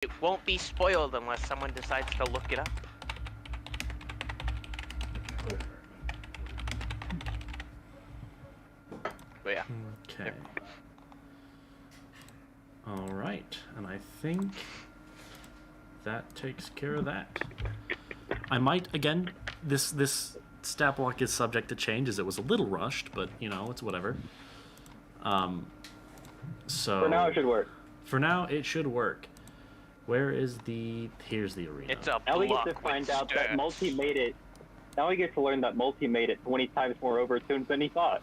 It won't be spoiled unless someone decides to look it up. But yeah. Okay. Alright, and I think that takes care of that. I might, again, this stat block is subject to change as it was a little rushed, but, you know, it's whatever. So... For now, it should work. For now, it should work. Where is the... Here's the arena. It's a Now we get block to find with out that stats. Multi made it. Now we get to learn that Multi made it 20 times more overtuned than he thought.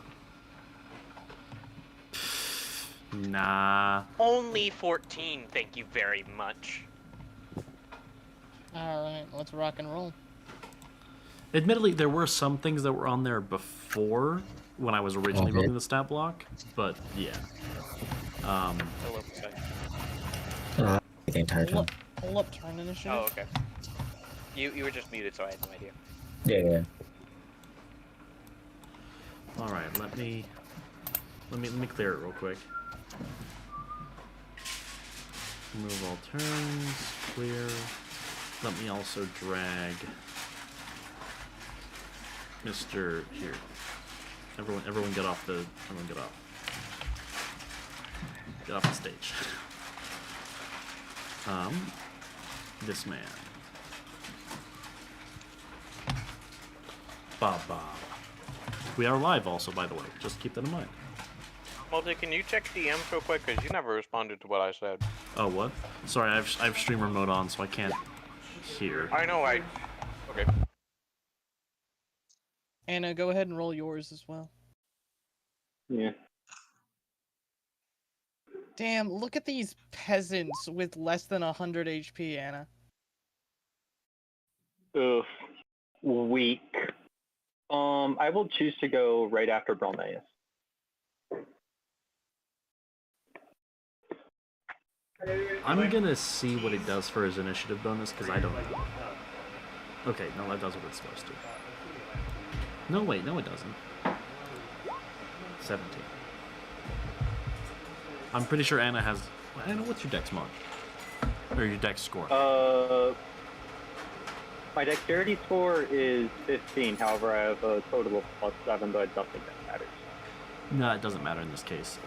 Nah. Only 14, thank you very much. Alright, let's rock and roll. Admittedly, there were some things that were on there before when I was originally building the stat block, but yeah. Hello, The entire time. Pull up turn initiative. Oh, okay. You were just muted, so I had no idea. Yeah. All right, let me clear it real quick. Remove all turns, clear. Let me also drag Mr. here. Everyone get off the get off the stage. This man. Bob. We are live also, by the way. Just keep that in mind. Multi, can you check DMs real quick? Because you never responded to what I said. Oh, what? Sorry, I have streamer mode on, so I can't hear. I know, Okay. Anna, go ahead and roll yours as well. Yeah. Damn, look at these peasants with less than 100 HP, Anna. Oof. Weak. I will choose to go right after Bromelius. I'm gonna see what it does for his initiative bonus, because I don't know. Okay, no, that does what it's supposed to. No, wait, no it doesn't. 17. I'm pretty sure Anna has... Anna, what's your dex mod? Or your dex score? My dexterity score is 15, however I have a total of +7, but I don't think that matters. No, it doesn't matter in this case.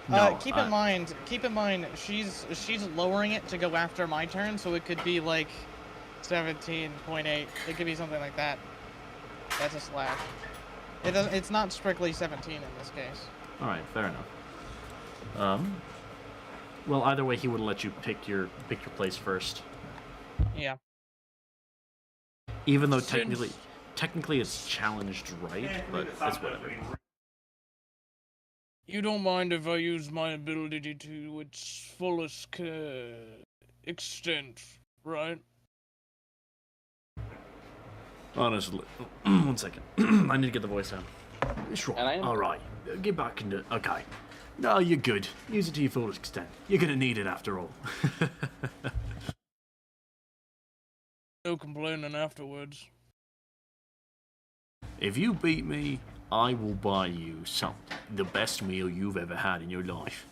No, keep in mind, she's lowering it to go after my turn, so it could be like 17.8. It could be something like that. That's a slash. It's not strictly 17 in this case. All right, fair enough. Well, either way, he would let you pick your place first. Yeah. Even though technically it's challenged right, but it's whatever. You don't mind if I use my ability to its fullest extent, right? Honestly, one second. I need to get the voice down. It's right. All right, get back into. Okay. No, you're good. Use it to your fullest extent. You're gonna need it after all. No complaining afterwards. If you beat me, I will buy you the best meal you've ever had in your life.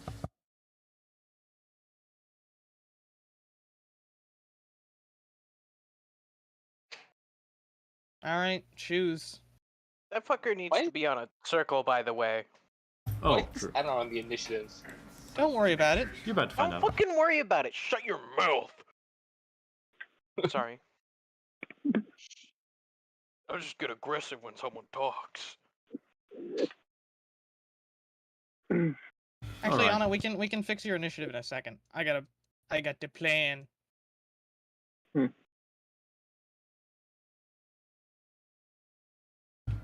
Alright, choose. That fucker needs to be on a circle, by the way. Oh, Wait, true. I don't know on the initiatives. Don't worry about it. You're about to find Don't out. fucking worry about it. Shut your mouth. Sorry. I just get aggressive when someone talks. Actually, Alright. Anna, we can fix your initiative in a second. I got the plan.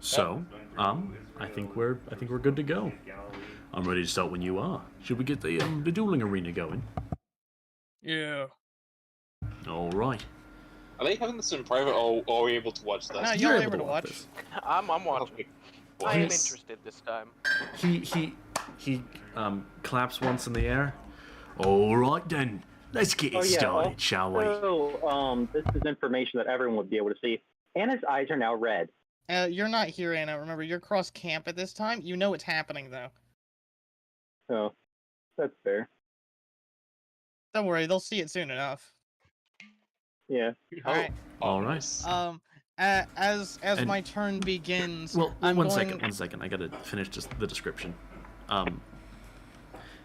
So, I think we're good to go. I'm ready to start when you are. Should we get the dueling arena going? Yeah. All right. Are they having this in private, or are we able to watch this? No, you're able to watch. I'm watching. Okay. I am Yes. interested this time. He claps once in the air. All right then, let's get it started, shall we? So, this is information that everyone would be able to see. Anna's eyes are now red. You're not here, Anna. Remember, you're cross camp at this time. You know what's happening, though. So, that's fair. Don't worry, they'll see it soon enough. Yeah. Oh, Alright. All right. nice. As And- my turn begins, Well, I'm one going... second. I gotta finish just the description.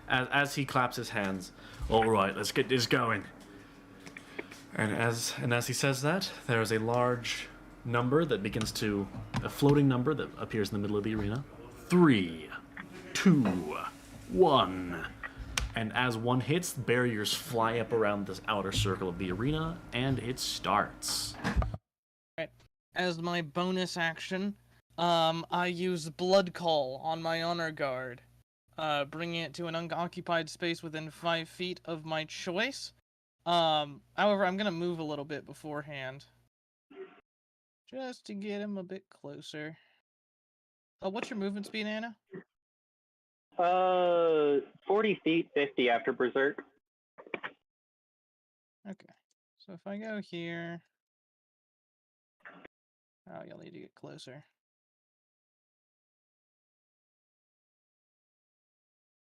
As he claps his hands, all right, let's get this going. And as he says that, there is a large number that begins to a floating number that appears in the middle of the arena. 3, 2, 1. And as one hits, barriers fly up around this outer circle of the arena, and it starts. As my bonus action, I use Blood Call on my honor guard, bringing it to an unoccupied space within 5 feet of my choice. However, I'm gonna move a little bit beforehand, just to get him a bit closer. What's your movement speed, Anna? 40 feet, 50 after Berserk. Okay, so if I go here, oh, you'll need to get closer.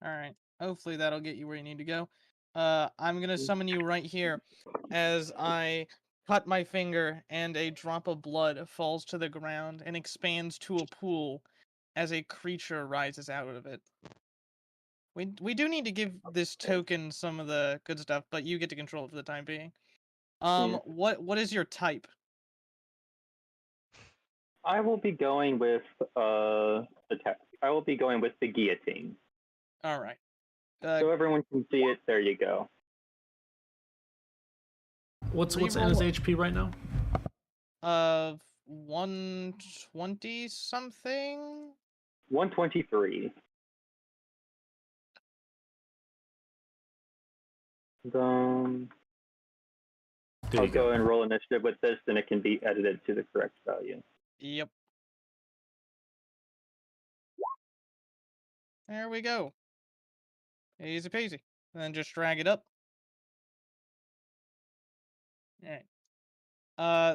Alright, hopefully that'll get you where you need to go. I'm gonna summon you right here as I cut my finger and a drop of blood falls to the ground and expands to a pool as a creature rises out of it. We do need to give this token some of the good stuff, but you get to control it for the time being. Yeah. What is your type? I will be going with attack. I will be going with the guillotine. Alright. So everyone can see it. There you go. What's Reroll Anna's it. HP right now? 120 something? 123. There I'll you go go. and roll initiative with this, and it can be edited to the correct value. Yep. There we go. Easy peasy. And then just drag it up. Alright.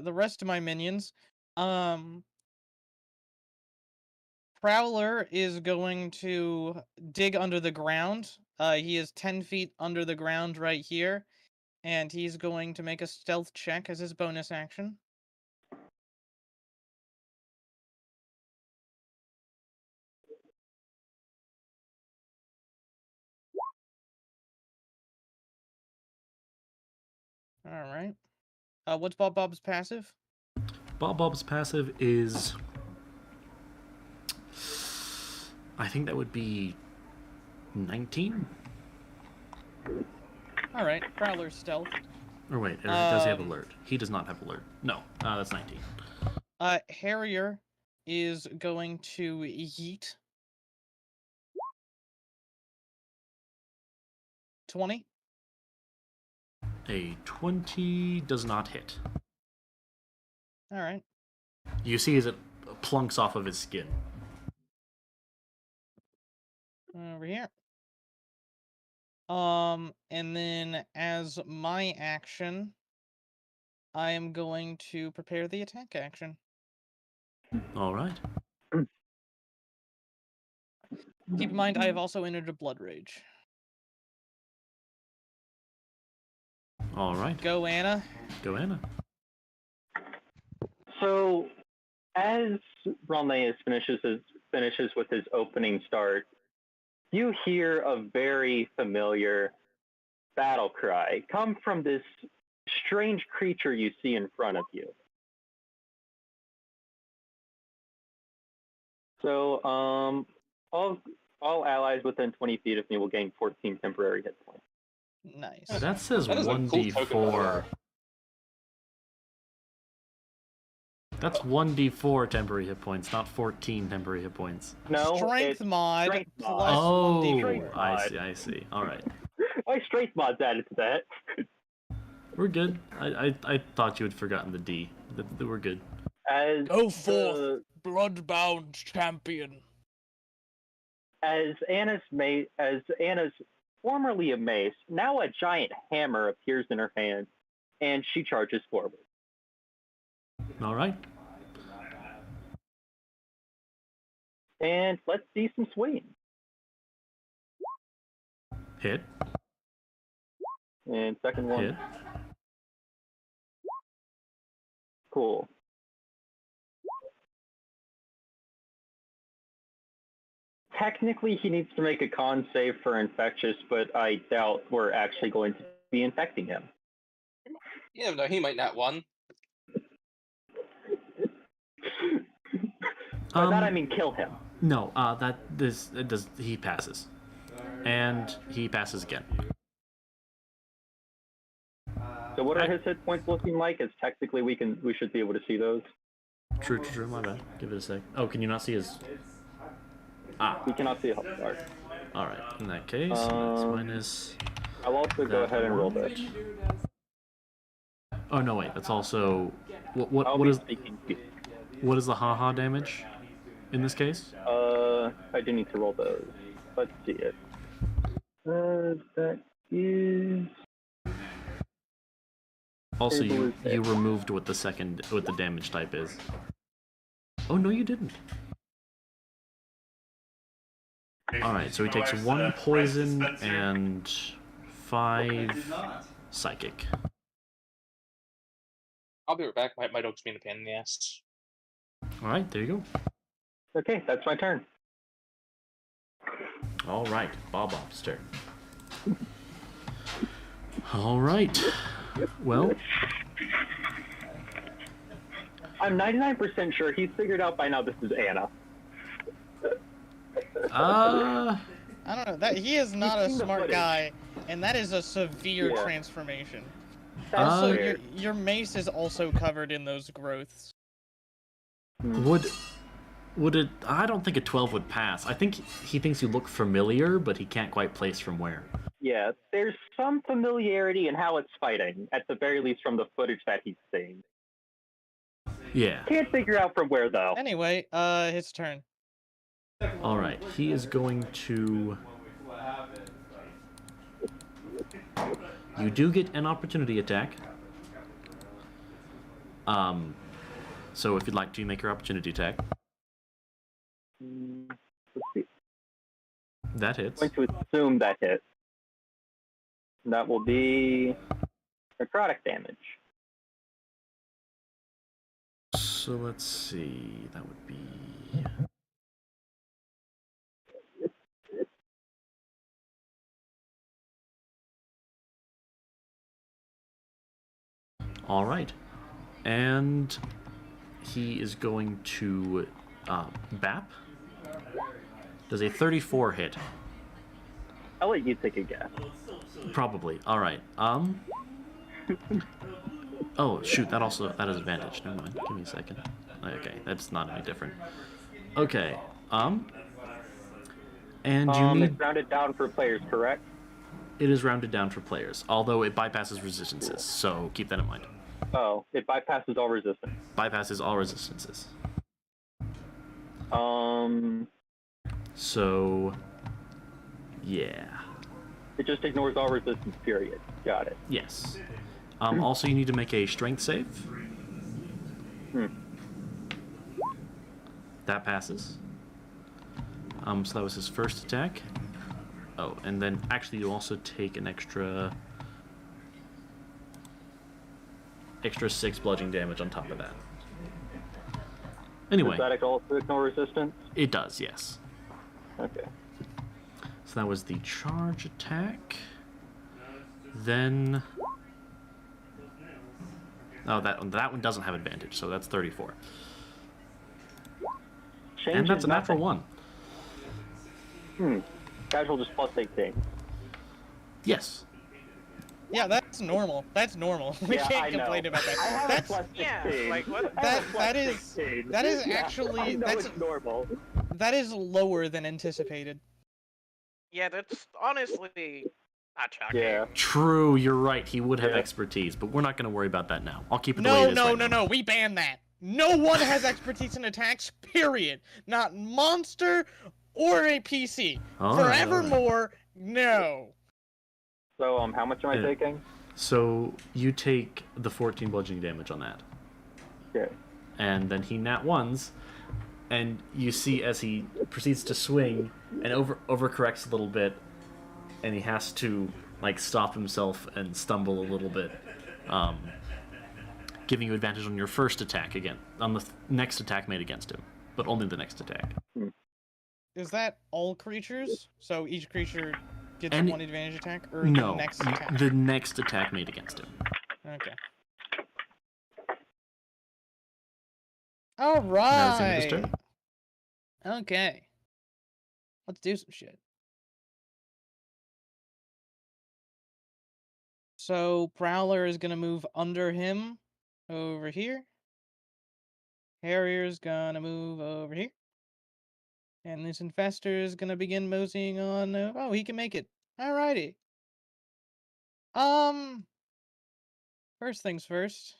The rest of my minions. Prowler is going to dig under the ground. He is 10 feet under the ground right here. And he's going to make a stealth check as his bonus action. Alright. What's Bob Bob's passive? Bob's passive is, I think that would be 19. Alright, Prowler's stealth. Or wait, or does he have Um, alert? He does not have alert. No, that's 19. Harrier is going to yeet. 20. A 20 does not hit. Alright. You see as it plunks off of his skin. Over here. And then as my action, I am going to prepare the attack action. All right. Keep in mind, I have also entered a blood rage. All right. Go, Anna. Go, Anna. So, as Ronleus finishes with his opening start, you hear a very familiar battle cry come from this strange creature you see in front of you. So, all allies within 20 feet of me will gain 14 temporary hit points. Nice. That says That is a cool 1d4. token. That's 1d4 temporary hit points, not 14 temporary hit points. No, Strength it's mod strength plus mod. Oh, 1d4. I see. All right. My strength mod's added to that. We're good. I thought you had forgotten the D. We're good. As Go forth, the- bloodbound champion. as Anna's formerly a mace, now a giant hammer appears in her hand, and she charges forward. All right. And let's see some swing. Hit. And second one. Hit. Cool. Technically, he needs to make a con save for infectious, but I doubt we're actually going to be infecting him. You never know, he might not one. By that I mean kill him. No, he passes. And he passes again. So what are his hit points looking like? As technically we should be able to see those. True, my bad. Give it a sec. Oh, can you not see his... Ah. We cannot see a health bar. Alright, in that case, that's minus... I'll also go ahead and roll this. Oh, no, wait, that's also... What is the haha damage in this case? I do need to roll those. Let's see it. That is... Also, you removed what the damage type is. Oh, no, you didn't. Alright, so he takes 1 poison and 5 psychic. I'll be right back. My dog's being a pain in the ass. Alright, there you go. Okay, that's my turn. Alright, Bob's turn. Alright. Well, I'm 99% sure he's figured out by now this is Anna. I don't know. That he is not a seen the smart footage. guy, and that is a severe Yeah. transformation. That's Also, weird. your mace is also covered in those growths. would it... I don't think a 12 would pass. I think he thinks you look familiar, but he can't quite place from where. Yeah, there's some familiarity in how it's fighting, at the very least from the footage that he's seen. Yeah. Can't figure out from where, though. Anyway, his turn. Alright, he is going to... You do get an opportunity attack. So if you'd like to make your opportunity attack, Let's see. that hits. I'm going to assume that hit. That will be necrotic damage. So let's see, that would be... Alright. And he is going to BAP. Does a 34 hit? I'll let you take a guess. Probably. Alright. Oh, shoot, that is advantage. Never mind. Give me a second. Okay, that's not any different. Okay. And you need... It's rounded down for players, correct? It is rounded down for players, although it bypasses resistances, so keep that in mind. Oh, it bypasses all resistance. Bypasses all resistances. So... Yeah. It just ignores all resistance, period. Got it. Yes. Also, you need to make a strength save. That passes. So that was his first attack. Oh, and then actually you also take an extra 6 bludgeoning damage on top of that. Anyway. Does that also ignore resistance? It does, yes. Okay. So that was the charge attack. Then... Oh, that one doesn't have advantage, so that's 34. Change And that's is a natural nothing. 1. Casual just plus 18. Yes. Yeah, that's normal. That's normal. We Yeah, can't I know. complain about I that. have That's a plus 16. Yeah, like, what? I have a plus that is 16. that is Yeah, actually I know that's it's normal. that is lower than anticipated. Yeah, that's honestly not shocking. Yeah. True, you're right. He would have Yeah. expertise, but we're not going to worry about that now. I'll keep it the way No, it is no, right no, now. no. We ban that. No one has expertise in attacks. Period. Not monster or a PC. All right, all right. Forevermore, no. So, how much am I Yeah. taking? So you take the 14 bludgeoning damage on that. Okay. And then he nat ones, and you see as he proceeds to swing and overcorrects a little bit, and he has to like stop himself and stumble a little bit, giving you advantage on your first attack again, on the next attack made against him, but only the next attack. Is that all creatures? So each creature gets And- one advantage attack, or No, the next attack? the next attack made against him. Okay. All That is the end of his right. turn. Okay. Let's do some shit. So Prowler is gonna move under him, over here. Harrier's gonna move over here. And this infestor is gonna begin moseying on. Oh, he can make it. Alrighty. First things first.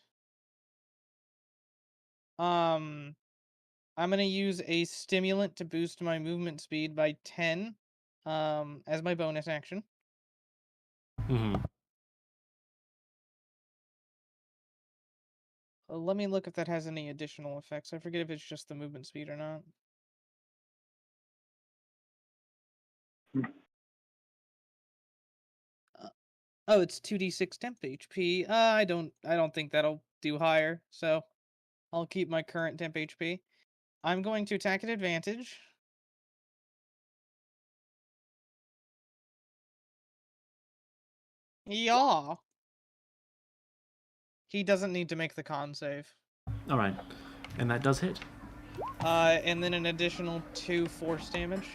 I'm gonna use a stimulant to boost my movement speed by 10, as my bonus action. Mm-hmm. Let me look if that has any additional effects. I forget if it's just the movement speed or not. Oh, it's 2d6 temp HP. I don't think that'll do higher, so I'll keep my current temp HP. I'm going to attack at advantage. Yeah. He doesn't need to make the con save. All right, and that does hit. And then an additional 2 force damage.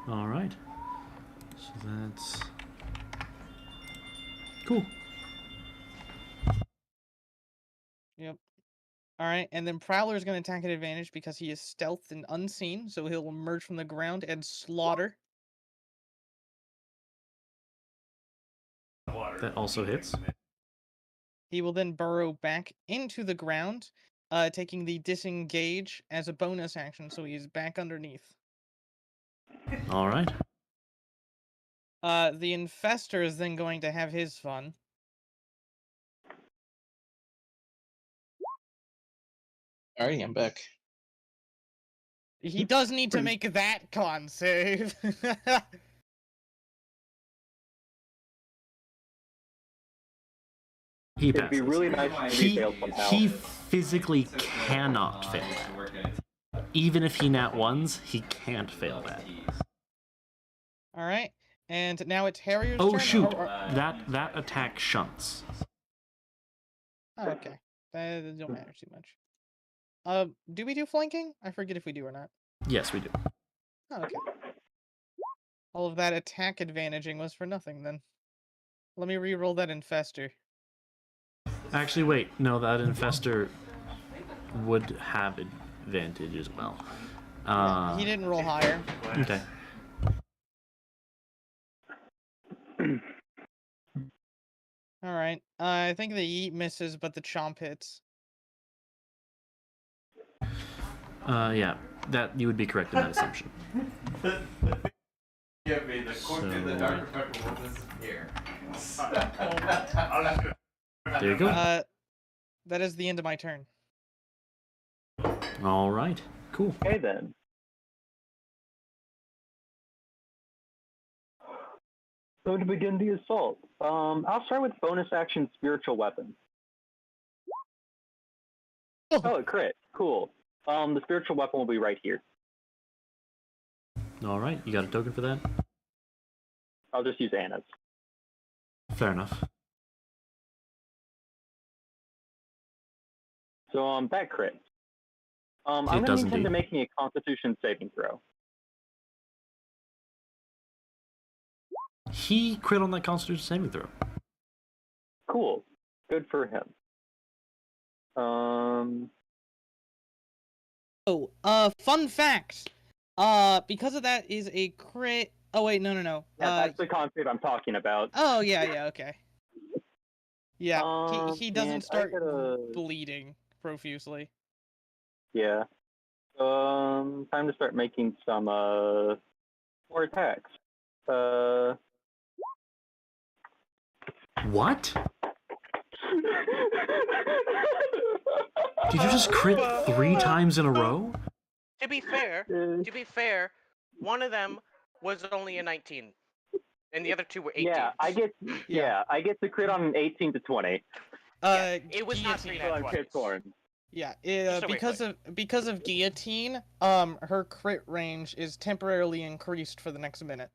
All right, so that's cool. Yep. Alright, and then Prowler's going to attack at advantage because he is stealthed and unseen, so he'll emerge from the ground and slaughter. That also hits. He will then burrow back into the ground, taking the disengage as a bonus action, so he's back underneath. All right. The infestor is then going to have his fun. Alrighty, I'm back. He does need to make that con save. He It'd be passes. really nice if he failed somehow. He physically cannot fail that. Even if he nat ones, he can't fail that. Alright, and now it's Harrier's Oh turn. shoot! Or- That attack shunts. Oh, okay. That don't matter too much. Do we do flanking? I forget if we do or not. Yes, we do. Oh, okay. All of that attack advantaging was for nothing then. Let me re-roll that infestor. Actually, wait. No, that infestor would have advantage as well. He didn't roll higher. Okay. Alright. I think the yeet misses, but the chomp hits. Yeah, that you would be correct in that assumption. Give me the cork in the So- dark pepper will disappear. There you go. That is the end of my turn. All right. Cool. Okay then. So to begin the assault, I'll start with bonus action spiritual weapon. Oh, a crit. Cool. The spiritual weapon will be right here. All right. You got a token for that? I'll just use Anna's. Fair enough. So that crit. I'm It going to does need him to indeed. make me a Constitution saving throw. He crit on that Constitution saving throw. Cool. Good for him. Fun fact. Because of that is a crit. Oh wait, no. Yeah, that's the concept I'm talking about. Oh yeah, okay. Yeah, he and doesn't I start gotta- bleeding profusely. Yeah. Time to start making some more attacks. What? Did you just crit 3 times in a row? To be fair, one of them was only a 19. And the other two were 18. Yeah, I get the crit on an 18 to 20. It was not guillotine. 3 nat So I'm 20s. crit corn. Yeah, Just so we because of guillotine, her crit range is temporarily increased for the next minute.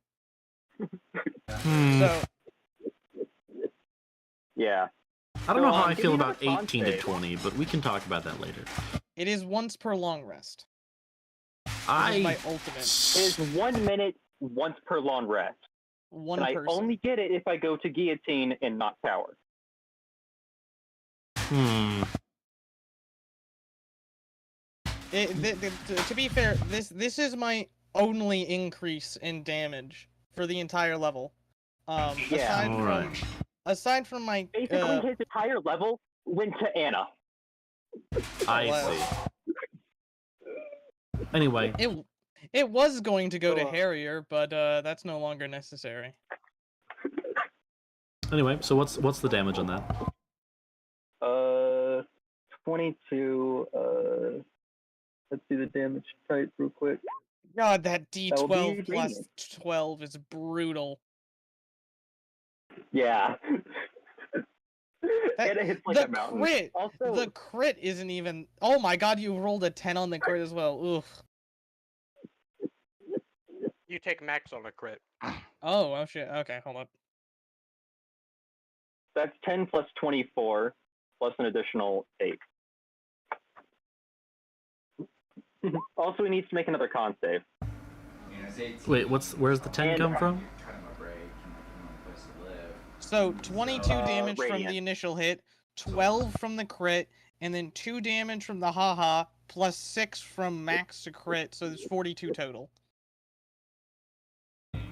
Hmm. So Yeah. I don't know So, how I give feel me about another con 18 to save. 20, but we can talk about that later. it is once per long rest. This is my ultimate. It is 1 minute once per long rest. One And I person. only get it if I go to guillotine and not tower. To be fair, this is my only increase in damage for the entire level. Yeah. Aside from my Basically, his entire level went to Anna. I Well, see. Anyway, it was going to go to Oh. Harrier, but that's no longer necessary. so what's the damage on that? 22. Let's see the damage type real quick. God, that That will be D12 plus radiant. 12 is brutal. Yeah. That- And it hits like the a mountain. crit, Also, the crit isn't even. Oh my God, you rolled a 10 on the crit as well. Oof. You take max on a crit. Oh shit. Okay, hold up. that's 10 plus 24 plus an additional 8. Also, he needs to make another con save. You know, it's 18. Wait, where's the 10 And- come from? Cut him a break and like him a place to live. So 22 damage from radiant. the initial hit, 12 from the crit, and then 2 damage from the haha, plus 6 from max to crit, so there's 42 total. Let's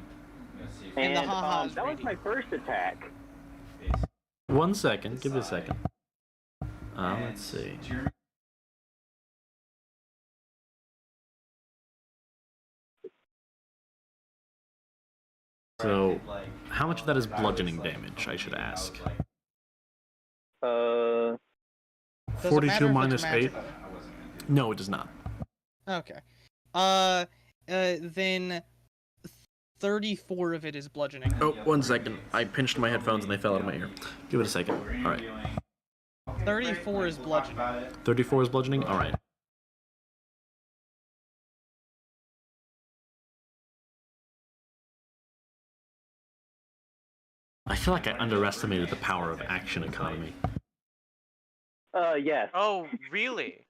see if And the And haha is that was my radiant. first attack. 1 second, give me a second. Let's see. Jeremy, So, how much of that is bludgeoning damage, I should ask? Uh, Does it 42 matter if it's minus 8? magical? I wasn't gonna do No, it does not. Okay. Then 34 of it is bludgeoning. Oh, 1 second. I pinched my headphones and they fell out of my ear. Give it a second. Alright. 34 is bludgeoning. 34 is bludgeoning? Alright. I feel like I underestimated the power of action economy. yes. Oh, really?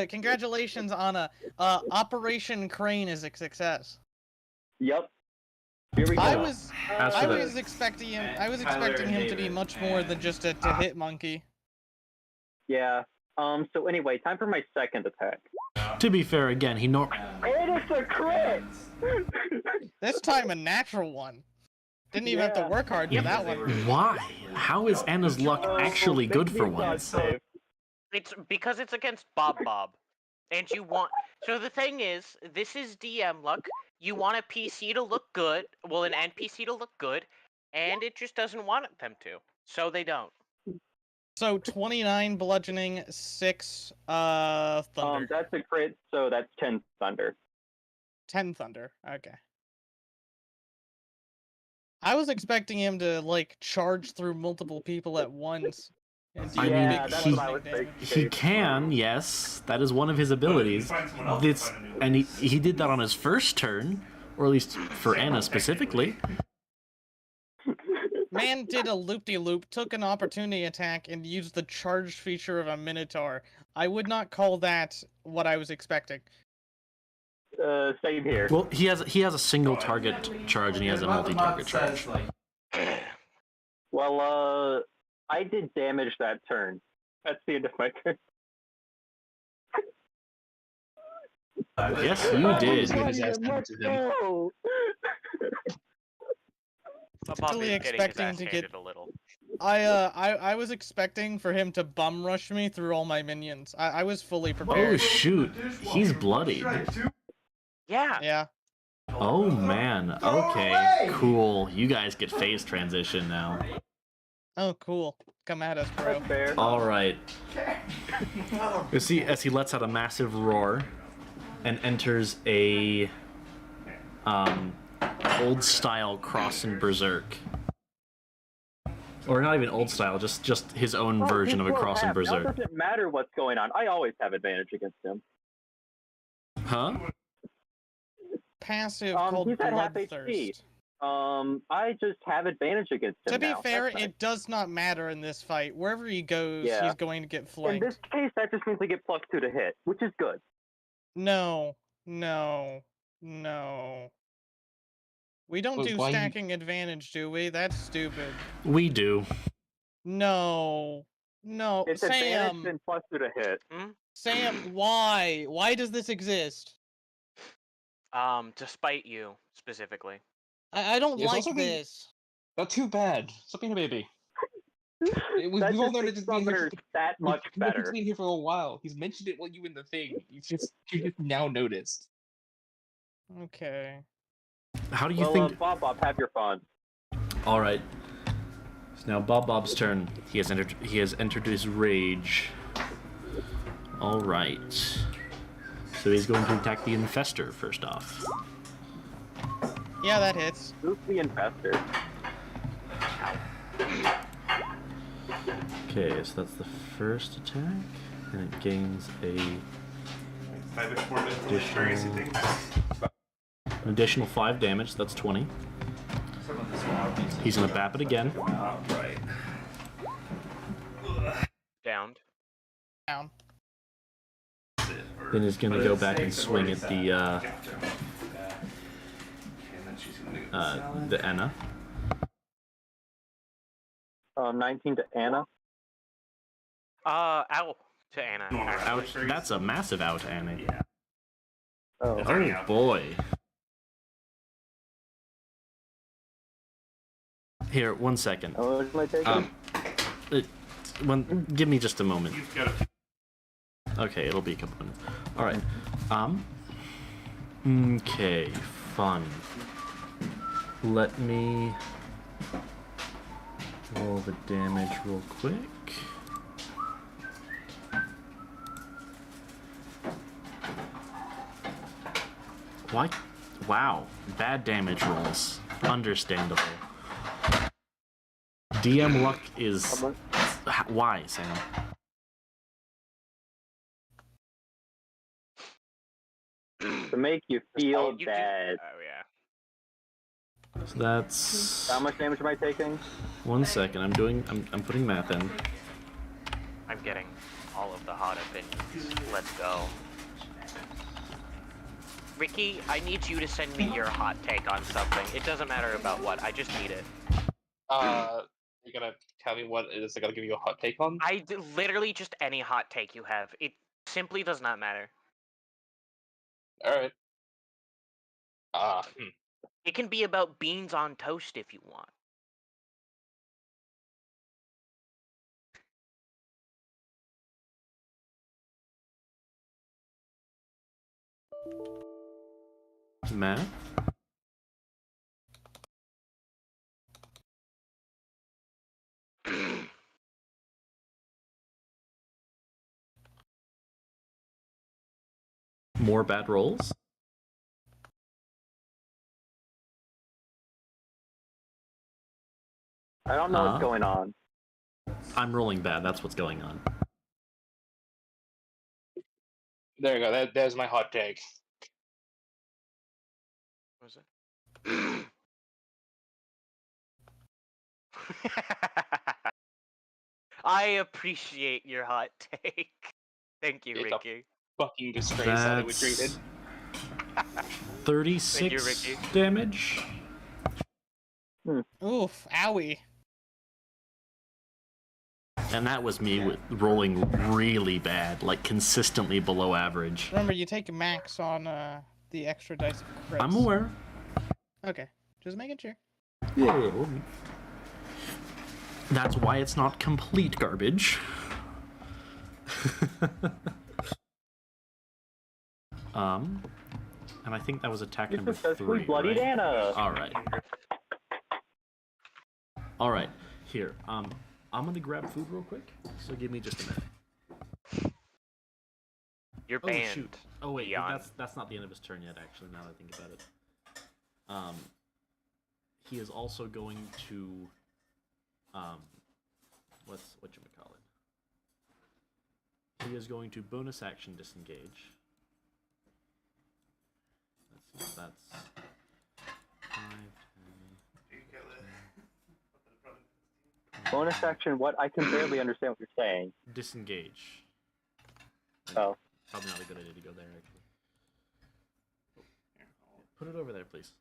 Congratulations, Anna. Operation Crane is a success. Yep. Here we go. I was As for I the- was expecting him to be much more than just a hit monkey. Yeah. So anyway, time for my second attack. To be fair, again, he It is a crit! This time a natural one. Didn't even have to Yeah. work hard for that one. Why? How is Anna's luck actually Make good me for a con once? save. It's because it's against Bob. And you want... So the thing is, this is DM luck. You want a PC to look good, well, an NPC to look good, and it just doesn't want them to. So they don't. So 29 bludgeoning, 6 thunder. That's a crit, so that's 10 thunder. 10 thunder. Okay. I was expecting him to like charge through multiple people at once. And do I mean, yeah, that's he- what I was thinking. He can, yes. That is one of his abilities. And he did that on his first turn, or at least for Anna specifically. Man did a loop-de-loop, took an opportunity attack, and used the charged feature of a Minotaur. I would not call that what I was expecting. Same here. Well, he has a single target charge and he has a multi-target charge. Well, I did damage that turn. That's the end of my turn. Yes, you did. Let's go! Bob Totally is getting his expecting ass to handed get- a little. I was expecting for him to bum rush me through all my minions. I was fully Oh prepared. shoot, he's bloodied. Yeah. Yeah. Oh man, okay, cool. You guys get phase transition now. Oh, cool. Come at us, bro. That's fair. Alright. As he lets out a massive roar and enters a old style cross and berserk. Or not even old style, just his own version of a cross and berserk. Now it doesn't matter what's going on. I always have advantage against him. Huh? Passive called he's at half HP. Bloodthirst. I just have advantage against him. To be now. fair, That's nice. it does not matter in this fight. Wherever he goes, he's going to get In flanked. this case, that just means I get +2 to hit, which is good. No, no, no. We don't But do why you- stacking advantage, do we? That's stupid. We do. No. No, It's Sam. advantage and +2 to hit. Sam, why? Why does this exist? To spite you specifically. I don't It's like also being- this. Not too bad. Stop being a baby. We've That all just known makes it's been here. Summoner that much It's better. been here for a while. He's mentioned it while you in the thing. You just now noticed. Okay. How do you Well, think? Bob, have your fun. All right. It's now Bob's turn. He has entered his rage. All right. So he's going to attack the infestor first off. Yeah, that hits. Who's the infestor? Okay, so that's the first attack, and it gains a 5 more minutes of crazy things. an additional 5 damage. That's 20. Some of the smaller pieces. He's gonna bap it again. Right. Downed. Down. Then he's gonna go back and swing at the Enna. 19 to Anna. Ow to Anna. Ouch! That's a massive out, Anna. Yeah. Oh. It's already Oh out. boy. Here, 1 second. How much am I taking? Give me just a moment. You've got a Okay, it'll be a couple minutes. All right. Okay, fun. Let me roll the damage real quick. Why? Wow, bad damage rolls. Understandable. DM luck is... Why, Sam? To make you feel You bad. Oh yeah. So that's... How much damage am I taking? 1 second, I'm putting math in. I'm getting all of the hot opinions. Let's go. Ricky, I need you to send me your hot take on something. It doesn't matter about what. I just need it. You're gonna tell me what it is I gotta give you a hot take on? Literally just any hot take you have. It simply does not matter. Alright. It can be about beans on toast if you want. Math? More bad rolls? I don't know what's going on. I'm rolling bad, that's what's going on. There you go, there's my hot take. What was it? I appreciate your hot take. Thank you, It's a Ricky. Fucking disgrace that it was treated. 36 Thank you, Ricky. damage. Oof, owie. And that was me rolling really bad, like consistently below average. Remember, you take max on the extra dice of crits. I'm aware. Okay, just making sure. Yeah. That's why it's not complete garbage. And I think that was attack You number successfully 3, bloodied right? Anna. All right. Here. I'm gonna grab food real quick. So give me just a minute. You're Oh banned. shoot. Oh wait, Leon. that's not the end of his turn yet. Actually, now that I think about it. He is also going to whatchamacallit. He is going to bonus action disengage. Let's see if that's 5, 10, Bonus action, what? I can barely understand what you're saying. disengage. Oh. Probably not a good idea to go there, actually. Put it over there, please.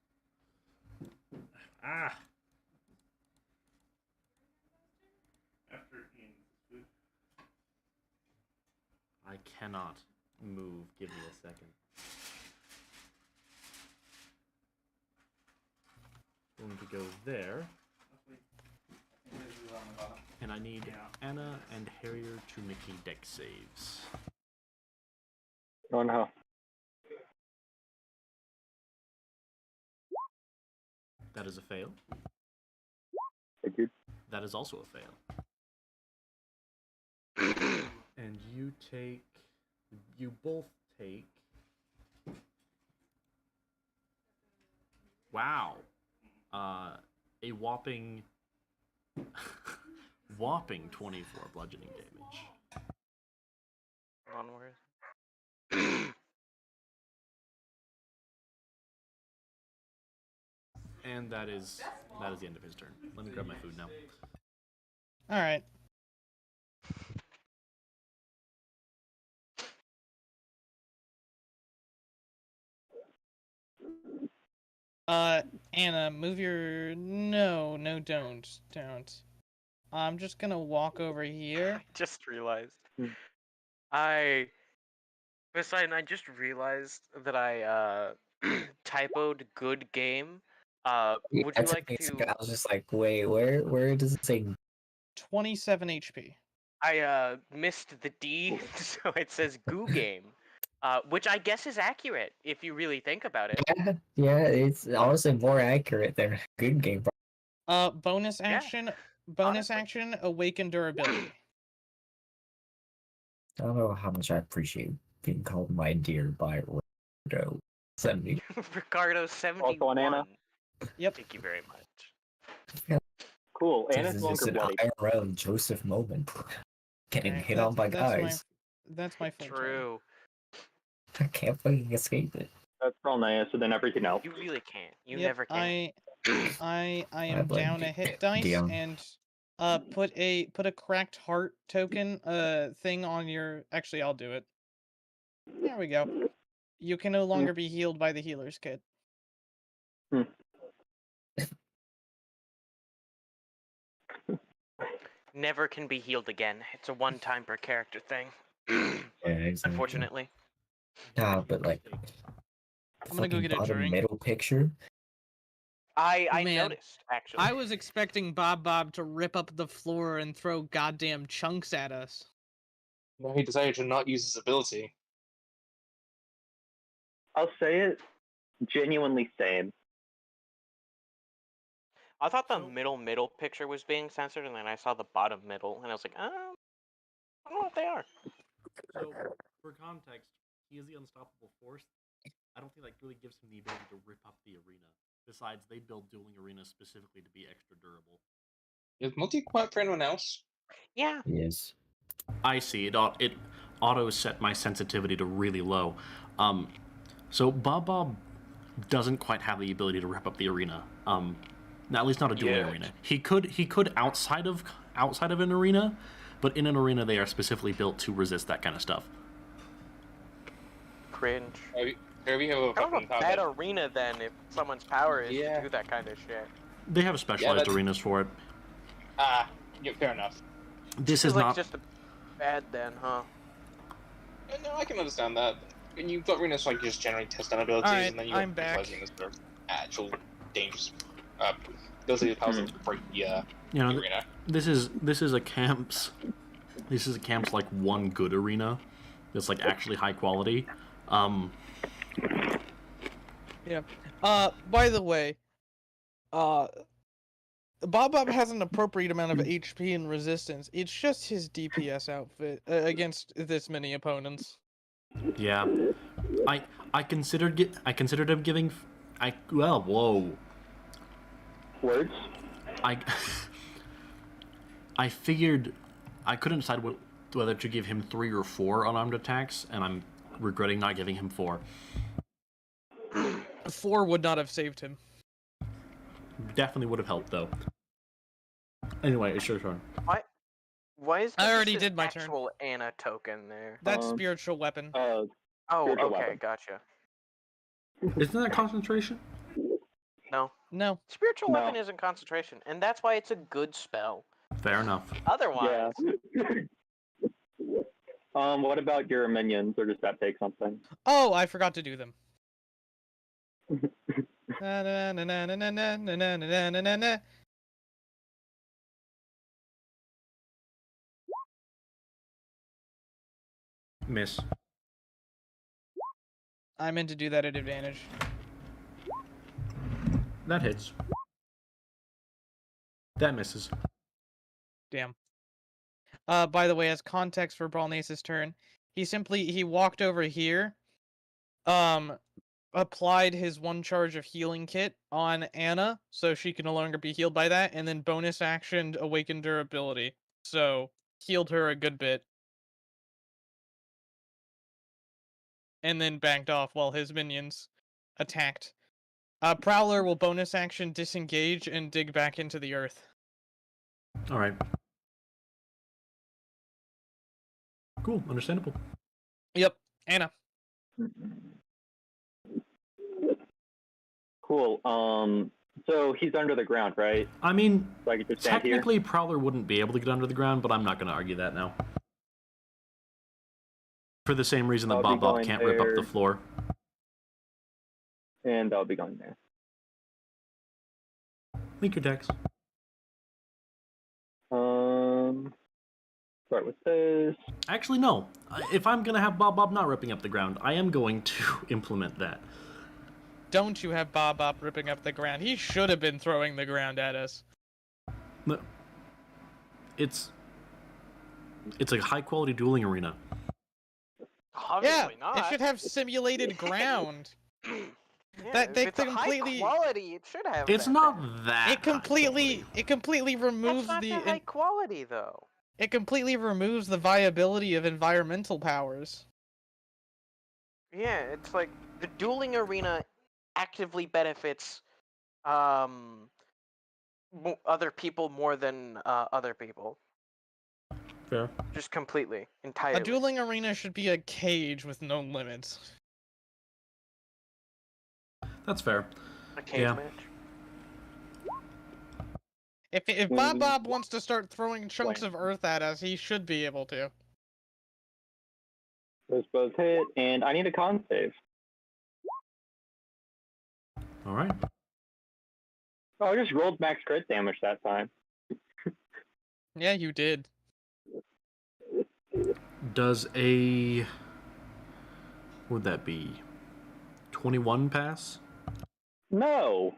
Ah! After Ian's food. I cannot move. Give me a second. Going to go there. And I need Anna and Harrier to make me dex saves. Oh no. That is a fail. Thank you. That is also a fail. And you both take. Wow. A whopping 24 bludgeoning damage. Onward. And that is the end of his turn. Let me grab my food now. All right. Anna, move your... No, don't. I'm just gonna walk over here. Just realized. Hmm. Poseidon, I just realized that I typoed good game. Would you That took like me a second. to... I was just like, wait, where does it say? 27 HP. I missed the D, so it says goo game. Which I guess is accurate if you really think about it. Yeah, it's honestly more accurate than a good game. Bonus action. Bonus honestly. action. Awaken durability. I don't know how much I appreciate being called my dear by Ricardo. 70. Ricardo 71. Also on Anna? Yep. Thank you very much. Cool. This Anna's is no just longer an bloody. IRL Joseph moment. Getting Alright, hit on by guys. That's my full turn. True. I can't fucking escape it. That's all nice. So then everything else. You really can't. You Yep, never can. I am blame down a hit dice Dion. and put a cracked heart token thing on your... Actually, I'll do it. There we go. You can no longer be healed by the healer's kit. Never can be healed again. It's a one-time per character thing. Yeah, exactly. Unfortunately. Nah, but like, I'm gonna go get a bottom drink. middle picture. I Man, noticed, actually. I was expecting Bob to rip up the floor and throw goddamn chunks at us. No, he decided to not use his ability. I'll say it. Genuinely same. I thought the middle picture was being censored, and then I saw the bottom middle, and I was like, I don't know what they are. So, for context, he is the unstoppable force. I don't think that really gives him the ability to rip up the arena. Besides, they build dueling arenas specifically to be extra durable. Is multi-quad for anyone else? Yeah. Yes. I see. It auto set my sensitivity to really low. So Bob doesn't quite have the ability to rip up the arena. At least not a dueling arena. He could outside of an arena, but in an arena they are specifically built to resist that kind of stuff. Cringe. Here we have a Kind of fucking a bad arena then if someone's power is Yeah. to do that kind of shit. They have specialized that's- arenas for it. Yeah, fair enough. This It's is like not. just a bad then, huh? Yeah, no, I can understand that. When you've got arenas like just generally test on abilities, Alright, and then you I'm back. arenas that are actual dangerous. Those are the powers that break the You know, arena. this is a camp's like one good arena that's like actually high quality. Yeah. By the way, Bob has an appropriate amount of HP and resistance. It's just his DPS outfit against this many opponents. Yeah, I considered him giving Whoa. Words? I figured I couldn't decide whether to give him 3 or 4 unarmed attacks, and I'm regretting not giving him 4. 4 would not have saved him. Definitely would have helped, though. Anyway, it's your turn. Why is I there already just did an my turn. actual Anna token there? That's Um, spiritual weapon. Oh, spiritual okay, weapon. gotcha. Isn't that concentration? No. No. Spiritual No. weapon isn't concentration, and that's why it's a good spell. Fair enough. Otherwise, What about your minions, or does that take something? Oh, I forgot to do them. Na, na, na, na, na, na, na, na, na, na, na, na. Miss. I meant to do that at advantage. That hits. That misses. Damn. By the way, as context for Balnace's turn, he walked over here, applied his 1 charge of healing kit on Anna, so she can no longer be healed by that, and then bonus actioned awakened her ability, so healed her a good bit. And then backed off while his minions attacked. Prowler will bonus action disengage and dig back into the earth. Alright. Cool, understandable. Yep, Anna. Cool. So he's under the ground, right? I mean, So I can just stand here. technically Prowler wouldn't be able to get under the ground, but I'm not going to argue that now. For the same reason that I'll be Bob going can't rip up there. the floor. And I'll be going there. Make your decks. Start with this. Actually, no. If I'm going to have Bob not ripping up the ground, I am going to implement that. Don't you have Bob ripping up the ground? He should have been throwing the ground at us. It's a high-quality dueling arena. obviously Yeah, not. it should have simulated ground. Yeah, that if they it's a completely- high quality. It should have. It's that not then. that It completely That's removes not the that high quality though. it completely removes the viability of environmental powers. Yeah, it's like the dueling arena actively benefits other people more than other people. Fair. Just completely, A entirely. dueling arena should be a cage with no limits. That's fair. A cage yeah. match. If Bob wants to start throwing chunks of earth at us, he should be able to. Those both hit, and I need a con save. Alright. Oh, I just rolled max crit damage that time. Yeah, you did. Does a... what would that be? 21 pass? No!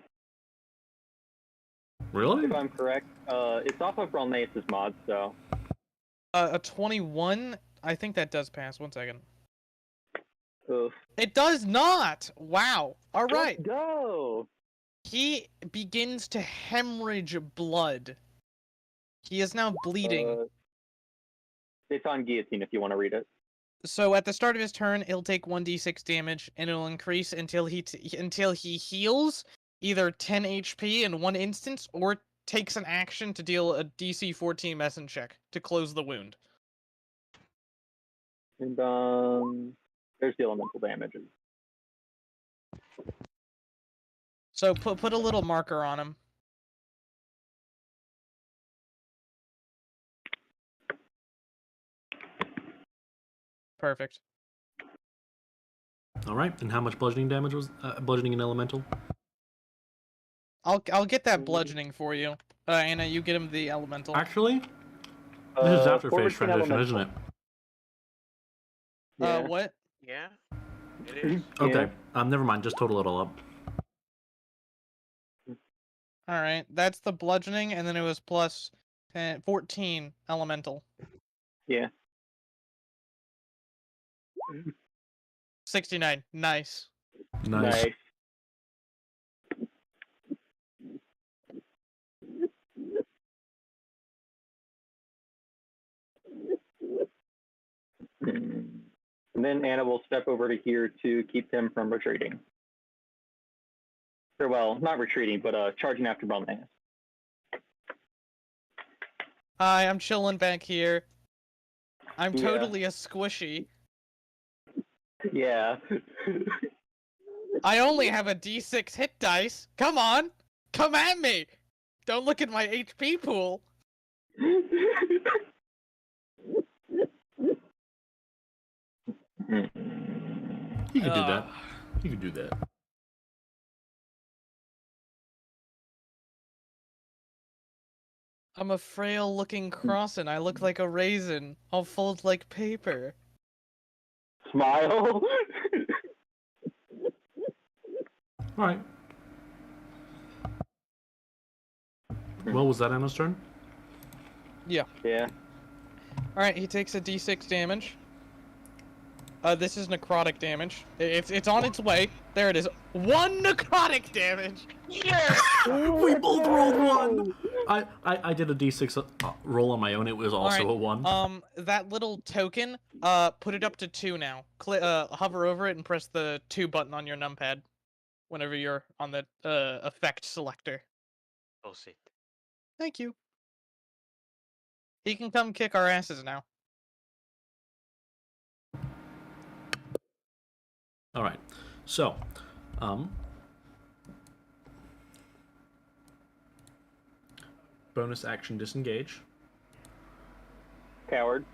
Really? If I'm correct. It's off of Rolnace's mod, so... A 21? I think that does pass. 1 second. Oof. It does not! Wow. Alright. Let's go! He begins to hemorrhage blood. He is now bleeding. It's on guillotine if you want to read it. So at the start of his turn, he'll take 1d6 damage, and it'll increase until he heals either 10 HP in one instance, or takes an action to deal a DC 14 medicine check to close the wound. And there's the elemental damages. So put a little marker on him. Perfect. Alright, and how much bludgeoning damage was... bludgeoning and elemental? I'll get that bludgeoning for you. Anna, you get him the elemental. Actually, this is after phase 14 transition, elemental. isn't it? Yeah. What? Yeah, it is. Okay, never mind, just total it all up. Alright, that's the bludgeoning, and then it was plus 14 elemental. Yeah. 69. Nice. Nice. And then Anna will step over to here to keep him from retreating. Or, well, not retreating, but charging after Bromance. Hi, I'm chilling back here. I'm Yeah. totally a squishy. Yeah. I only have a D6 hit dice. Come on! Come at me! Don't look at my HP pool. You can do that. You can do that. I'm a frail-looking crossin'. I look like a raisin. I'll fold like paper. Smile. All right. Well, was that Anna's turn? Yeah. Alright, he takes a D6 damage. This is necrotic damage. It's on its way. There it is. 1 necrotic damage! Yeah! We both rolled 1! I did a d6 roll on my own. It was also a 1. That little token, put it up to 2 now. Hover over it and press the 2 button on your numpad whenever you're on the effect selector. Bullshit. Thank you. He can come kick our asses now. All right. So, bonus action disengage. Coward.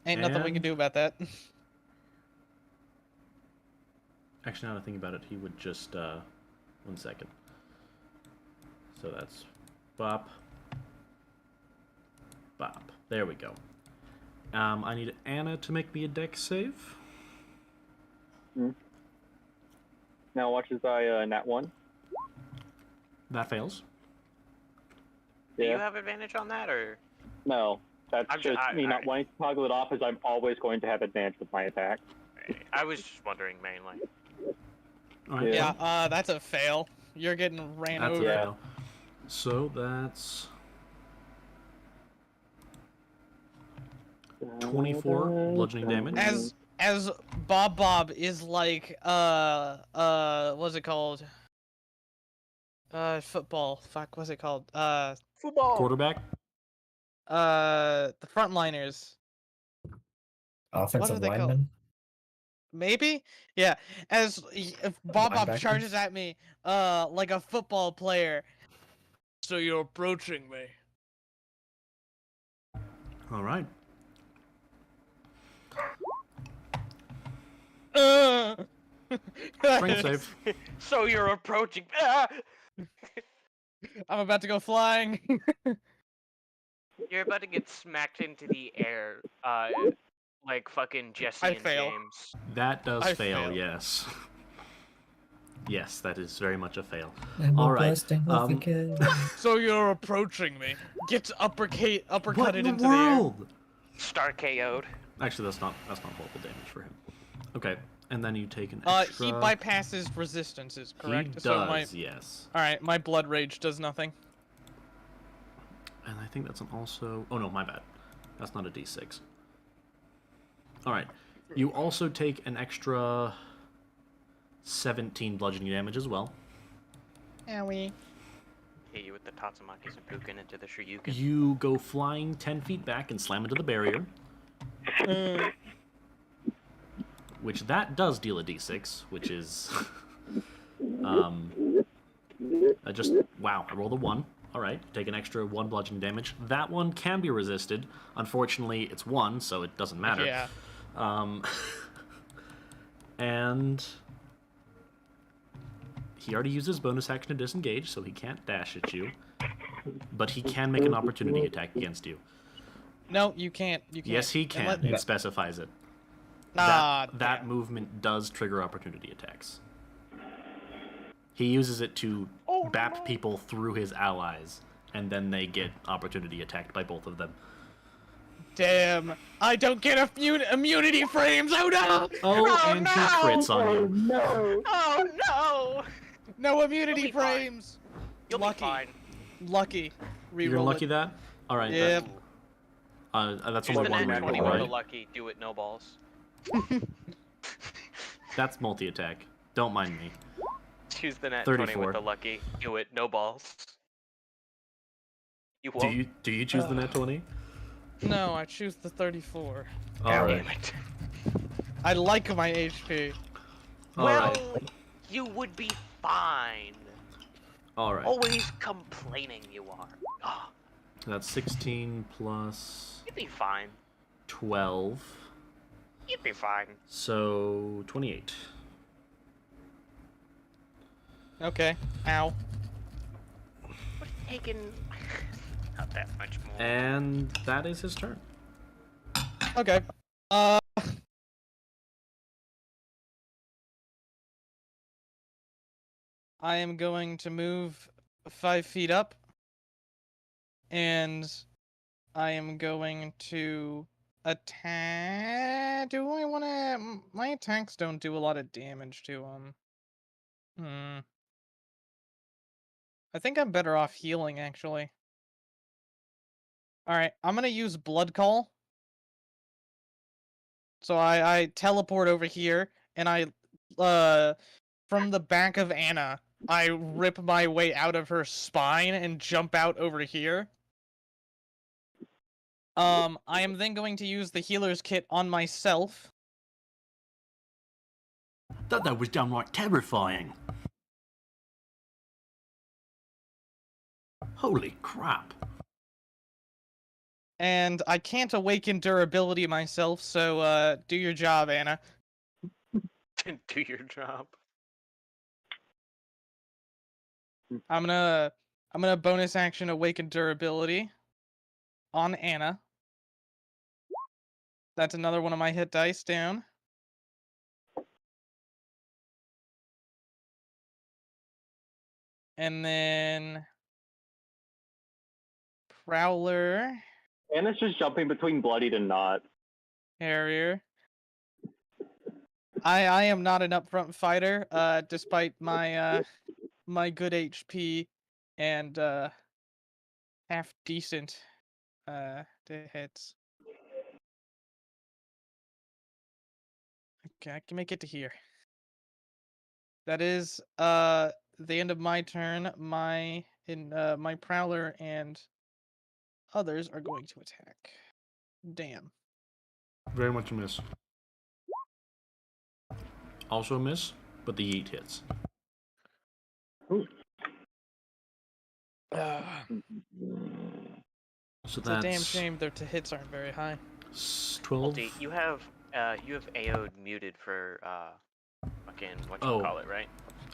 Ain't nothing we can And- do about that. Actually, now that I think about it, he would just 1 second. So that's bop, bop. There we go. I need Anna to make me a dex save. Now watch as I nat 1. That fails. Do you Yeah. have advantage on that, or? No. That's I'm just me not wanting to toggle it off, as I'm always going to have advantage with my attack. I was just wondering mainly. All right. Yeah, that's a fail. You're getting ran That's a over. fail. So that's 24 bludgeoning damage. As Bob is like what's it called? Football. Fuck, what's it called? Football. Quarterback. The frontliners. Offensive they called? lineman. Maybe? Yeah. If Bob Linebacker? charges at me, like a football player. So you're approaching me. All right. Strength save. So you're approaching. Ah! I'm about to go flying. You're about to get smacked into the air, like fucking Jesse I and fail. James. That does I fail, fail. yes. Yes, that is very much a fail. And All we're right, bursting with a kill. So you're approaching me. Gets What uppercutted in into the the air. world? Star KO'd. Actually, that's not horrible damage for him. Okay, and then you take an extra. He bypasses resistances, correct? He does, So yes. Alright, my blood rage does nothing. And I think that's an also. Oh no, my bad. That's not a d6. All right, you also take an extra 17 bludgeoning damage as well. Owie. Hit you with the Tatsumaki Seppuku into the Shoryuken. You go flying 10 feet back and slam into the barrier, which that does deal a d6, which is wow, I rolled a 1. All right, take an extra 1 bludgeoning damage. That one can be resisted. Unfortunately, it's 1, so it doesn't matter. Yeah. And he already used his bonus action to disengage, so he can't dash at you. But he can make an opportunity attack against you. No, you can't. You can't. Yes, he can. Unless- It specifies it. Ah, That damn. movement does trigger opportunity attacks. He uses it to bap people through his allies, and then they get opportunity attacked by both of them. Damn. I don't get immunity frames. Oh no! Oh, and no! he crits on you. No! Oh no! No immunity You'll be fine. frames. You'll Lucky. be fine. Lucky. You're Reroll lucky it. that? Alright. Yep. That's Use only the one net reroll, 20 with the right? lucky. Do it, no balls. That's multi-attack. Don't mind me. Choose the net 20 with 34. the lucky. Do it, no balls. You Do won't. you choose the net 20? No, I choose the 34. Alright. Damn it. I like my HP. Well, Alright. you would be fine. Alright. Always complaining you are. Ah, That's 16 plus you'd be fine. 12. You'd be fine. So 28. Okay. Ow. Would have taken not that much more. And that is his turn. Okay. I am going to move 5 feet up. And I am going to attack. Do I want to? My attacks don't do a lot of damage to them. I think I'm better off healing, actually. Alright, I'm gonna use Blood Call. So I teleport over here, and from the back of Anna, I rip my way out of her spine and jump out over here. I am then going to use the healer's kit on myself. That was downright terrifying. Holy crap. And I can't awaken durability myself, so do your job, Anna. Do your job. I'm gonna bonus action awaken durability on Anna. That's another one of my hit dice down. And then Prowler, Anna's just jumping between bloodied and not. Harrier. I am not an upfront fighter, despite my my good HP and half decent to hits. Okay, I can make it to here. That is the end of my turn. My Prowler and others are going to attack. Damn. Very much a miss. Also a miss, but the yeet hits. So It's a damn shame their hits aren't very high. 12. Multi, you have AO'd muted for fucking call it, right?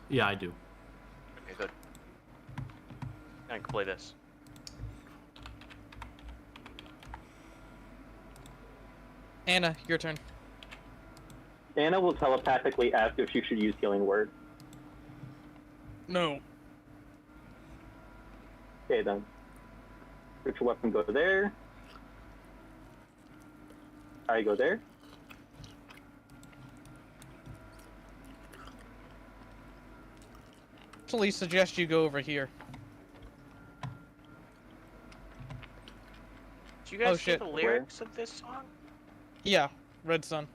Yeah, I do. Okay, good. I can play this. Anna, your turn. Anna will telepathically ask if she should use Healing Word. No. Okay then. Virtual weapon go there. I go there. Actually, suggest you go over here. Do you guys see shit. the lyrics of this song? Yeah, Red Sun.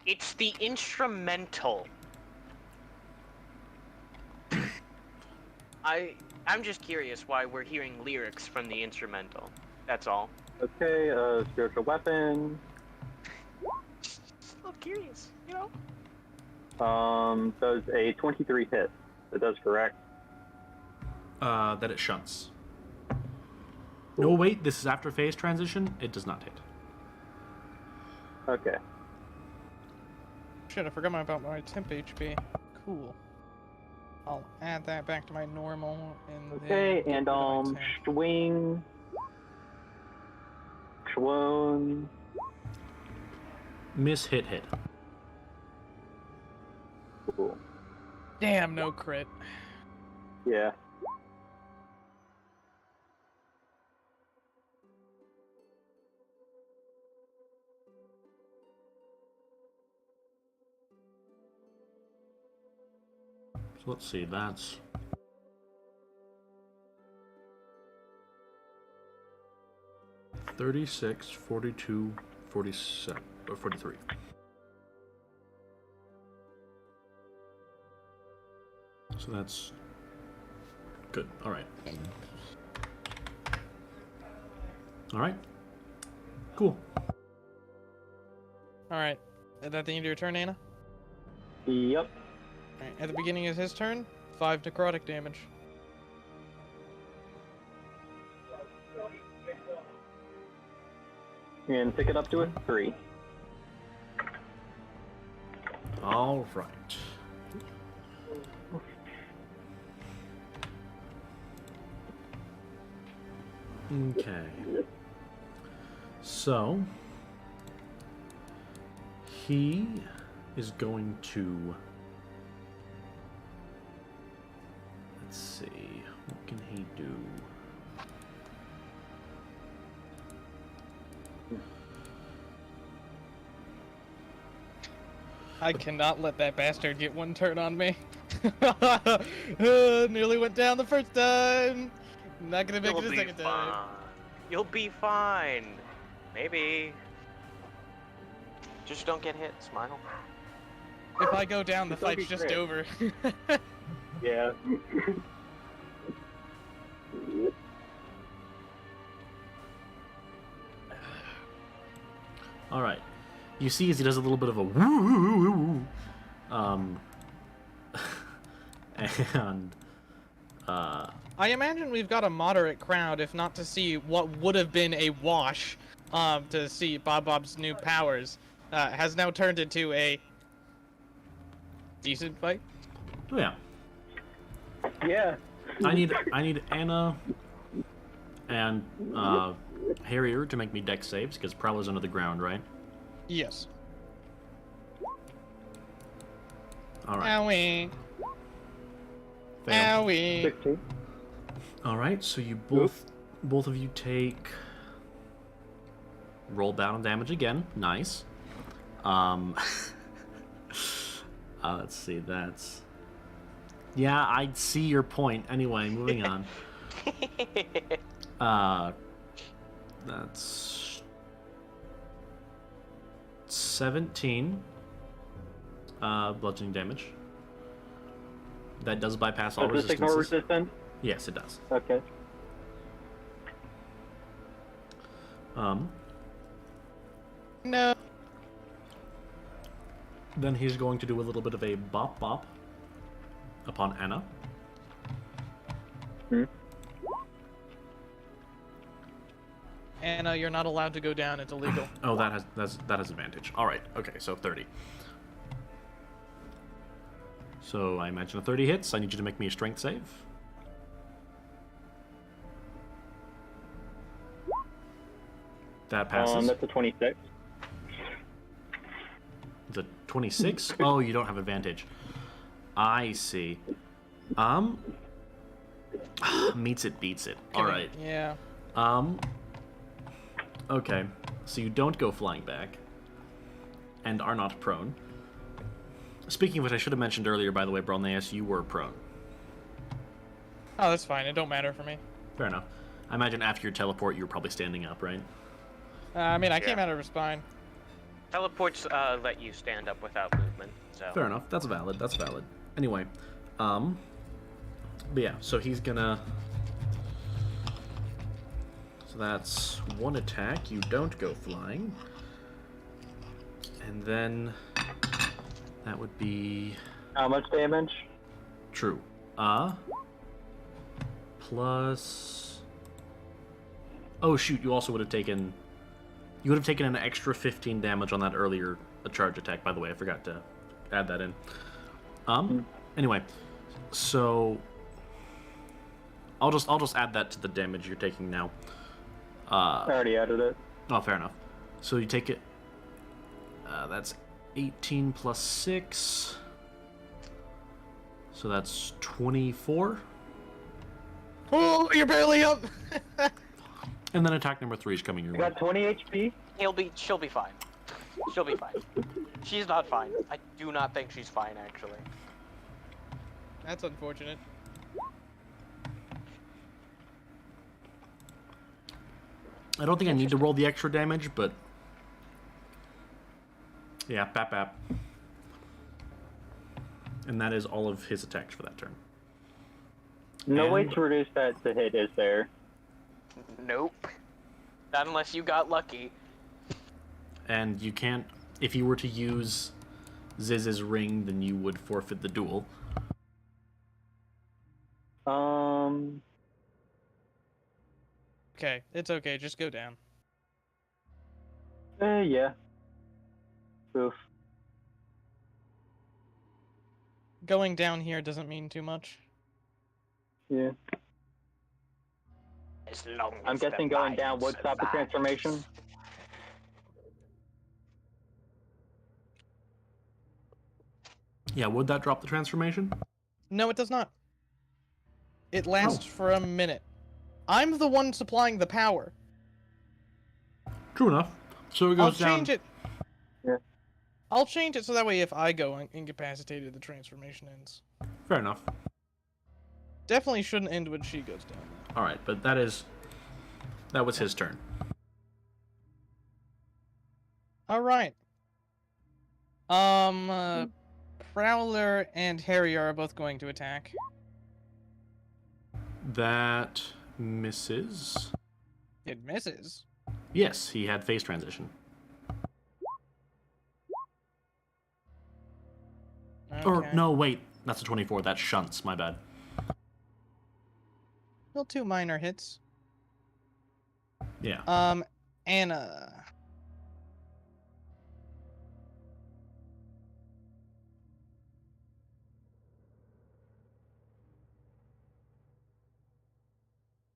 It's the instrumental. I'm just curious why we're hearing lyrics from the instrumental. That's all. Okay, spiritual weapon. Just a little curious, you know? Does a 23 hit. That does correct. That it shunts. No, wait, this is after phase transition. It does not hit. Okay. Shit, I forgot about my temp HP. Cool. I'll add that back to my normal and Okay, then and get rid of my temp. swing. Schwone. Miss, hit. Cool. Damn, no crit. Yeah. So let's see, that's... 36, 42, 47, or 43. So that's good. All right. All right. Cool. Alright. Is that the end of your turn, Anna? Yep. Alright. At the beginning of his turn, 5 necrotic damage. And pick it up to a 3. All right. Okay. So he is going to, let's see, what can he do? I cannot let that bastard get one turn on me. Nearly went down the first time. Not gonna make it a second time. You'll be fine. Maybe. Just don't get hit. Smile. If I go down, the It's gonna fight's be just great. over. Yeah. All right. You see as he does a little bit of a woo woo woo woo. And I imagine we've got a moderate crowd, if not to see what would have been a wash, to see Bob's new powers, has now turned into a decent fight. oh yeah, Yeah. I need Anna and Harrier to make me dex saves because Prowler's under the ground, right? Yes. All right. Owie. Fail. Owie. 16. All right, so you both of you take roll battle damage again. Nice. Let's see. That's yeah. I see your point. Anyway, moving on. That's 17 bludgeoning damage. That does bypass all Does this ignore resistances. resistance? Yes, it does. Okay. No. Then he's going to do a little bit of a bop bop upon Anna. Anna, you're not allowed to go down. It's illegal. Oh, that has advantage. All right. Okay, so 30. So I imagine a 30 hits. I need you to make me a strength save. That passes. That's a 26. It's a 26. Oh, you don't have advantage. I see. Meets it, beats it. All right. Yeah. Okay. So you don't go flying back, and are not prone. Speaking of which, I should have mentioned earlier, by the way, Brolneus, you were prone. Oh, that's fine. It don't matter for me. Fair enough. I imagine after your teleport, you were probably standing up, right? I mean, I Yeah. came out of her spine. Teleports let you stand up without movement. So. Fair enough. That's valid. That's valid. Anyway, but yeah, so he's gonna. So that's one attack. You don't go flying, and then that would be How much damage? true. Plus. Oh shoot! You also would have taken. You would have taken an extra 15 damage on that earlier charge attack. By the way, I forgot to add that in. Anyway, so I'll just add that to the damage you're taking now. I already added it. Oh, fair enough. So you take it. That's 18 plus 6. So that's 24. Oh, you're barely up. And then attack number 3 is coming your I way. got 20 HP. She'll be fine. She'll be fine. She's not fine. I do not think she's fine, actually. That's unfortunate. I don't think I need to roll the extra damage, but yeah, bap bap. And that is all of his attacks for that turn. No way And- to reduce that to hit, is there? Nope. Not unless you got lucky. And you can't, if you were to use Ziz's ring, then you would forfeit the duel. Okay, it's okay. Just go down. Yeah. Oof. Going down here doesn't mean too much. Yeah. As long I'm as the guessing going mind down would stop the survives. transformation. Yeah, would that drop the transformation? No, it does not. It lasts for a minute. I'm the one supplying the power. True enough. So it I'll goes down. change it. Yeah. I'll change it so that way if I go incapacitated, the transformation ends. Fair enough. Definitely shouldn't end when she goes down. All right, but that was his turn. All right. Prowler and Harrier are both going to attack. That misses. It misses. Yes, he had phase transition. Or Okay. no, wait, that's a 24. That's shunts. My bad. Still 2 minor hits. Yeah. Anna.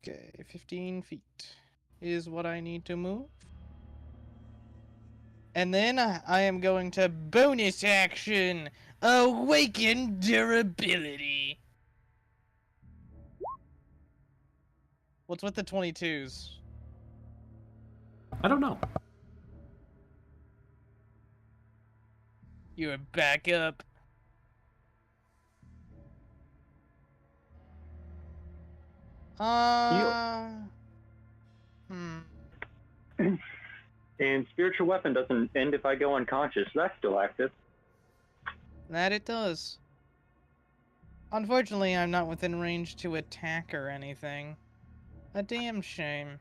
Okay, 15 feet is what I need to move. And then I am going to bonus action, awaken durability. What's with the 22s? I don't know. You are back up. And spiritual weapon doesn't end if I go unconscious. That's still active. That it does. Unfortunately, I'm not within range to attack or anything. A damn shame.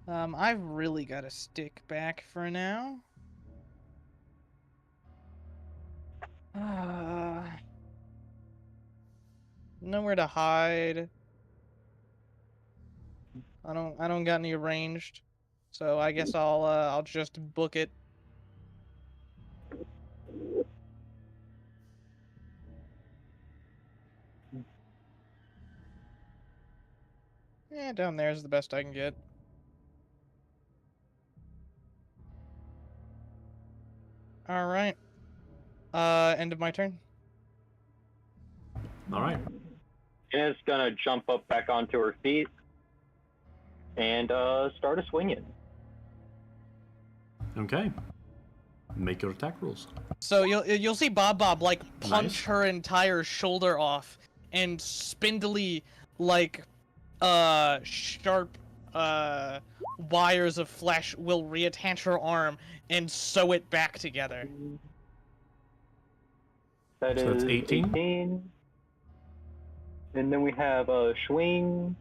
I've really got to stick back for now. Nowhere to hide. I don't got any ranged, so I guess I'll just book it. Yeah, down there is the best I can get. All right. End of my turn. All right. Ina's gonna jump up back onto her feet and start a swinging. Okay. Make your attack rolls. So you'll see Bob like punch Nice. her entire shoulder off, and spindly like sharp wires of flesh will reattach her arm and sew it back together. That So that's is 18? And then we have a swing.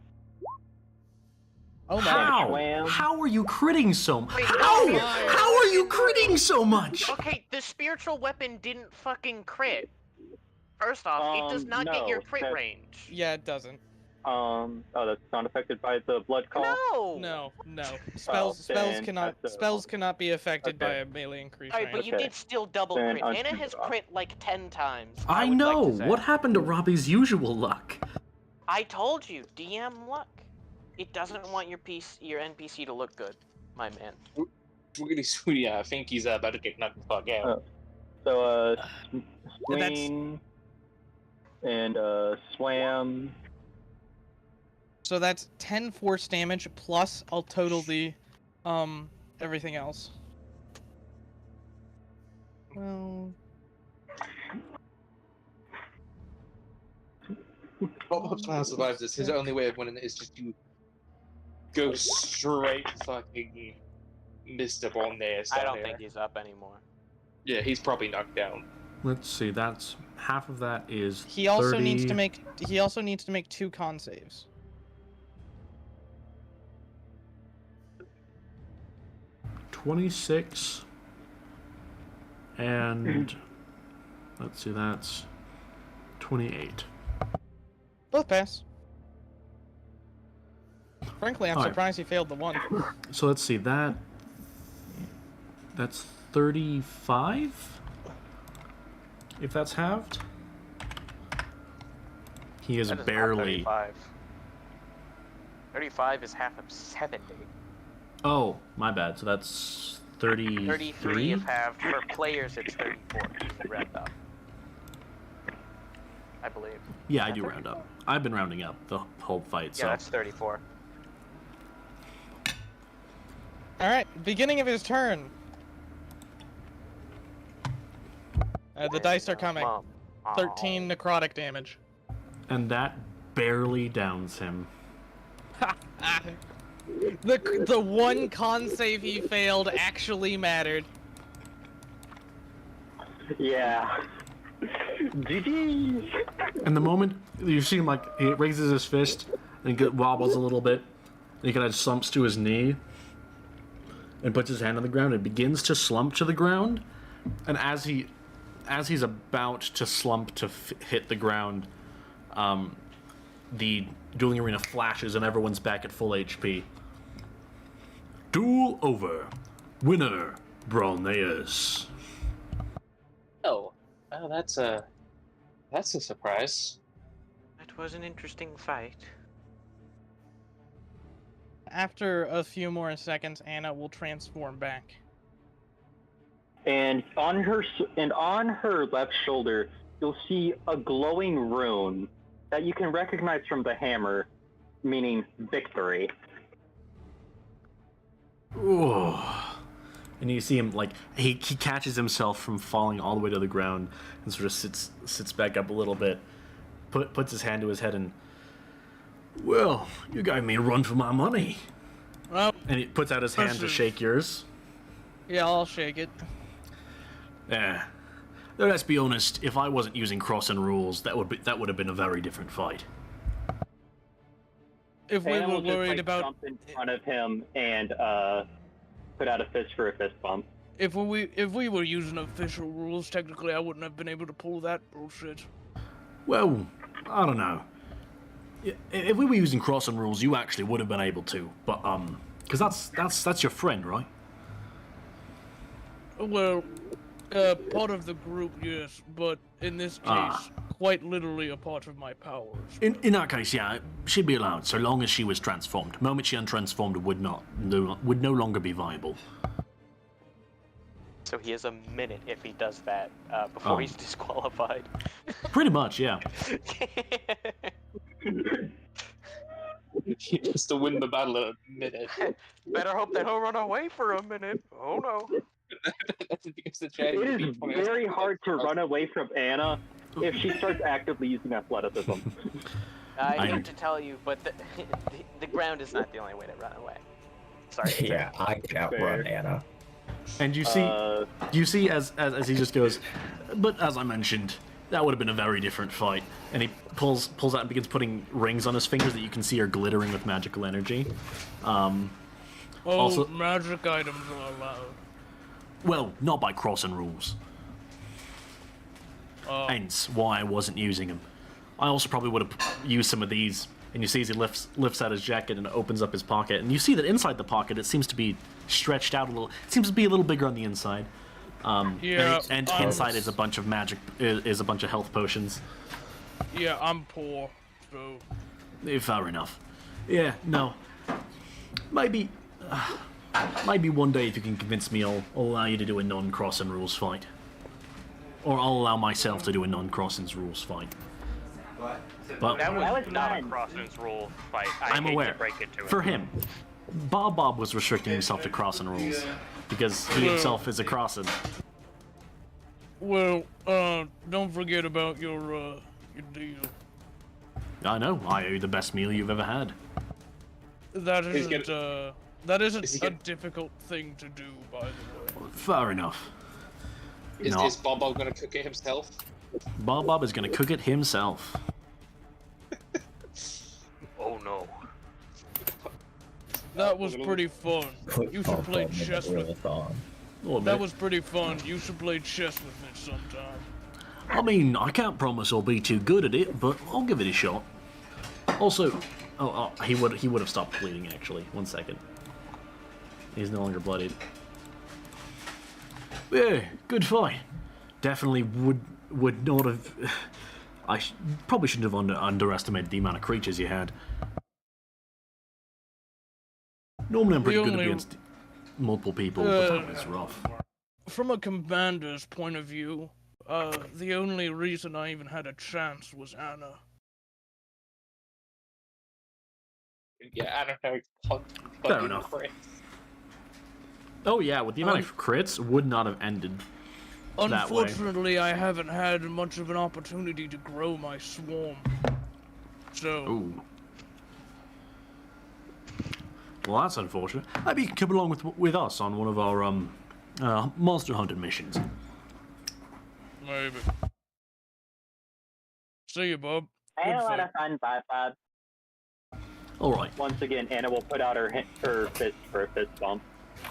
Oh my! How? Wham. How are you critting so much? Wait, How? no. How are you critting so much? Okay, the spiritual weapon didn't fucking crit. First off, it does not get your no, crit that- range. Yeah, it doesn't. Oh, that's not affected by the blood call. No. No. Spells then spells cannot be affected by Okay. a melee increase Alright, but range. you Okay. did still double Then crit. I'll Anna shoot has it off. crit like 10 times. I would know. Like to say. What happened to Robbie's usual luck? I told you, DM luck. It doesn't want your NPC to look good, my man. Really sweet. I think he's about to get knocked the fuck out. So, That's- swing and swam. So that's 10 force damage plus I'll total the everything else. Well, Bob Hobbs survives this. His only way of winning it is just to Go straight fucking Mr. Bonnes. I don't think he's up anymore. Yeah, he's probably knocked down. Let's see. That's half of that is. He also 30... needs to make. He also needs to make 2 con saves. 26 and let's see, that's 28. Both pass. Frankly, I'm Alright. surprised he failed the 1. So let's see, that's 35 if that's halved. He is That is not barely 35. 35 is half of 70. Oh, my bad. So that's 33. 33 if halved. For players, it's 34. Round up. I believe. Yeah, I do round up. I've been rounding up the whole fight. Yeah, So that's 34. Alright, beginning of his turn. The dice are coming. 13 necrotic damage. and that barely downs him. The 1 con save he failed actually mattered. Yeah. GG's. And the moment you see him, like, he raises his fist and he wobbles a little bit, and he kind of slumps to his knee and puts his hand on the ground and begins to slump to the ground. And as he's about to slump to hit the ground, the dueling arena flashes and everyone's back at full HP. Duel over. Winner, Brolneus. Oh, that's a surprise. That was an interesting fight. After a few more seconds, Anna will transform back. And on her left shoulder, you'll see a glowing rune that you can recognize from the hammer, meaning victory. Ooh. And you see him, like, he catches himself from falling all the way to the ground and sort of sits back up a little bit, puts his hand to his head and, well, you gave me a run for my money. Well, And he puts out his hand to shake yours. yeah, I'll shake it. Yeah. Though let's be honest, if I wasn't using crossing rules, that would have been a very different fight. If we Anna were will just, worried like, about jump in front of him and put out a fist for a fist bump. if we were using official rules, technically I wouldn't have been able to pull that bullshit. Well, I don't know. If we were using crossing rules, you actually would have been able to, but because that's your friend, right? Well, part of the group, yes, but in this case, quite literally a part of my powers. In that case, yeah, she'd be allowed, so long as she was transformed. The moment she untransformed, would no longer be viable. So he has a minute if he does that before he's disqualified. Pretty much, yeah. Just to win the battle in a minute. Better hope they don't run away for a minute. Oh no. Because the chance It is very hard to run away from Anna if she starts actively using athleticism. I hate to tell you, but the ground is not the only way to run away. Sorry. Yeah, I can outrun Fair. Anna. And you see as he just goes, but as I mentioned, that would have been a very different fight. And he pulls out and begins putting rings on his fingers that you can see are glittering with magical energy. Also, magic items are allowed. well, not by crossing rules. Hence why I wasn't using them. I also probably would have used some of these. And you see as he lifts out his jacket and opens up his pocket, and you see that inside the pocket it seems to be stretched out a little. It seems to be a little bigger on the inside. Yeah, and inside is a bunch of is a bunch of health potions. Yeah, I'm poor, so... Fair enough. Yeah, no. Maybe one day if you can convince me, I'll allow you to do a non-crossing rules fight. Or I'll allow myself to do a non-crossing rules fight. What? But That was was not a fun. crossings rule fight. I'm hate aware. To break it to For it. him, Bob was restricting himself to crossing rules because he himself is a crossing. Well, don't forget about your deal. I know. I owe you the best meal you've ever had. That He's isn't, gonna- that Is isn't he a gonna- difficult thing to do, by the way. Fair enough. Is, No. is Bobo gonna cook it himself? Bob is gonna cook it himself. Oh no. That was pretty fun. Put You should play Bob in the chess with. Grillathon. Oh, That mate. was pretty fun. You should play chess with me sometime. I mean, I can't promise I'll be too good at it, but I'll give it a shot. Also, he would have stopped bleeding actually. 1 second. He's no longer bloodied. Yeah, good fight. Definitely would not have. Probably shouldn't have underestimated the amount of creatures you had. Normally I'm pretty good against multiple people, but that was rough. From a commander's point of view, the only reason I even had a chance was Anna. Yeah, I don't know. Fair enough. Oh yeah, with the amount of crits, would not have ended that way. Unfortunately, I haven't had much of an opportunity to grow my swarm. So, Ooh. Well, that's unfortunate. Maybe you can come along with us on one of our monster hunting missions. maybe. See you, Bob. I had Good a lot fight. of fun, Bob. All right. Once again, Anna will put out her fist for a fist bump.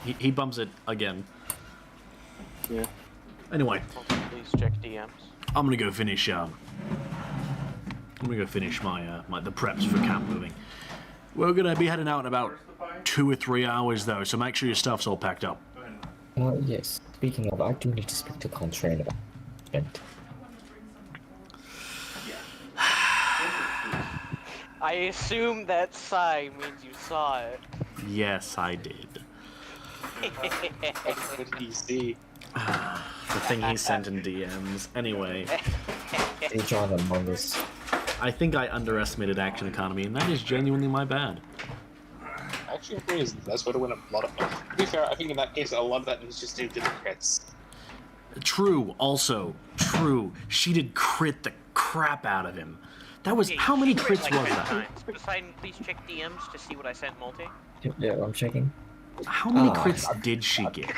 He bumps it again. Yeah. Anyway, Please check DMs. I'm gonna go finish. I'm gonna go finish my the preps for camp moving. We're gonna be heading out in about 2 or 3 hours though, so make sure your stuff's all packed up. Yes. Speaking of, I do need to speak to Contrain about it. I assume that sigh means you saw it. Yes, I did. What did he see? The thing he sent in DMs. Anyway, Hey, John Among Us. I think I underestimated action economy, and that is genuinely my bad. Actually, that's what it went a lot of. To be fair, I think in that case, a lot of that was just due to the crits. True, also, true. She did crit the crap out of him. That was, how many She crit crits like was 10 that? times. Poseidon, please check DMs to see what I sent Multi. Yeah, I'm checking. How many Ah, crits did she get?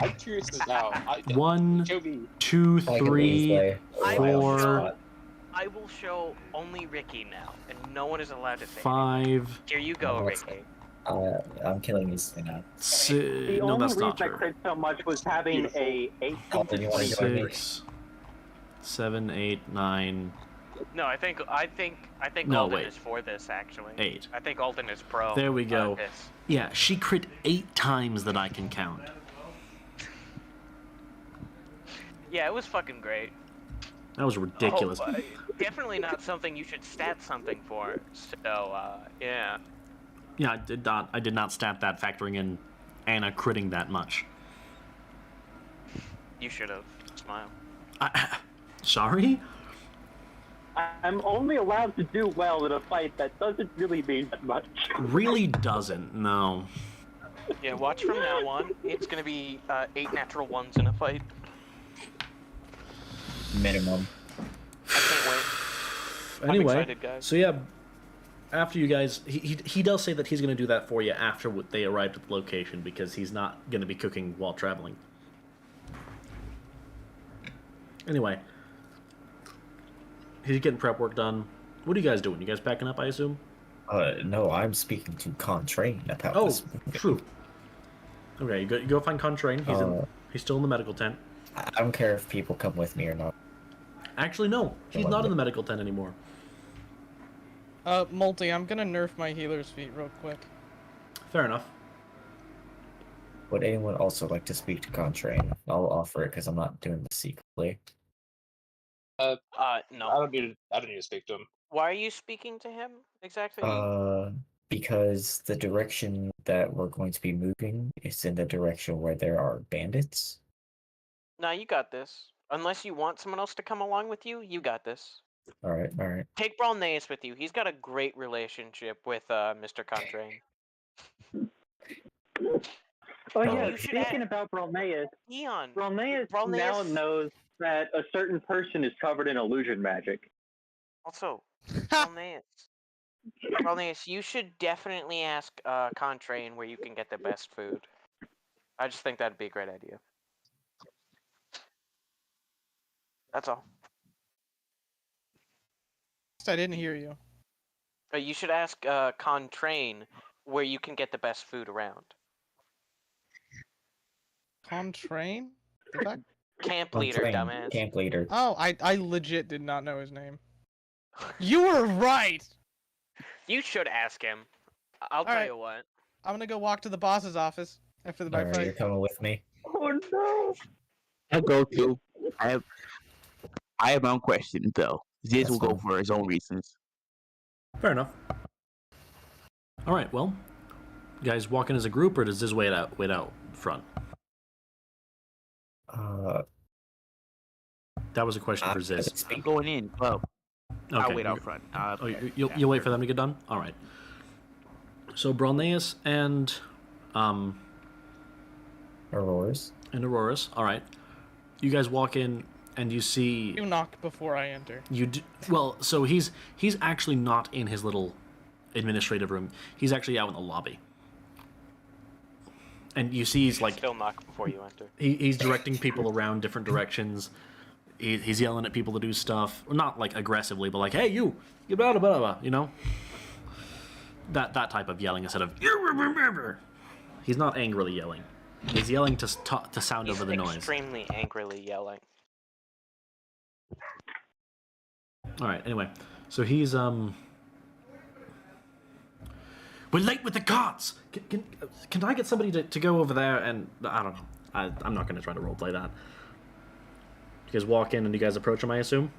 I'm curious as now. 1, Joby, 2, I can 3, easily- I will 4, show. I will show only Ricky now, and no one is allowed to say. 5, Here you go, Oh, that's Ricky. I'm killing these things now. The no, only that's reason not I true. crit so much was having a 8 Alden, you wanna join me? 6, 7, 8, 9, No, I think No, Alden wait. is for this actually. 8. I think Alden is pro. There we go. This. Yeah, she crit 8 times that I can count. Yeah, it was fucking great. That was ridiculous. Oh, definitely not something you should stat something for. So, yeah. Yeah, I did not stat that factoring in Anna critting that much. You should have. Smile. Sorry? I'm only allowed to do well in a fight. That doesn't really mean that much. Really doesn't, no. Yeah, watch from now on. It's gonna be 8 natural ones in a fight. Minimum. I can't wait. Anyway, excited, guys. so yeah, after you guys, he does say that he's going to do that for you after they arrived at the location because he's not going to be cooking while traveling. Anyway, he's getting prep work done. What are you guys doing? You guys packing up, I assume? No, I'm speaking to Contrain about Oh, this. true. Okay, you go find Contrain. He's still in the medical tent. I don't care if people come with me or not. Actually, no, he's not in the medical tent anymore. Multi, I'm gonna nerf my healer's feet real quick. Fair enough. Would anyone also like to speak to Contrain? I'll offer it because I'm not doing this secretly. No. I don't need to speak to him. Why are you speaking to him exactly? Because the direction that we're going to be moving is in the direction where there are bandits. No, you got this. Unless you want someone else to come along with you, you got this. Alright. Take Bralneus with you. He's got a great relationship with Mr. Contrain. Oh yeah, You should speaking add- about Bralneus, Eon. Bralneus now Bralneus- knows that a certain person is covered in illusion magic. Also, Bralneus. Rolnius, you should definitely ask Contrain where you can get the best food. I just think that'd be a great idea. That's all. I didn't hear you. You should ask Contrain where you can get the best food around. Contrain? The fuck? Camp On leader, train, dumbass. camp leader. Oh, I legit did not know his name. You were right! You should ask him. I'll tell Alright. you what. I'm gonna go walk to the boss's office after the Alright, you're fight. coming with me. Oh no! I'll go too. I have my own question though. Ziz That's will go fine. for his own reasons. Fair enough. All right. Well, you guys walk in as a group, or does this wait out front? That was a question for Ziz. I'm going in. Well, I'll Okay. wait out front. Oh, you'll wait for them to get done. All right. So Brolneus and Auroras. Auroras. All right. You guys walk in and you see. You knock before I enter. You do, well, so he's actually not in his little administrative room. He's actually out in the lobby. And you see he's like Still knock before you enter. he's directing people around different directions. He's yelling at people to do stuff, not like aggressively, but like, "Hey, you blah blah blah blah," you know. That type of yelling instead of. He's not angrily yelling. He's yelling to sound over the noise. Extremely angrily yelling. All right. Anyway, so he's We're late with the carts. Can I get somebody to go over there and I don't know. I'm not gonna try to roleplay that. You guys walk in and you guys approach him, I assume.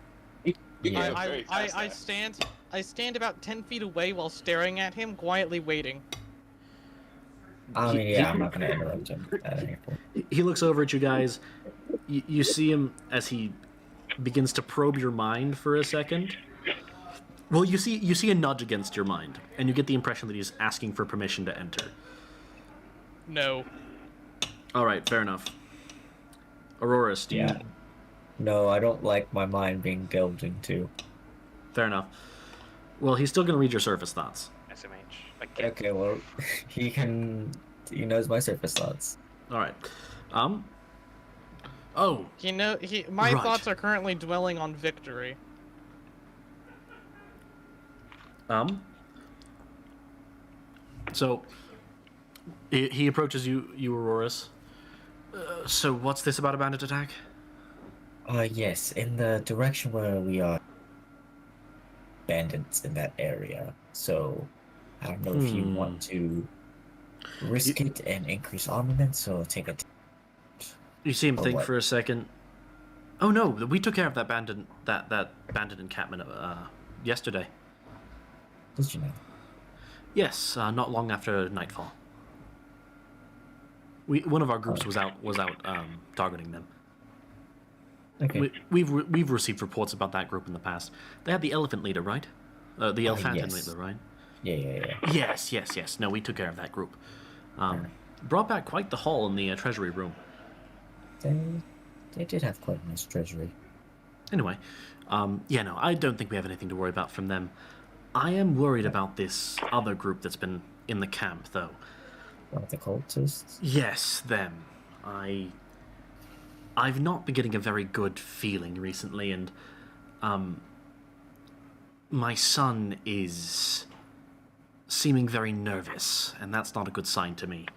Yeah. I stand about 10 feet away while staring at him, quietly waiting. I mean, yeah, I'm not gonna interrupt him at any point. He looks over at you guys. You see him as he begins to probe your mind for a second. Well, you see a nudge against your mind, and you get the impression that he's asking for permission to enter. No. All right, fair enough. Auroras, do you? Yeah. No, I don't like my mind being delved into. Fair enough. Well, he's still going to read your surface thoughts. SMH. Again. Okay, well, he knows my surface thoughts. All right. Oh, My Right. thoughts are currently dwelling on victory. So he approaches you, Auroras. So what's this about a bandit attack? Yes, in the direction where we are, bandits in that area. So, I don't know if you want to risk it and increase armaments, or take a. You see him Or think what? for a second. Oh no, we took care of that bandit encampment yesterday. Did you know? Yes, not long after nightfall. One of our groups was out targeting them. Okay. We've received reports about that group in the past. They had the elephant leader, right? The elephant yes. leader, right? Yeah. Yes. No, we took care of that group. Brought back quite the haul in the treasury room. They did have quite a nice treasury. Anyway, no, I don't think we have anything to worry about from them. I am worried about this other group that's been in the camp, though. One of the cultists. Yes, them. I've not been getting a very good feeling recently, and my son is seeming very nervous, and that's not a good sign to me.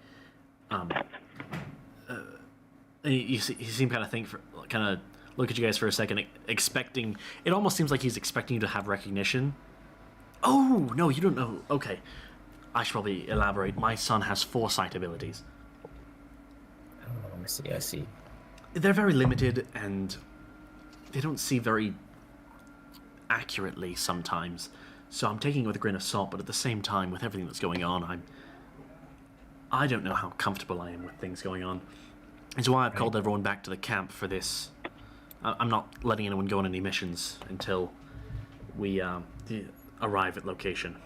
You seem kind of look at you guys for a second, expecting. It almost seems like he's expecting you to have recognition. Oh no, you don't know. Okay, I should probably elaborate. My son has foresight abilities. Oh, I see. They're very limited, and they don't see very accurately sometimes. So I'm taking it with a grain of salt, but at the same time, with everything that's going on, I don't know how comfortable I am with things going on. It's why I've called everyone back to the camp for this. I'm not letting anyone go on any missions until we arrive at location.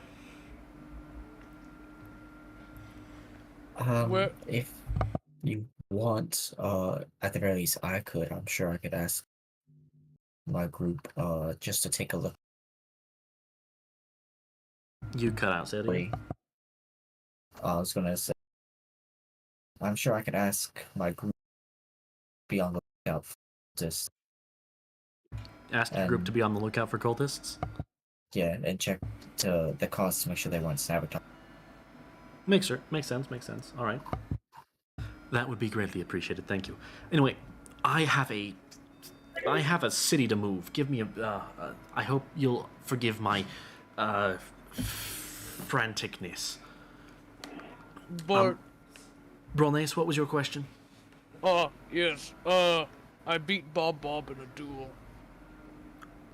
If you want, at the very least, I'm sure I could ask my group, just to take a look You cut out, say it again. I was gonna say, I'm sure I could ask my group to be on the lookout for this. Ask your group to be on the lookout for cultists? Yeah, and check to the costs to make sure they weren't sabotaged. Makes sense. All right. That would be greatly appreciated. Thank you. Anyway, I have a city to move. Give me a. I hope you'll forgive my franticness. But Bronese, what was your question? yes. I beat Bob in a duel.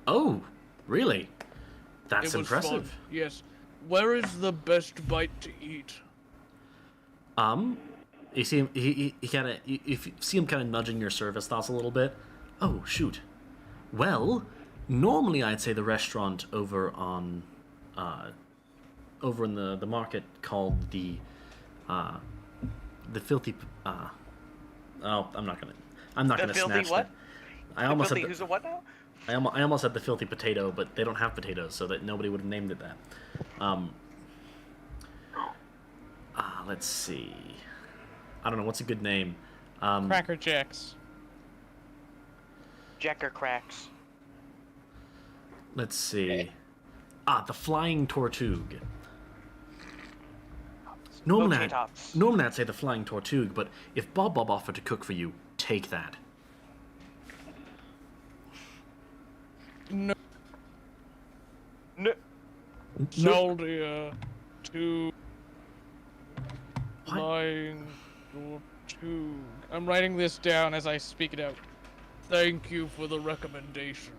Oh, really? That's It was impressive. fun. Yes. Where is the best bite to eat? You see him. He kind of. If you see him kind of nudging your service thoughts a little bit. Oh shoot. Well, normally I'd say the restaurant over on, over in the market called the filthy. Oh, I'm not gonna filthy snatch what? that. I almost filthy, said who's a what now? I almost said the filthy potato, but they don't have potatoes, so that nobody would have named it that. Let's see. I don't know what's a good name. Cracker Jacks. Jacker cracks. Let's see. The Flying Tortugue. Normally I'd say the Flying Tortugue, but if Bob offered to cook for you, take that. No. No. Zaldia to Flying Tortugue. I'm writing this down as I speak it out. Thank you for the recommendation.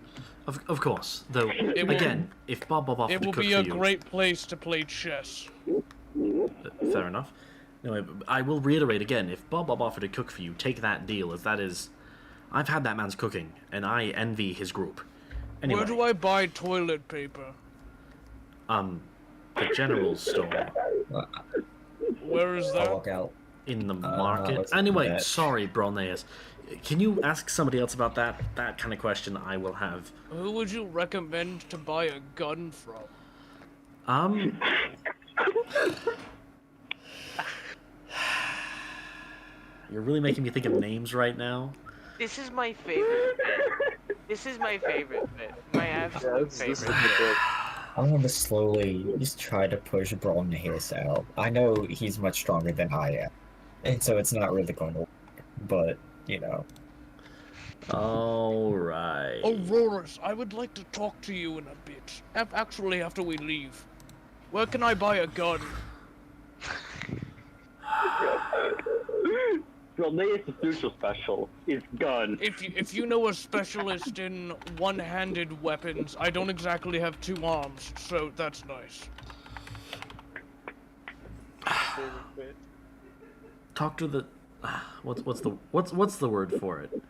Of course, though. Again, if Bob offered to cook for you, it will be a great place to play chess. Fair enough. Anyway, I will reiterate again: if Bob offered to cook for you, take that deal, as that is. I've had that man's cooking, and I envy his group. Anyway, Where do I buy toilet paper? The general store. Where is I'll that? walk out. In the market. let's Anyway, do that. sorry, Bronneus. Can you ask somebody else about that kind of question? I will have. Who would you recommend to buy a gun from? You're really making me think of names right now. This is my favorite bit. This is my favorite bit. My absolute favorite bit. I want to slowly just try to push Bronneus out. I know he's much stronger than I am, and so it's not really going to work, but, you know. Alright. Auroras, I would like to talk to you in a bit. Actually, after we leave. Where can I buy a gun? Bronneus' neutral special is gun. If you know a specialist in one-handed weapons, I don't exactly have two arms, so that's nice. Talk to the. What's the word for it?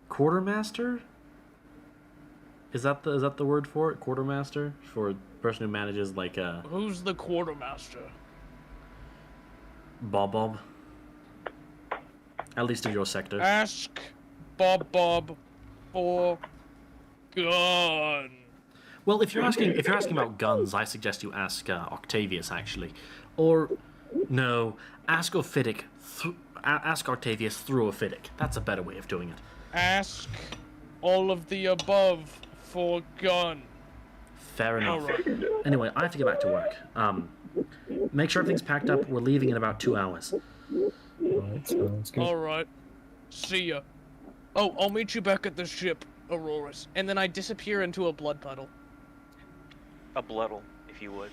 Quartermaster? Is that the word for it? Quartermaster, for a person who manages like a. Who's the quartermaster? Bob. At least in your sector. Ask Bob for gun. Well, if you're asking about guns, I suggest you ask Octavius actually, or no, ask Ophidic. Ask Octavius through Ophidic. That's a better way of doing it. Ask all of the above for gun. Fair enough. Alright. Anyway, I have to get back to work. Make sure everything's packed up. We're leaving in about 2 hours. Alright. See ya. Oh, I'll meet you back at the ship, Auroras. And then I disappear into a blood puddle. A bloodle, if you would.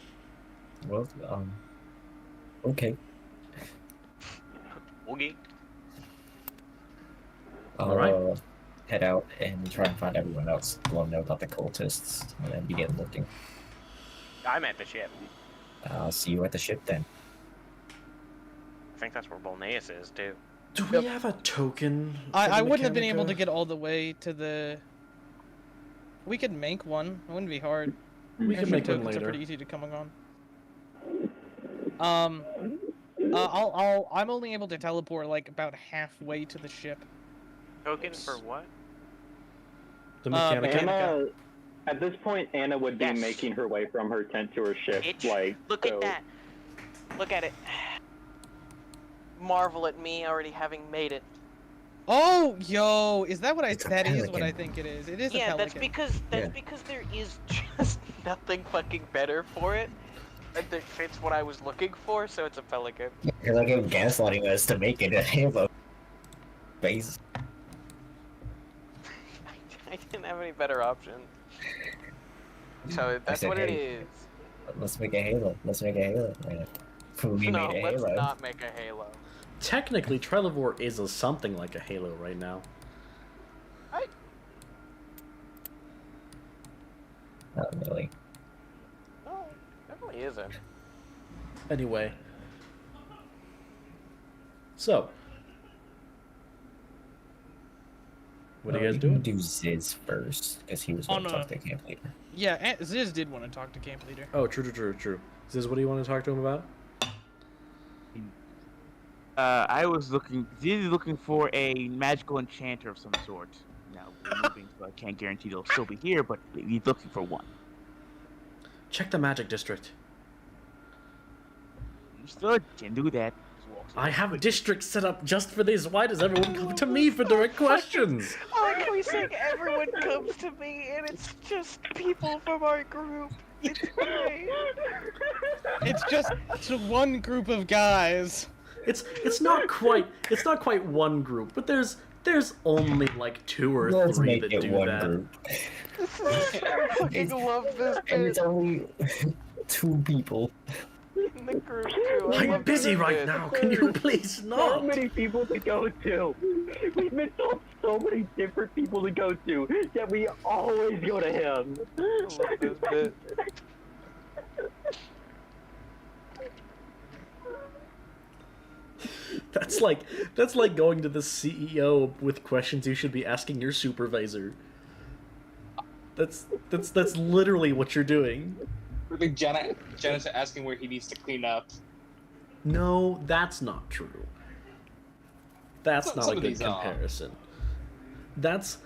Well, okay. Oogie. I'll head out and try and find everyone else. Let them know about the cultists, and then begin looking. I'm at the ship. I'll see you at the ship then. I think that's where Bolneus is, too. Do we have a token? I wouldn't have been able to get all the way to the... We could make one. It wouldn't be hard. We can make one tokens are later. pretty easy to come on. I'm only able to teleport like about halfway to the ship. Token for what? The Mechanica. At this point, Anna would be Yes. making her way from her tent to her ship. Bitch, look at that. Look at it. Marvel at me already having made it. Oh, yo, is that what It's a that is what pelican. I think it is. It is a Yeah, pelican. that's because there is just nothing fucking better for it that fits what I was looking for, so it's a pelican. You're like gaslighting us to make it a Halo base. I didn't have any better options. So that's said, what it hey, is. Let's make a Halo. Let's make a Halo. We No, made a let's Halo. not make a Halo. Technically, Trelevor is something like a Halo right now. Not really. No, definitely isn't. Anyway. So. What are you guys doing? Do Ziz first, because he was going to talk to camp leader. Yeah, Ziz did want to talk to camp leader. Oh, true. Ziz, what do you want to talk to him about? I was looking. Ziz is looking for a magical enchanter of some sort. Now we're moving, so I can't guarantee they'll still be here, but he's looking for one. Check the magic district. Understood. Can do that. I have a district set up just for this. Why does everyone come to me for direct questions? I like how he's saying everyone comes to me, and it's just people from our group. It's great. It's one group of guys. It's not quite one group, but there's only like 2 or Let's 3 make that it do one that. group. I fucking love this And bit it's only 2 people. in the group too. I I'm love busy this right bit. now. Can you please So not? many people to go to. We've been told so many different people to go to that we always go to him. I love this bit. That's like going to the CEO with questions you should be asking your supervisor. That's literally what you're doing. I think Janet's asking where he needs to clean up. No, that's not true. That's not a Some of good these are. comparison. That's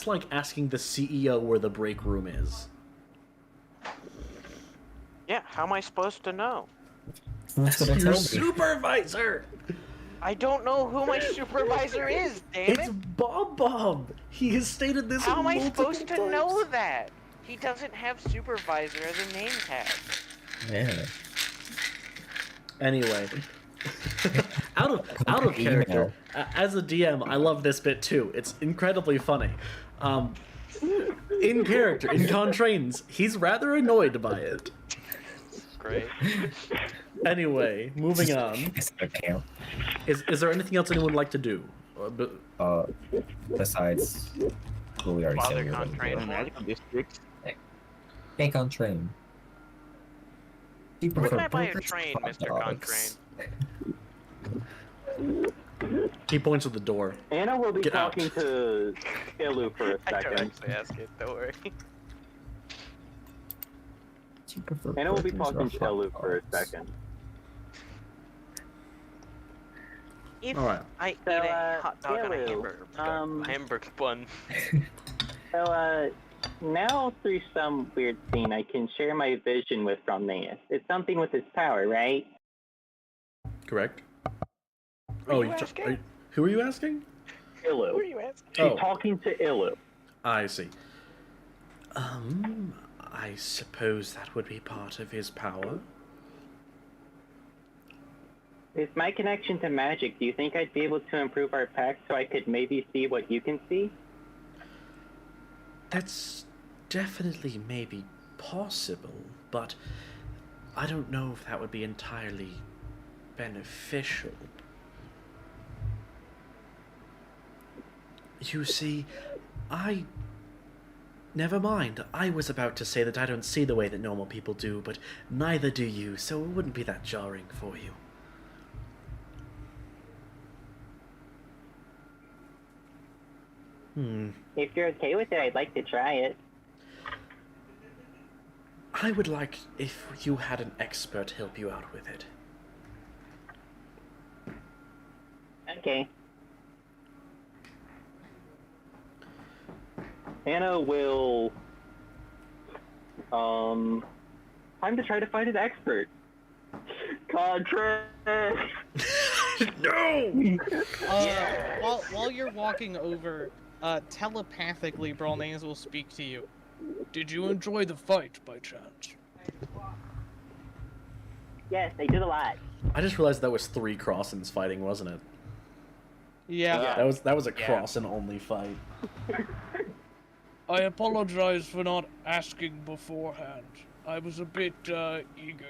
like asking the CEO where the break room is. Yeah, how am I supposed to know? That's what I Your told you. supervisor! I don't know who my supervisor is, damn It's it! Bob. He has stated this How am I multiple supposed to times. know that? He doesn't have supervisor as a name tag. Yeah. Anyway, out of character, as a DM, I love this bit too. It's incredibly funny. In character, in Contrains, he's rather annoyed by it. Great. Anyway, moving on. It's a camp. Is there anything else anyone would like to do? Besides who we already Father said we were going Contrain. to do. Magical district. Take on train. Where can I buy a train, Mr. Contrain? He points at the door. Anna will be Get out. talking to Ilu for a I don't second. actually ask it, don't worry. Do you prefer Anna will be burgers or talking to hot Ilu for a dogs? second. If Alright. I eat So, a hot dog and a Ilu, hamburger bun. So, now through some weird scene, I can share my vision with Romneus. It's something with his power, right? Correct. Who are you you asking? who are you asking? Who are Ilu. you asking? She's Oh. talking to Ilu. I see. I suppose that would be part of his power. With my connection to magic, do you think I'd be able to improve our pact so I could maybe see what you can see? That's definitely maybe possible, but I don't know if that would be entirely beneficial. You see, Never mind, I was about to say that I don't see the way that normal people do, but neither do you, so it wouldn't be that jarring for you. If you're okay with it, I'd like to try it. I would like if you had an expert help you out with it. Okay. Anna will Time to try to find an expert. Contract. No. While you're walking over, telepathically, Brawlnaze will speak to you. Did you enjoy the fight, by chance? Yes, they did a lot. I just realized that was 3 Crossins fighting, wasn't it? Yeah. That was a Crossin only fight. I apologize for not asking beforehand. I was a bit, eager.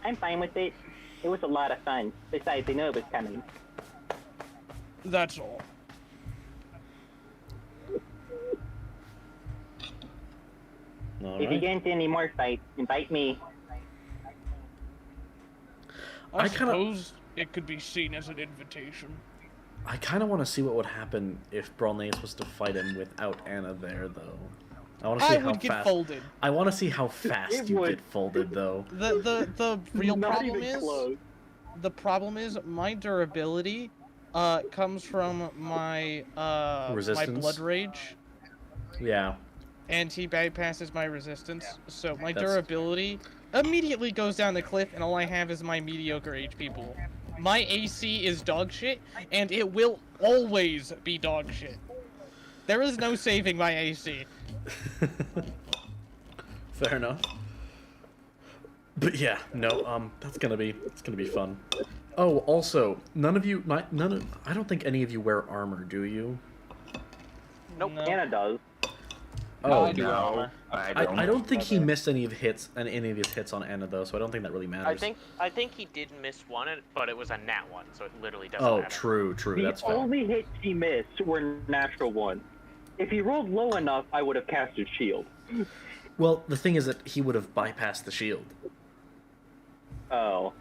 I'm fine with it. It was a lot of fun. Besides, they know it was coming. That's all. If you get into any more fights, invite me. I suppose it could be seen as an invitation. I kind of want to see what would happen if Brawlnace was to fight him without Anna there, though. I want to see how would get fast. Folded. I want to see how fast you get folded, though. The real Not problem even is close. the problem is my durability comes from my my Resistance? blood rage, Yeah. and he bypasses my resistance, so my That's- durability immediately goes down the cliff, and all I have is my mediocre HP pool. My AC is dog shit, and it will always be dog shit. There is no saving my AC. Fair enough. But yeah, no, it's gonna be fun. Oh, also, I don't think any of you wear armor, do you? Nope. No. Anna does. Oh, No, I don't think he missed any of his hits on Anna though, so I don't think that really matters. I think he did miss one, but it was a nat one, so it literally doesn't Oh, matter. true, The that's fair. only hits he missed were natural ones. If he rolled low enough, I would have casted shield. Well, the thing is that he would have bypassed the shield. Oh.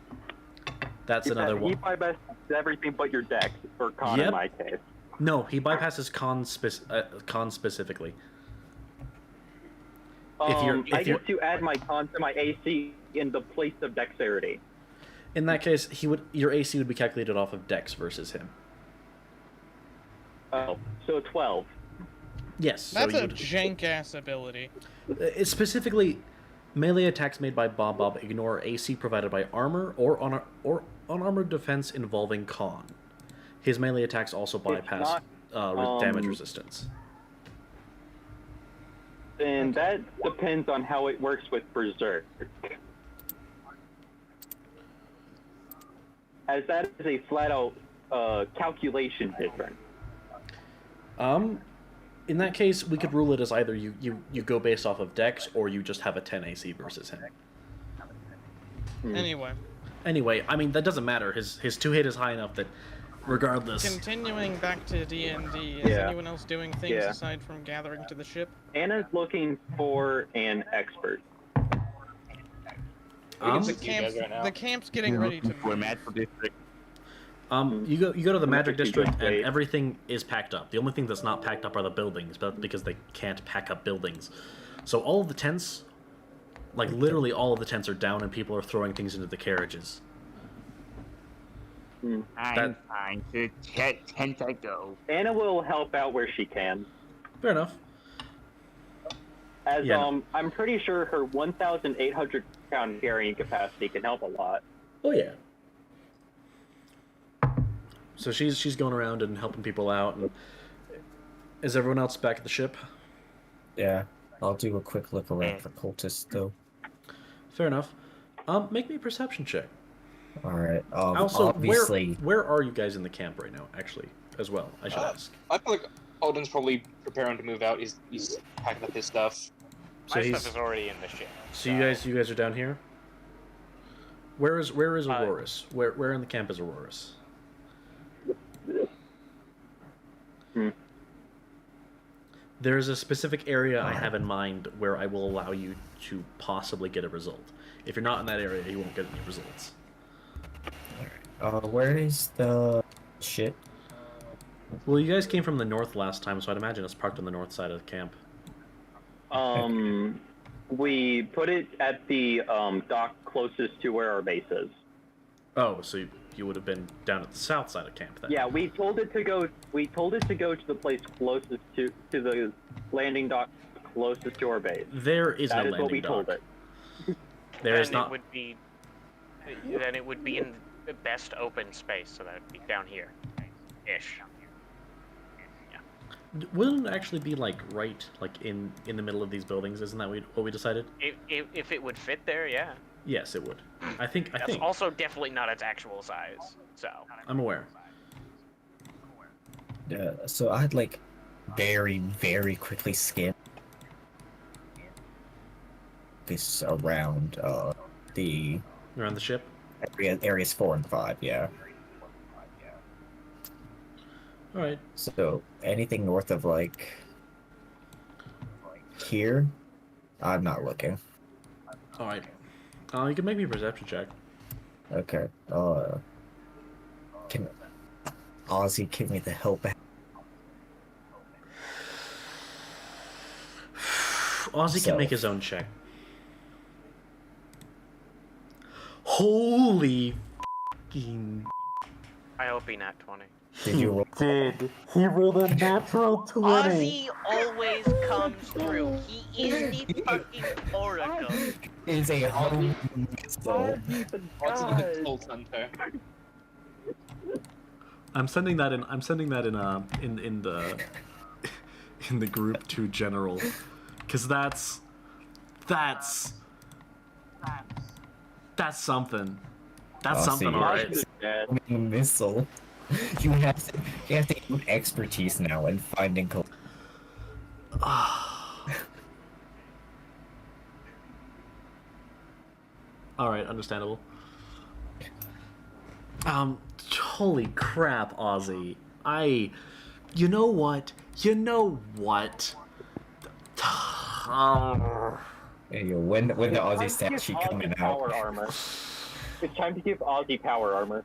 That's another He one. bypassed everything but your dex, or con Yep. in my case. No, he bypasses con specifically. I if you're- get to add my con to my AC in the place of dexterity. In that case, your AC would be calculated off of Dex versus him. Oh, so 12. Yes. So That's a you'd- jank-ass ability. It's specifically melee attacks made by Bob ignore AC provided by armor or unarmored defense involving con. His melee attacks also bypass damage resistance. And that depends on how it works with Berserk. As that is a flat-out calculation difference. In that case, we could rule it as either you go based off of Dex or you just have a 10 AC versus him. Anyway, I mean, that doesn't matter. His 2-hit is high enough that regardless... continuing back to D&D, is Yeah. anyone else doing things Yeah. aside from gathering to the ship? Anna's looking for an expert. The camp's getting ready to We're move. magical district. You go to the Magic Magic District, and District. everything is packed up. The only thing that's not packed up are the buildings, but because they can't pack up buildings. So all of the tents, like literally all of the tents are down, and people are throwing things into the carriages. I'm fine. To tent I go. Anna will help out where she can. Fair enough. As Yeah. I'm pretty sure her 1,800 pound carrying capacity can help a lot. Oh yeah. So she's going around and helping people out. And is everyone else back at the ship? Yeah, I'll do a quick look around for cultists though. Fair enough. Make me a perception check. All right. Also, obviously, where are you guys in the camp right now? Actually, as well, I should ask. I feel like Alden's probably preparing to move out. He's packing up his stuff. So My he's stuff is already in the ship. so you guys are down here. Where is Aurorus? Where in the camp is Aurorus? There's a specific area I have in mind where I will allow you to possibly get a result. If you're not in that area, you won't get any results. where is the ship? Well, you guys came from the north last time, so I'd imagine it's parked on the north side of the camp. We put it at the dock closest to where our base is. Oh, so you would have been down at the south side of camp then. Yeah, we told it to go. We told it to go to the place closest to the landing dock closest to our base. There is That no is landing what we dock. told it. There is And not. then it would be in the best open space, so that would be down here, ish. Wouldn't it actually be like right, like in the middle of these buildings? Isn't that what we decided? If it would fit there, yeah. Yes, it would. I think. That's also definitely not its actual size. So I'm aware. So I'd like very, very quickly skim this around the Around the ship. areas 4 and 5. Yeah. All right. So anything north of like here, I'm not looking. All right. You can make me a perception check. Okay. Can Ozzy give me the help? Ozzy can make his own check. Holy fucking... I hope he nat 20. Did you roll? Did. He rolled a natural 20. Ozzy always comes through. He is the fucking oracle. Is a home missile. What's the Colt Hunter? I'm sending that in in the group to general, because that's something. That's something, all right. Missile. You have to have expertise now in finding. All right, understandable. Holy crap, Ozzy. You know what? Hey, when the Aussie stat sheet coming out? Power armor. It's time to give Ozzy power armor.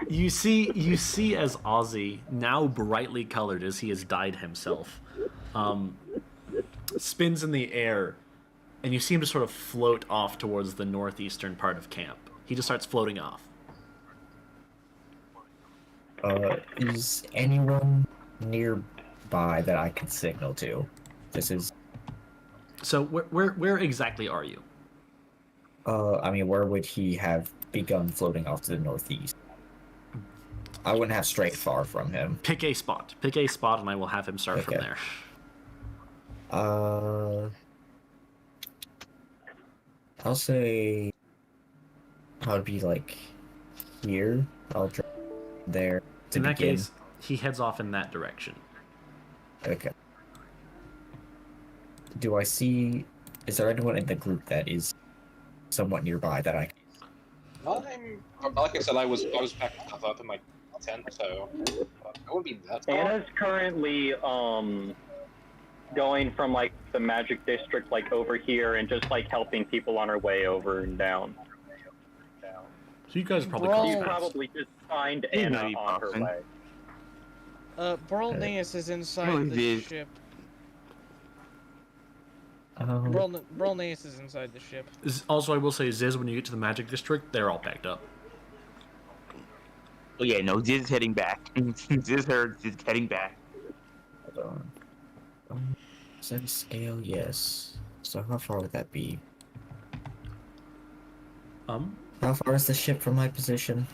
You see as Ozzy, now brightly colored as he has dyed himself, spins in the air, and you see him just sort of float off towards the northeastern part of camp. He just starts floating off. Is anyone nearby that I can signal to? This is. So where exactly are you? I mean, where would he have begun floating off to the northeast? I wouldn't have straight far from him. Pick a spot, and I will have him start from there. I'll say I would be like here. I'll try there. In that case, he heads off in that direction. Okay. Do I see? Is there anyone in the group that is somewhat nearby that I? Like I said, I was packing stuff up in my tent, so I wouldn't be that far. Anna's currently going from like the magic district like over here and just like helping people on her way over and down. So you guys probably You probably just find Anna on her way. Brolneus is inside the ship. Brolneus is inside the ship. Also, I will say, Ziz, when you get to the Magic District, they're all packed up. Oh yeah, no, Ziz is heading back. Ziz is heading back. Hold on. Is that a scale? Yes. So how far would that be? How far is the ship from my position?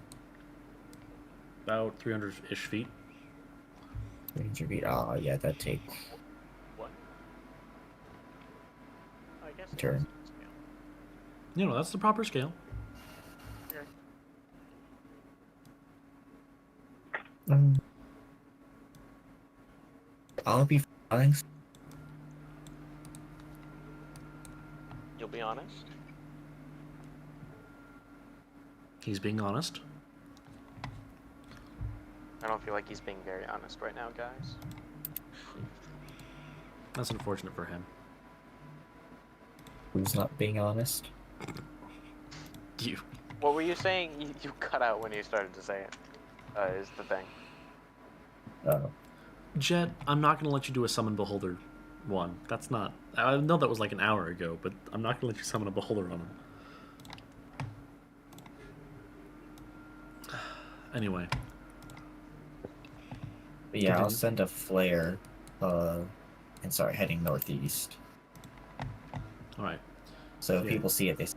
About 300-ish feet. 300 feet. Ah, yeah, that take What? I guess turn. You know, that's the proper scale. I'll be fine. You'll be honest. He's being honest. I don't feel like he's being very honest right now, guys. That's unfortunate for him. Who's not being honest? You. What were you saying? You cut out when you started to say it. Is the thing. Jet, I'm not going to let you do a Summon Beholder one. That's not... I know that was like an hour ago, but I'm not going to let you summon a Beholder on him. Anyway. But yeah, I'll Continue. send a flare, and start heading northeast. Alright. So if Yeah. people see it, they.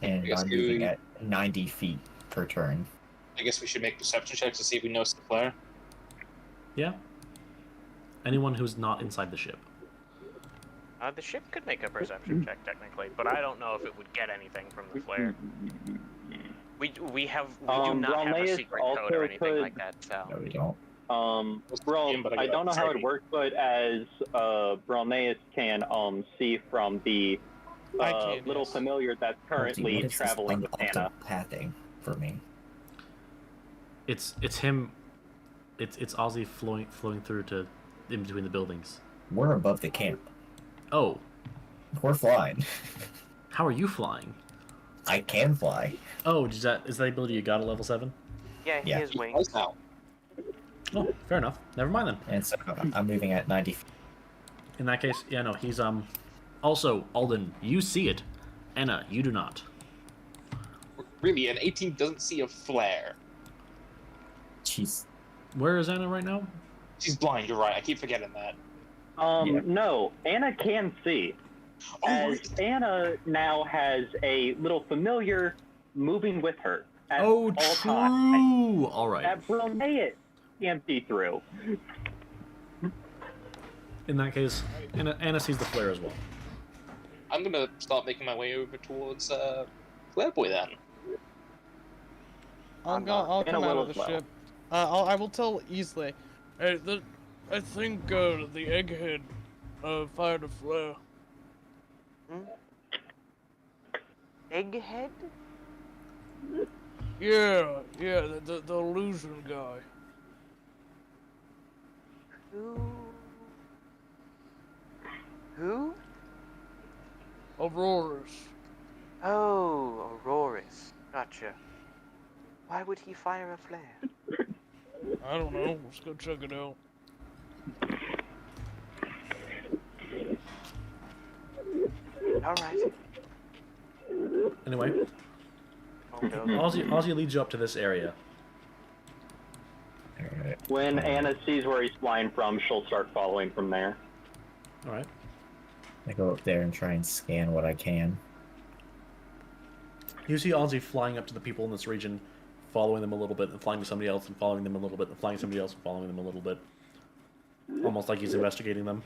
And Yes, I'm moving at 90 feet per turn. I guess we should make perception checks to see if we notice the flare. Yeah. Anyone who's not inside the ship. The ship could make a perception check technically, but I don't know if it would get anything from the flare. We do not have a Bromleus secret code also or anything could- like that, so. No, we don't. I don't know how it works, but as Bromleus can see from the I can, little yes. familiar that's What currently is this traveling with Anna. pathing for me? It's him. It's Ozzy flowing through to in between the buildings. We're above the camp. Oh, We're flying. how are you flying? I can fly. Oh, is that ability you got at level 7? Yeah, he Yeah. has He wings. does now. Oh, fair enough. Never mind then. And so I'm moving at 90 feet. In that case, yeah, no, he's Also, Alden, you see it. Anna, you do not. Really, an 18 doesn't see a flare. Jeez. Where is Anna right now? She's blind, you're right. I keep forgetting that. Yeah. No, Anna can see. Oh, As right. Anna now has a little familiar moving with her at Oh, all times. true. All right. That Bromleus can't see through. In that case, Anna sees the flare as well. I'm gonna start making my way over towards Flare Boy then. I'll I'm go. not. I'll And come I out will of the as well. ship. I will tell Easley. Hey, I think the egghead fired a flare. Egghead? Yeah, the illusion guy. Who? Aurora's. Oh, Aurorus. Gotcha. Why would he fire a flare? I don't know. Let's go check it out. Alright. Anyway, Oh, no. Ozzy leads you up to this area. Alright. When Anna sees where he's flying from, she'll start following from there. All right. I go up there and try and scan what I can. You see Ozzy flying up to the people in this region, following them a little bit, and flying to somebody else, and following them a little bit, and flying to somebody else, and following them a little bit. Almost like he's investigating them.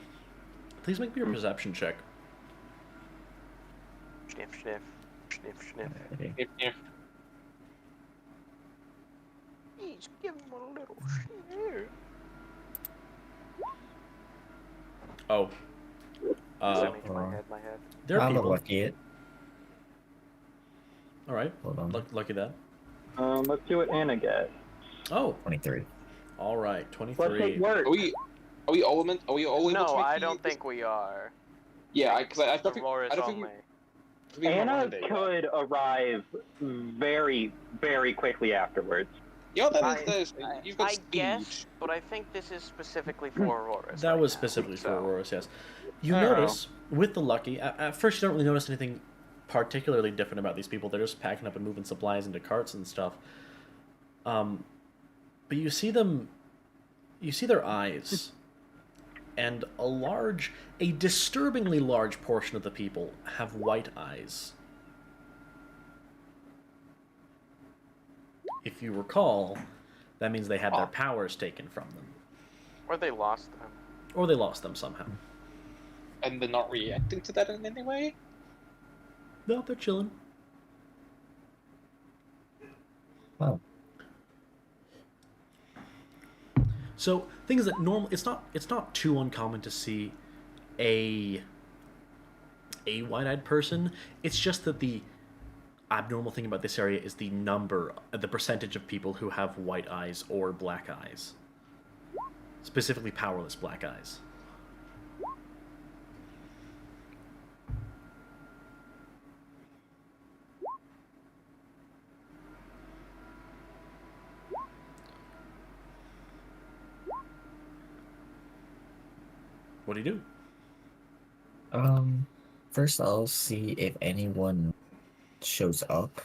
Please make me a perception check. Sniff, sniff. Sniff, sniff. Okay. If Please give him a little sniff. Oh. Percentage, my head. There are I'm a people. lucky it. All right. Hold on. Lucky that. Let's see what Anna gets. Oh. 23. All right. Let's 23. it work. are we all meant? Are we all able to No, make I the- don't think we are. Yeah, because I don't think. Aurorus I don't only. think. Anna could arrive very, very quickly afterwards. Yeah, that is. You've got I speed. guess, but I think this is specifically for Aurorus. That right was now, specifically for so- Aurorus, yes. You I don't notice, with the Lucky, at first you don't really notice anything particularly different about these people. They're just packing up and moving supplies into carts and stuff. But you see them, you see their eyes, and a disturbingly large portion of the people have white eyes. If you recall, that means they had their powers taken from them. Or they lost them. Or they lost them somehow. And they're not reacting to that in any way. No, they're chilling. Oh. So things that it's not too uncommon to see a white-eyed person. It's just that the abnormal thing about this area is the percentage of people who have white eyes or black eyes. Specifically powerless black eyes. What do you do? First I'll see if anyone shows up.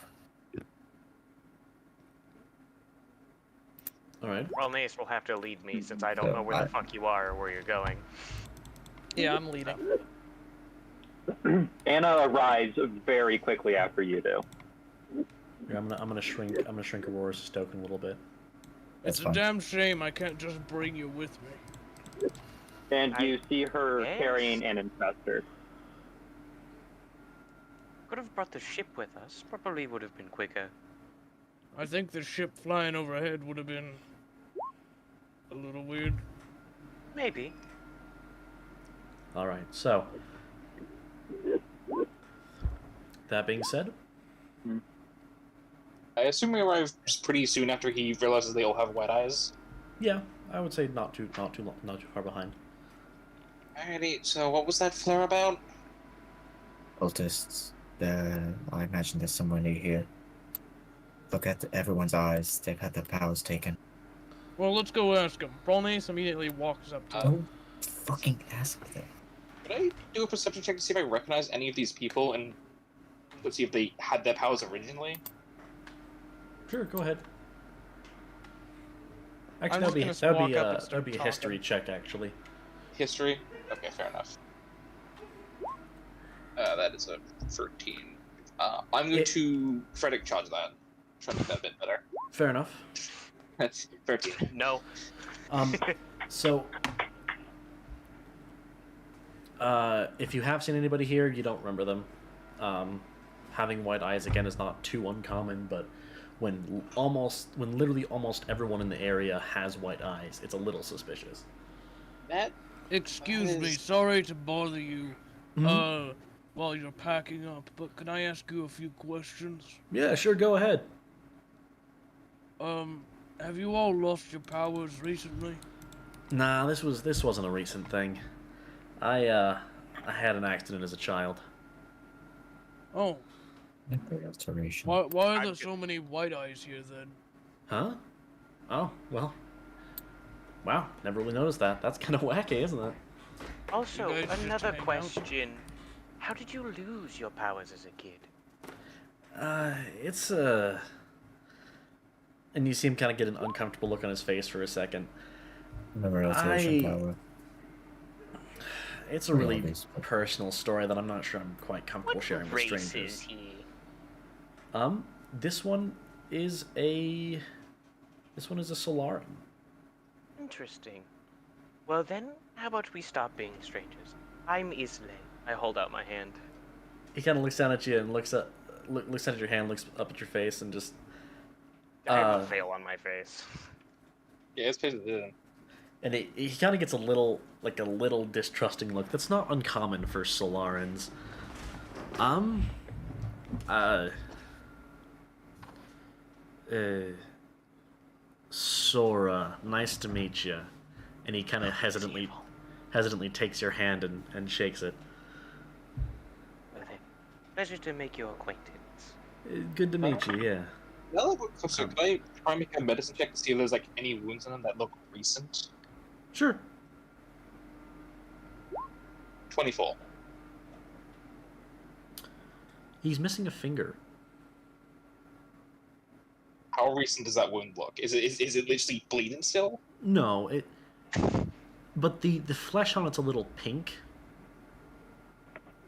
All right. Well, Nace will have to lead me since I don't know where the fuck you are or where you're going. Yeah, I'm leading. Anna arrives very quickly after you do. Yeah, I'm gonna shrink Aurora's token a little bit. That's It's fine. a damn shame I can't just bring you with me. And you see her Yes. carrying an infestor. Could have brought the ship with us. Probably would have been quicker. I think the ship flying overhead would have been a little weird. Maybe. All right. So, that being said, I assume we arrive pretty soon after he realizes they all have white eyes. yeah, I would say not too far behind. Alrighty, so what was that flare about? Cultists. I imagine there's someone near here. Look at everyone's eyes. They've had their powers taken. Well, let's go ask him. Brolnace immediately walks up to him. Don't fucking ask them. Could I do a perception check to see if I recognize any of these people and let's see if they had their powers originally? Sure, go ahead. I'm Actually, just that gonna would walk up and be start a talking. history check, actually. History? Okay, fair enough. That is a 13. I'm going to Frederick charge that. Try to make that a bit better. Fair enough. That's 13. No. So, if you have seen anybody here, you don't remember them. Having white eyes again is not too uncommon, but when literally almost everyone in the area has white eyes, it's a little suspicious. That Excuse me, is- sorry to bother you. Mhm. While you're packing up, but can I ask you a few questions? Yeah, sure, go ahead. Have you all lost your powers recently? Nah, this wasn't a recent thing. I had an accident as a child. Oh, Alteration. why are I'm there good. so many white eyes here then? Huh? Oh, well. Wow, never really noticed that. That's kind of wacky, isn't it? Also, You guys just another hang out? question. How did you lose your powers as a kid? It's and you see him kind of get an uncomfortable look on his face for a second. Another alteration I- power. It's a We really always- personal story that I'm not sure I'm quite comfortable What sharing with race strangers. is he? This one is a Solaran. Interesting. Well then, how about we stop being strangers? I'm Isle. I hold out my hand. He kind of looks down at you and looks at your hand, looks up at your face, and just I have a veil on my face. Yeah, it's basically and he kind of gets a little distrusting look. That's not uncommon for Solarans. Sora, nice to meet you. And he kind of hesitantly takes your hand and shakes it. Well then, pleasure to make your acquaintance. Good to meet you, yeah. Now that we're closer, could I try and make a medicine check to see if there's like any wounds on them that look recent? Sure. 24. He's missing a finger. How recent does that wound look? Is it literally bleeding still? No, but the flesh on it's a little pink.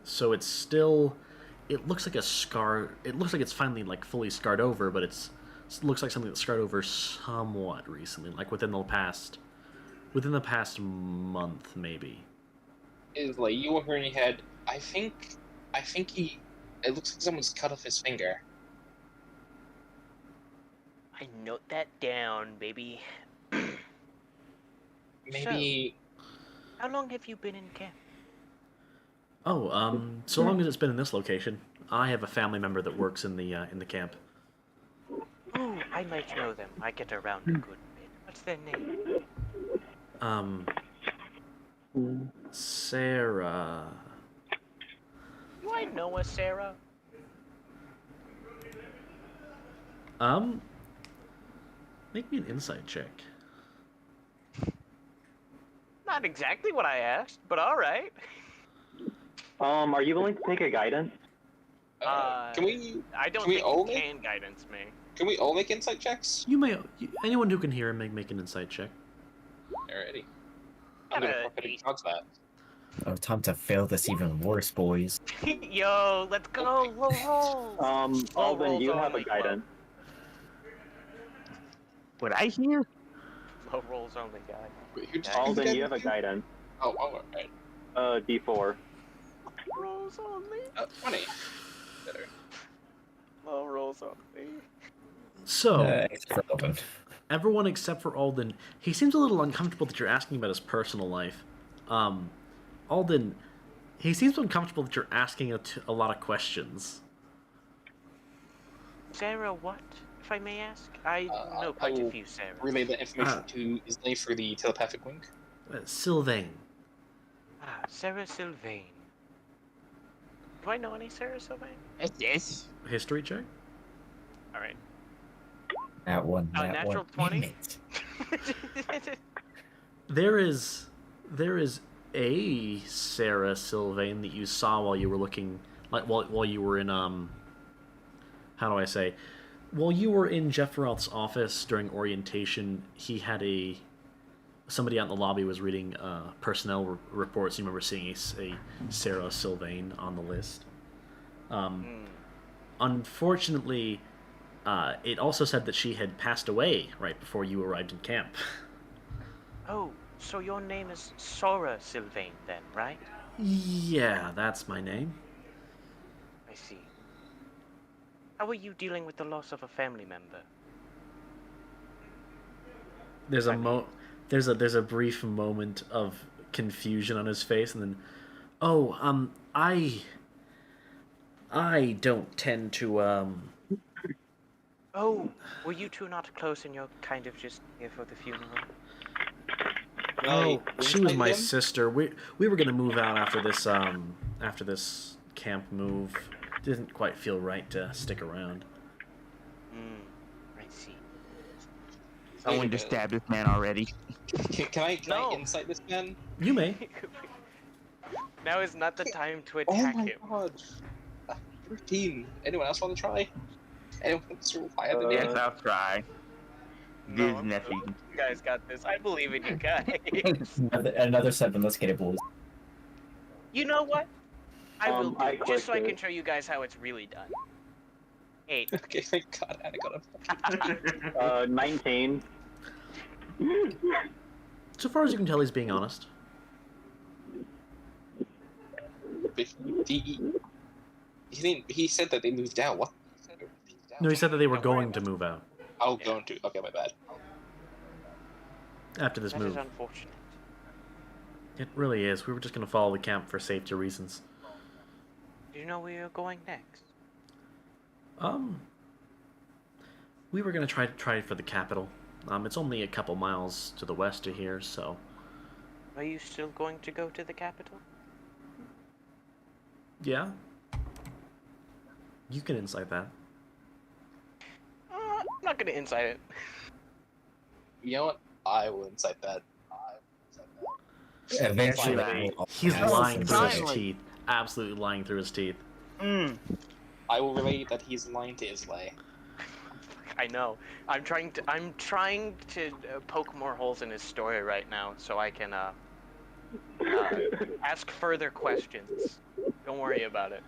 So it's still, it looks like a scar. It looks like it's finally like fully scarred over, but it looks like something that's scarred over somewhat recently, like within the past month maybe. Is like you over in your head. I think it looks like someone's cut off his finger. I note that down, baby. Maybe How long have you been in camp? Oh, so long as it's been in this location. I have a family member that works in the camp. Ooh, I might know them. I get around a good bit. What's their name? Sarah. Do I know a Sarah? Make me an insight check. Not exactly what I asked, but alright. Are you willing to take a guidance? can we I don't Can we think own you it? can guidance me. Can we all make insight checks? Anyone who can hear him make an insight check. Alrighty. I'm gonna fucking dodge that. Oh, time to fail this even worse, boys. Yo, let's go. Low rolls. Alden, rolls you have a only, guidance. What I hear? Low rolls only, guy. Wait, who just Alden, you have a guidance. Oh, alright. D4. Rolls only. 20. Better. Low rolls only. So, Except for Alden. everyone except for Alden, he seems a little uncomfortable that you're asking about his personal life. Alden, he seems uncomfortable that you're asking a lot of questions. Sarah, what? If I may ask, I know quite a few Sarahs. Relay the information to Islay for the telepathic link. Sylvain. Sarah Sylvain. Do I know any Sarah Sylvain? Yes. History check? Alright. That one. Natural 20? There is a Sarah Sylvain that you saw while you were looking, like while you were in how do I say, while you were in Jeff Roth's office during orientation. He had somebody out in the lobby was reading personnel reports. You remember seeing a Sarah Sylvain on the list. Unfortunately, it also said that she had passed away right before you arrived in camp. Oh, so your name is Sora Sylvain then, right? Yeah, that's my name. I see. How are you dealing with the loss of a family member? There's a brief moment of confusion on his face, and then, I don't tend to Oh, were you two not close and you're kind of just here for the funeral? Oh, she was my sister. We were gonna move out after this camp move. Didn't quite feel right to stick around. I see. Someone just stabbed this man already. Can I insight this man? You may. Now is not the time to attack him. God. 13. Anyone else want to try? Anyone survive the Yes, I'll try. This No, nephew. you guys got this. I believe in you guys. Another 7. Let's get it, boys. You know what? I will do, I just so I clicked can it. show you guys how it's really done. 8. Okay, thank God, Anna got him. 19. So far as you can tell, he's being honest. He said that they moved out. What? No, he said that they were going to move out Oh, going to. Okay, my bad. after this That move. is unfortunate. It really is. We were just gonna follow the camp for safety reasons. Do you know where you're going next? We were gonna try for the capital. It's only a couple miles to the west of here, so. Are you still going to go to the capital? Yeah. You can insight that. I'm not gonna insight it. You know what? I will insight that. Eventually, Finally. He's Yeah, lying through his finally. teeth. Absolutely lying through his teeth. I will relay that he's lying to Islay. I know. I'm trying to poke more holes in his story right now, so I can ask further questions. Don't worry about it.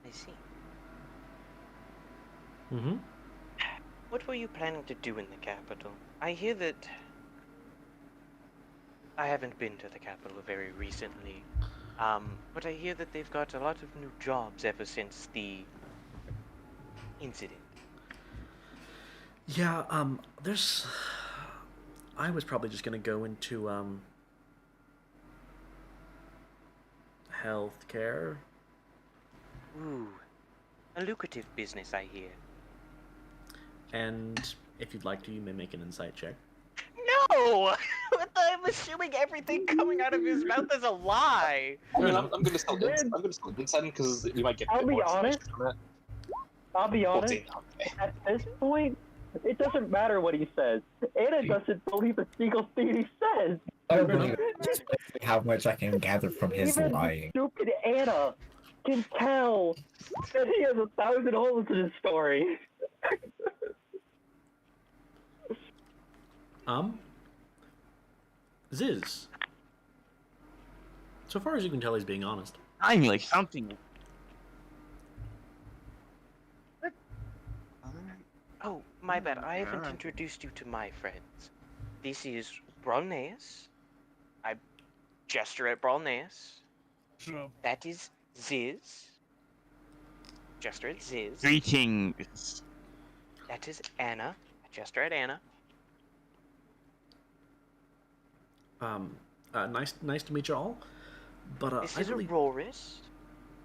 I see. Mm-hmm. What were you planning to do in the capital? I hear that. I haven't been to the capital very recently, but I hear that they've got a lot of new jobs ever since the incident. Yeah, there's... I was probably just gonna go into, healthcare. Ooh, a lucrative business, I hear. And if you'd like to, you may make an insight check. No! I'm assuming everything coming out of his mouth is a lie. I mean, I'm gonna still inside him because we might get. I'll a bit be more honest. information from it. I'll be honest. 14, okay. At this point, it doesn't matter what he says. Anna doesn't believe a single thing he says. I don't believe just how much I can gather from his Even lying. stupid Anna can tell that he has 1,000 holes in his story. Ziz. So far as you can tell, he's being honest. I mean, like something. Oh, my bad. I haven't Alright. introduced you to my friends. This is Brolneus. I gesture at Brolneus. That is Ziz. Gesture at Ziz. Greetings. That is Anna. I gesture at Anna. Nice to meet you all. But This I is really, Auroris.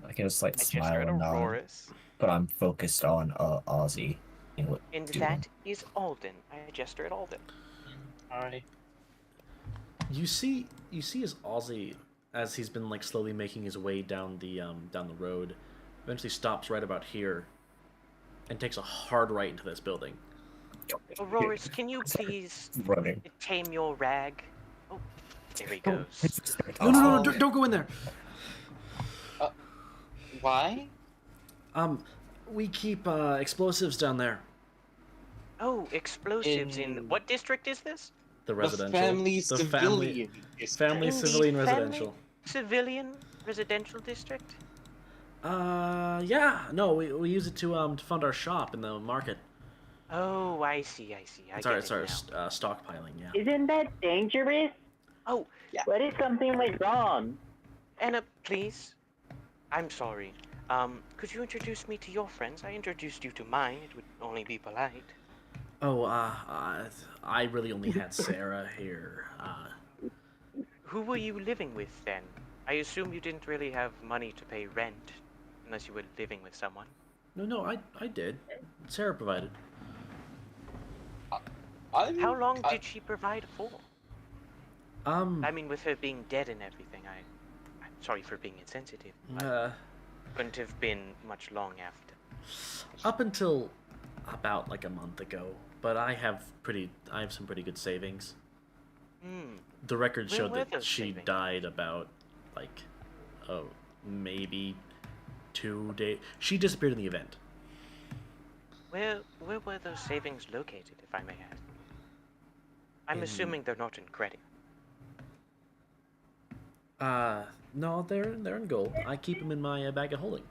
I can just like I gesture smile at and nod, Auroris. but I'm focused on Ozzy. And what And doing. that is Alden. I gesture at Alden. Hi. you see as Ozzy, as he's been like slowly making his way down the road, eventually stops right about here, and takes a hard right into this building. Auroris, can you please Running. tame your rag? Oh, there he goes. No, don't go in there. Why? We keep explosives down there. Oh, explosives in what district is this? The residential. Family the civilian. family In the civilian family residential. Civilian residential district? Yeah. No, we use it to fund our shop in the market. Oh, I see. I Sorry, get it now. stockpiling. Yeah. Isn't that dangerous? Oh, What if something went wrong? Anna, please. I'm sorry. Could you introduce me to your friends? I introduced you to mine. It would only be polite. Oh, I really only had Sarah here. Who were you living with then? I assume you didn't really have money to pay rent, unless you were living with someone. No, I did. Sarah provided. How long did she provide for? I mean, with her being dead and everything, I'm sorry for being insensitive. Couldn't have been much long after. Up until about like a month ago, but I have some pretty good savings. The records When showed were that those she savings? died about like maybe 2 days. She disappeared in the event. Where were those savings located, if I may ask? I'm assuming they're not in credit. No, they're in gold. I keep them in my bag of holding.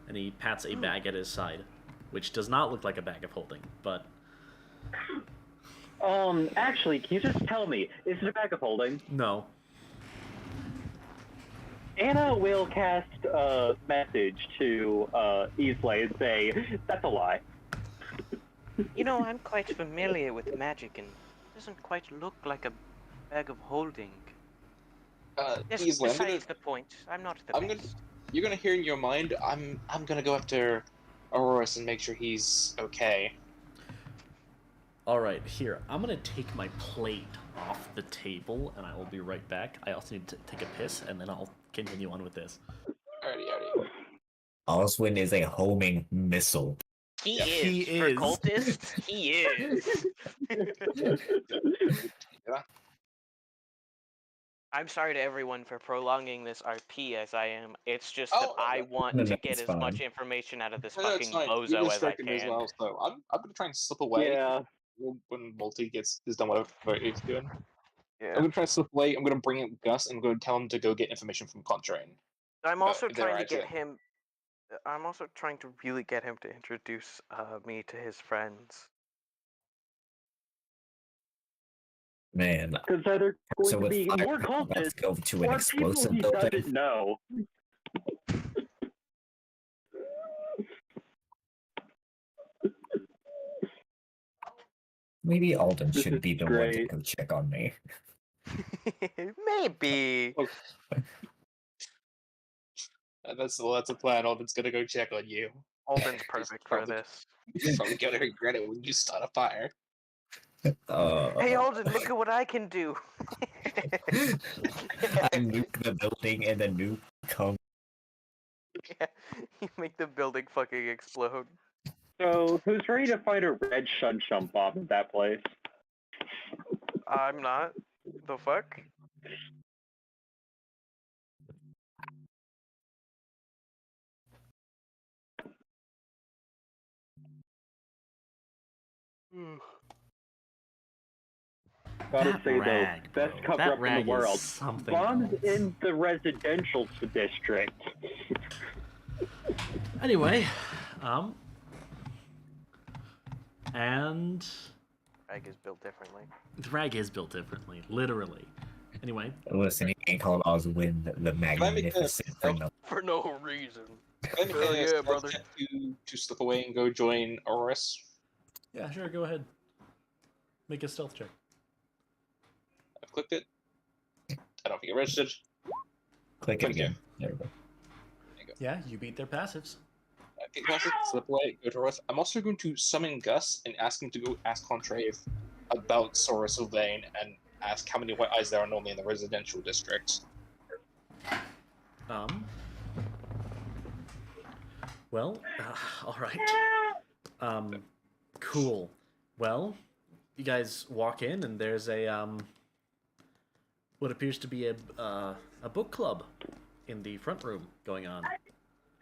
And he pats a bag at his side, which does not look like a bag of holding, but Actually, can you just tell me, is it a bag of holding? no. Anna will cast a message to Easley and say, that's a lie. You know, I'm quite familiar with magic, and it doesn't quite look like a bag of holding. Yes, Easily, besides the point, I'm not the best. You're gonna hear in your mind. I'm gonna go after Auroras and make sure he's okay. All right, here. I'm gonna take my plate off the table, and I will be right back. I also need to take a piss, and then I'll continue on with this. Alrighty. Oswin is a homing missile. He Yeah, is. he For is. cultists, he is. Yeah. I'm sorry to everyone for prolonging this RP as I am. It's just that Oh, I want no, to get it's as fine. much information out of this No, it's fucking fine. You've bozo as I instructed me as can. well, so I'm gonna try and slip away Yeah. when Multi is done whatever he's doing. I'm Yeah. gonna try to slip away. I'm gonna bring in Gus and I'm gonna tell him to go get information from Contrain. I'm also if they're trying to right, get yeah. him. I'm also trying to really get him to introduce me to his friends. Man, Because there's going so to with be fire, more let's cultists, go to an more people explosive he building. doesn't know. Maybe Alden This should is be the one to great. go check on me. Maybe. That's a plan. Alden's gonna go check on you. Alden's perfect for probably- this. You're probably gonna regret it when you start a fire. Hey Alden, look at what I can do. I nuke the building and the nuke comes. Yeah, you make the building fucking explode. So, who's ready to fight a red shun jump off at that place? I'm not. The fuck? Gotta That say rag, though, best bro. cover That up in rag the world. is something Bombs else. in the residential district. Anyway, and Rag is built differently. the rag is built differently, literally. Anyway, Listen, he ain't called Oswin the Can I make a Magnificent for stealth, no. For no reason. can I make Hell a yeah, stealth brother. check to slip away and go join Oris? yeah, sure, go ahead. Make a stealth check. I've clicked it. I don't think it registered. Click it Thank you. again. There we go. Yeah, you beat their passives. I can slip away, go to Oris. I'm also going to summon Gus and ask him to go ask Contrave about Torus Event and ask how many white eyes there are normally in the residential district. Well, all right. Cool. Well, you guys walk in and there's a what appears to be a book club in the front room going on.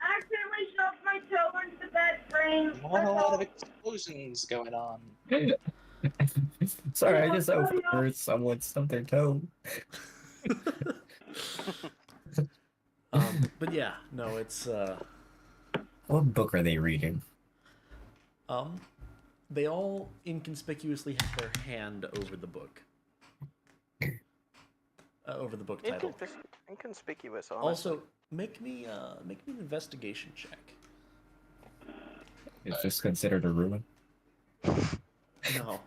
Accidentally shoved my toe into the bed frame. Not a lot of explosions going on. Sorry, I just overheard someone stump their toe. But yeah, no, it's What book are they reading? they all inconspicuously have their hand over the book. Over the book title. Inconspicuous, honestly. Also, make me an investigation check. Is this considered a ruin? No.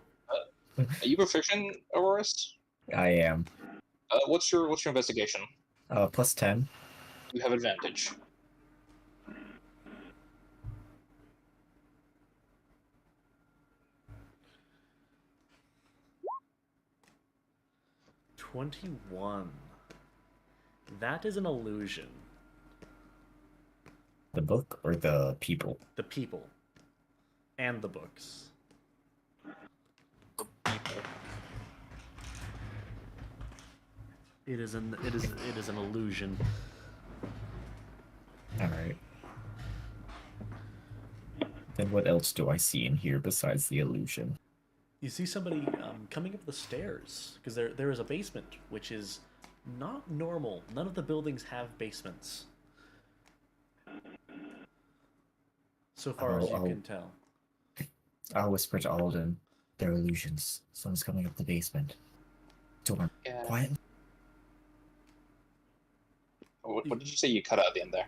Are you proficient, Oris? I am. What's your investigation? Plus 10. You have advantage. $21. That is an illusion. The book or the people? The people. And the books. It is an illusion. Alright. Then what else do I see in here besides the illusion? You see somebody coming up the stairs, because there is a basement, which is not normal. None of the buildings have basements. So far as you can tell. I'll whisper to Alden. They're illusions. Someone's coming up the basement. Door. Yeah. Quiet. What did you say you cut out at the end there?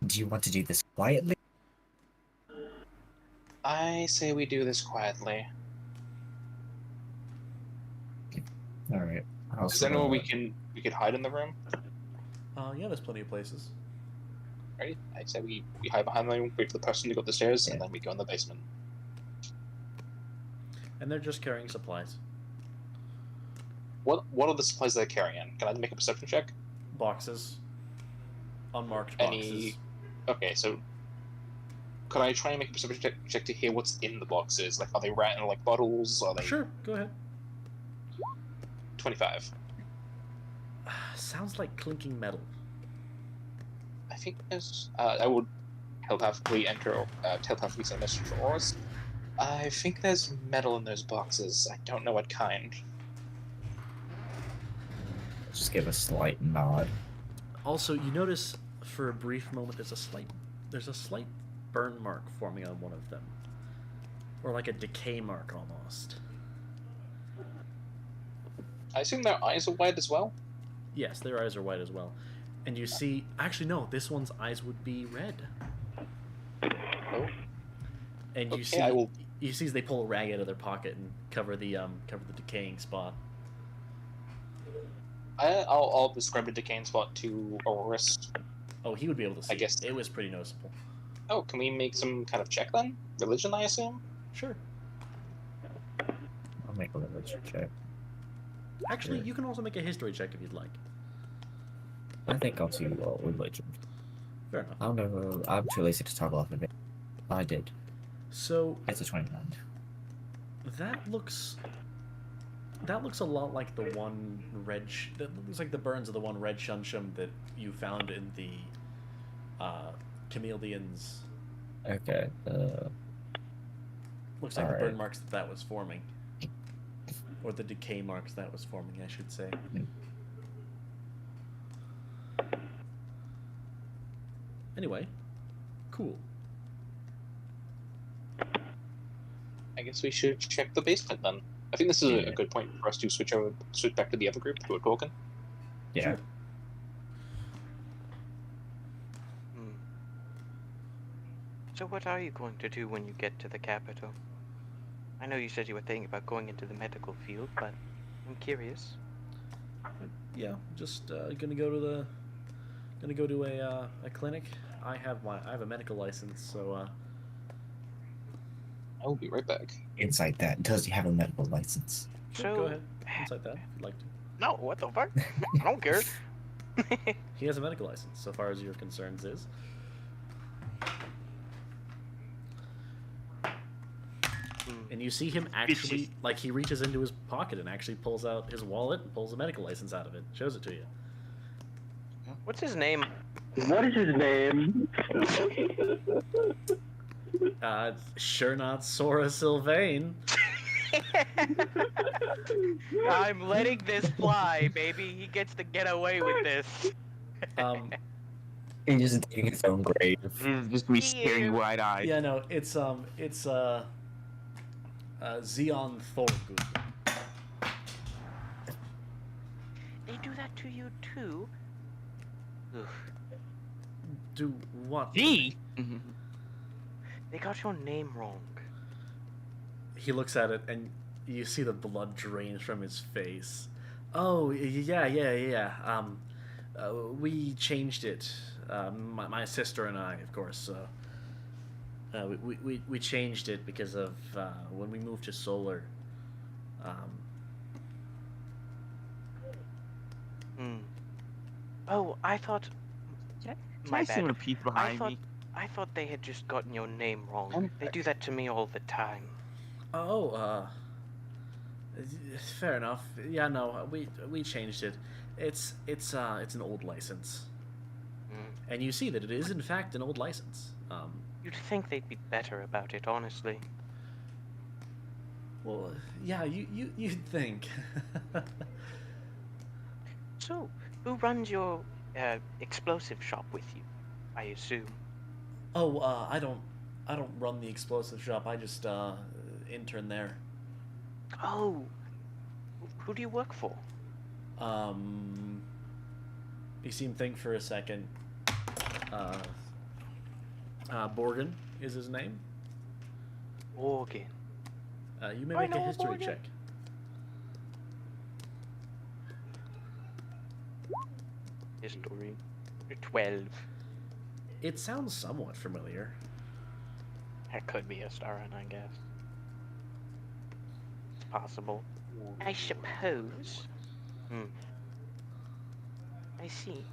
Do you want to do this quietly? I say we do this quietly. Alright. Is there anywhere we could hide in the room? Yeah, there's plenty of places. Right? I say we hide behind the room, wait for the person to go up the stairs, and then we go in the basement. And they're just carrying supplies. What are the supplies they're carrying? Can I make a perception check? Boxes. Unmarked boxes. Okay, so could I try and make a perception check to hear what's in the boxes? Like, are they ratting like bottles? Are they? Sure, go ahead. 25. Sounds like clinking metal. I think there's. I would telepathically telepathically send a message for Oris. I think there's metal in those boxes. I don't know what kind. Just give a slight nod. Also, you notice for a brief moment there's a slight burn mark forming on one of them. Or like a decay mark almost. I assume their eyes are white as well? Yes, their eyes are white as well. And you see, actually no, this one's eyes would be red. Oh. And you Okay, see you see as they pull a rag out of their pocket and cover the decaying spot. I'll describe the decaying spot to Oris. Oh, he would be able to see. I guess it was pretty noticeable. Oh, can we make some kind of check then? Religion, I assume? Sure. I'll make a religion check. Actually, Sure. you can also make a history check if you'd like. I think I'll do religion. Fair enough. I don't know. I'm too lazy to talk about it. I did. So It's a 29. that looks a lot like the one red. That looks like the burns of the one red shunshum that you found in the chameleons. Okay. Looks like the Alright. burn marks that was forming. Or the decay marks that was forming, I should say. Anyway, cool. I guess we should check the basement then. I think this is a good point for us to switch back to the other group, to Gorgon. Yeah. Sure. So what are you going to do when you get to the capital? I know you said you were thinking about going into the medical field, but I'm curious. Yeah, just gonna go to a clinic. I have a medical license, so I will be right back. Inside that, does he have a medical license? sure, go ahead. Inside that, if you'd like to. No, what the fuck? I don't care. He has a medical license, so far as your concerns is. And you see him actually, like, he reaches into his pocket and actually pulls out his wallet and pulls a medical license out of it. Shows it to you. What's his name? What is his name? Sure not Sora Sylvain. I'm letting this fly, baby. He gets to get away with this. He's just digging his own grave. He's just me staring wide-eyed. Yeah, no, it's Xeon Thorgood. They do that to you too? Ugh. Do what? He? They got your name wrong. He looks at it, and you see the blood drain from his face. Oh, yeah. We changed it. My sister and I, of course. We changed it because of when we moved to Solar. Oh, I thought. My bad. A piece behind me. I thought they had just gotten your name wrong. They do that to me all the time. Oh, fair enough. Yeah, no, we changed it. It's an old license, and you see that it is in fact an old license. You'd think they'd be better about it, honestly. Well, yeah, you'd think. So, who runs your explosive shop with you? I assume. Oh, I don't run the explosive shop. I just intern there. Oh, who do you work for? You see him think for a second. Borgen is his name. Borgen. You may make a history check. History. 12. It sounds somewhat familiar. That could be a Staran, I guess. It's possible. I suppose. I see.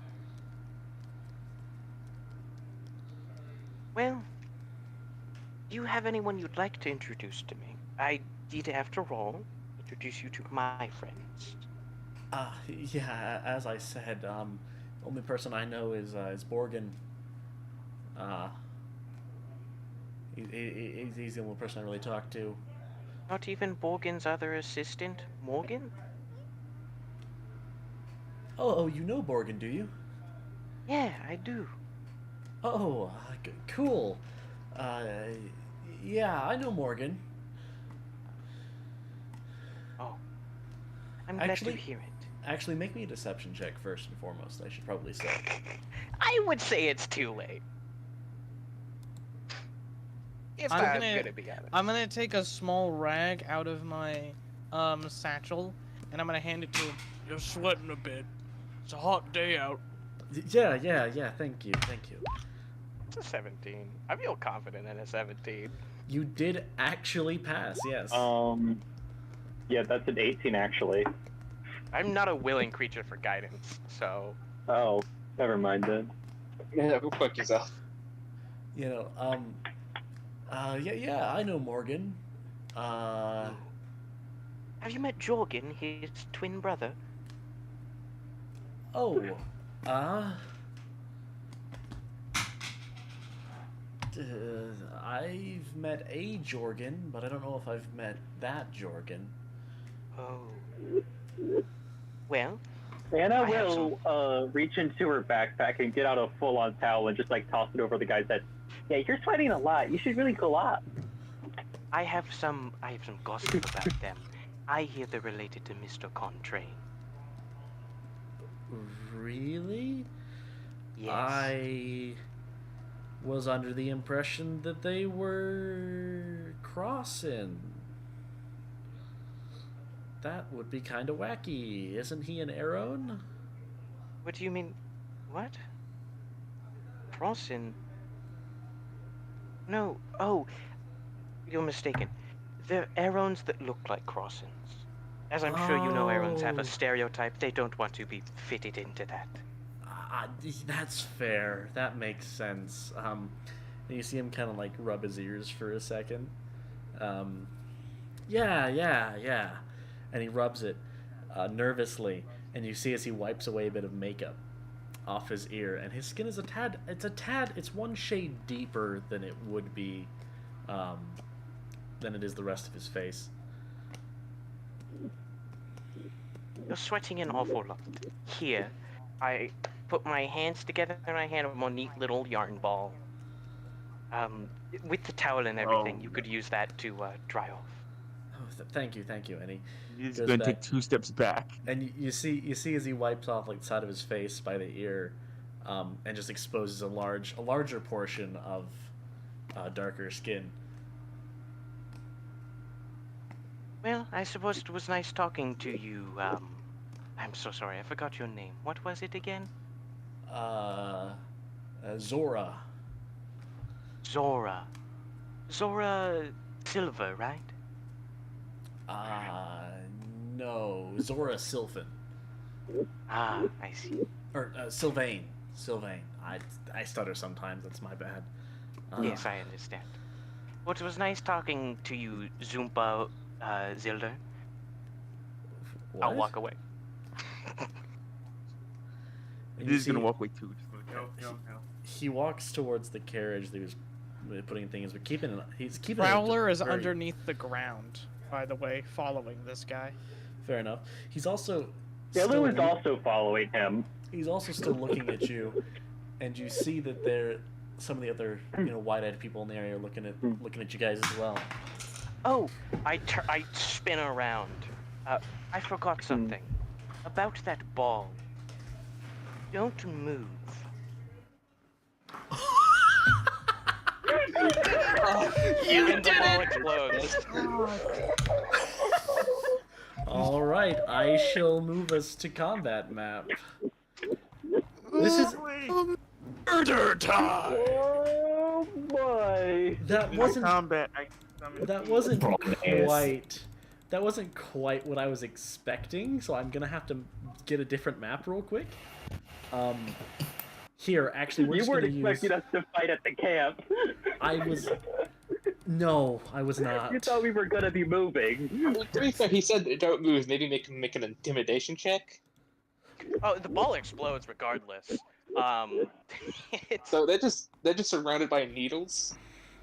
Well, do you have anyone you'd like to introduce to me? I did, after all, introduce you to my friends. Yeah, as I said, the only person I know is Borgen. He's the only person I really talk to. Not even Borgen's other assistant, Morgan? Oh, you know Borgen, do you? Yeah, I do. Oh, cool. Yeah, I know Morgan. Oh, I'm glad to hear it. Actually, make me a deception check first and foremost, I should probably say. I would say it's too late. It's not gonna be honest. I'm gonna take a small rag out of my satchel, and I'm gonna hand it to him. You're sweating a bit. It's a hot day out. Yeah, thank you. It's a 17. I feel confident in a 17. You did actually pass, yes. Yeah, that's an 18 actually. I'm not a willing creature for guidance, so... Oh, never mind then. Yeah, go fuck yourself. You know, yeah, I know Morgan. Have you met Jorgen, his twin brother? Oh, I've met a Jorgen, but I don't know if I've met that Jorgen. Oh. Well, Anna I have will reach into her backpack and get out a full-on towel and just like toss it over the guy's head. Yeah, you're sweating a lot. You should really cool off. I have some gossip about them. I hear they're related to Mr. Contrain. Really? Yes. I was under the impression that they were crossing. That would be kind of wacky. Isn't he an Aeron? What do you mean? What? Crossin? No. Oh, you're mistaken. They're Aerons that look like Crossins. As I'm sure you know, Aerons have a stereotype. They don't want to be fitted into that. That's fair. That makes sense. And you see him kind of like rub his ears for a second. Yeah. And he rubs it nervously, and you see as he wipes away a bit of makeup off his ear, and his skin is it's one shade deeper than it would be, than it is the rest of his face. You're sweating an awful lot. Here, I put my hands together and I hand him a neat little yarn ball. With the towel and everything, you could use that to dry off. Oh, thank you. And He's going to take 2 steps back. And you see as he wipes off like the side of his face by the ear, and just exposes a larger portion of darker skin. Well, I suppose it was nice talking to you. I'm so sorry, I forgot your name. What was it again? Zora. Zora Silver, right? No, Zora Sylphan. Ah, I see. Or Sylvain. I stutter sometimes. That's my bad. Yes, I understand. Well, it was nice talking to you, Zoompa Zilder. What? I'll walk away. He's going to walk away too. No. He walks towards the carriage that he was putting things, but he's keeping. Prowler is underneath the ground, by the way, following this guy. Fair enough. He's also. Yalu is also following him. He's also still looking at you, and you see that some of the other wide-eyed people in the area are looking at you guys as well. Oh, I spin around. I forgot something. About that ball. Don't move. You did it! Explodes. All right, I shall move us to combat map. This is murder time. Oh boy! That wasn't combat. That wasn't quite what I was expecting. So I'm gonna have to get a different map real quick. Here, actually, we're You just weren't gonna expecting us to fight at the camp. No, I was not. You thought we were gonna be moving. To be fair, he said don't move. Maybe make an intimidation check. Oh, the ball explodes regardless. So they're just surrounded by needles.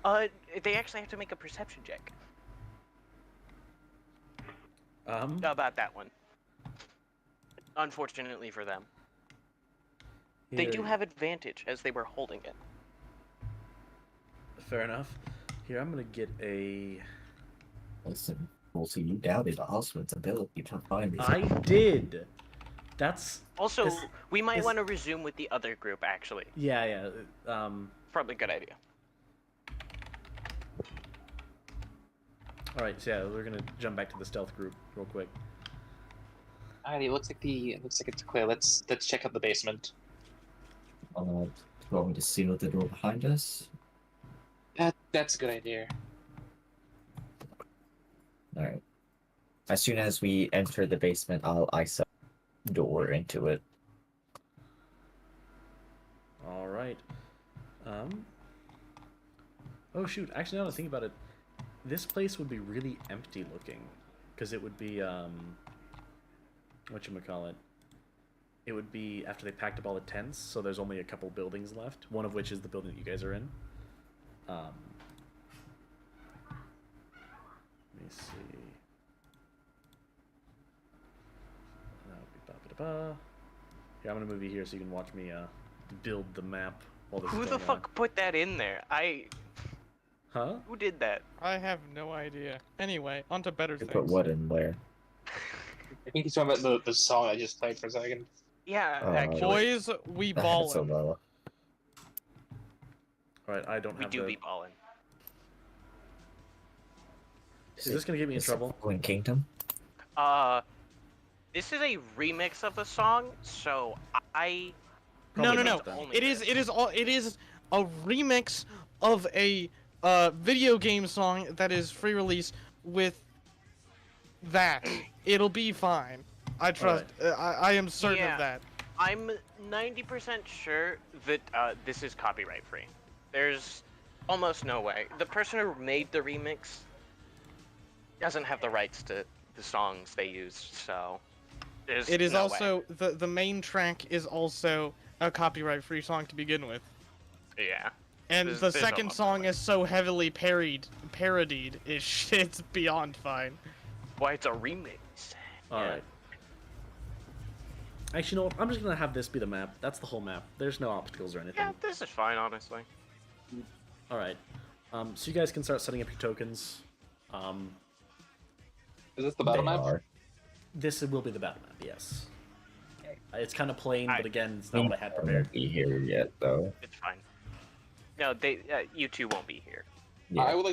They actually have to make a perception check. Um. About that one. Unfortunately for them. They Here. do have advantage as they were holding it. Fair enough. Here, I'm gonna get a. Listen, also you doubted Osmond's ability to find these. I did. That's Also, we might want to resume with the other group, actually. yeah. Probably a good idea. All right, so yeah, we're gonna jump back to the stealth group real quick. Alrighty, it looks like it's clear. Let's check out the basement. Going to seal the door behind us. That's a good idea. Alright. As soon as we enter the basement, I'll ice up the door into it. All right. Oh shoot! Actually, now that I think about it, this place would be really empty looking, because it would be whatchamacallit. It would be after they packed up all the tents, so there's only a couple buildings left. One of which is the building that you guys are in. Let me see. Here, I'm gonna move you here so you can watch me build the map while this Who is the going on. fuck put that in there? Huh? Who did that? I have no idea. Anyway, on to better You things. put what in there? I think he's talking about the song I just played for a second. Yeah, actually, Boys, we ballin'. So low. Alright, I don't we have do the... be ballin'. Is this gonna get me in trouble? Queen Kingdom? This is a remix of a song, so I... No. Only It is a remix of a video game song that is free release with that. It'll be fine. I trust. I am certain Yeah. of that. I'm 90% sure that this is copyright free. There's almost no way. The person who made the remix doesn't have the rights to the songs they used, so there's It is no also the main track is also a copyright free song to begin with. way. Yeah. And There's the no second other song way. is so heavily parodied, it's beyond fine. Why, it's a remix. Alright. Actually, you know what? I'm just gonna have this be the map. That's the whole map. There's no obstacles or anything. Yeah, this is fine, honestly. Alright. So you guys can start setting up your tokens. Is this the battle They map? are. This will be the battle map, yes. It's kind of plain, I- but again, it's not what I had prepared. Won't be here yet, though. It's fine. No, you two won't be here. Yeah. I would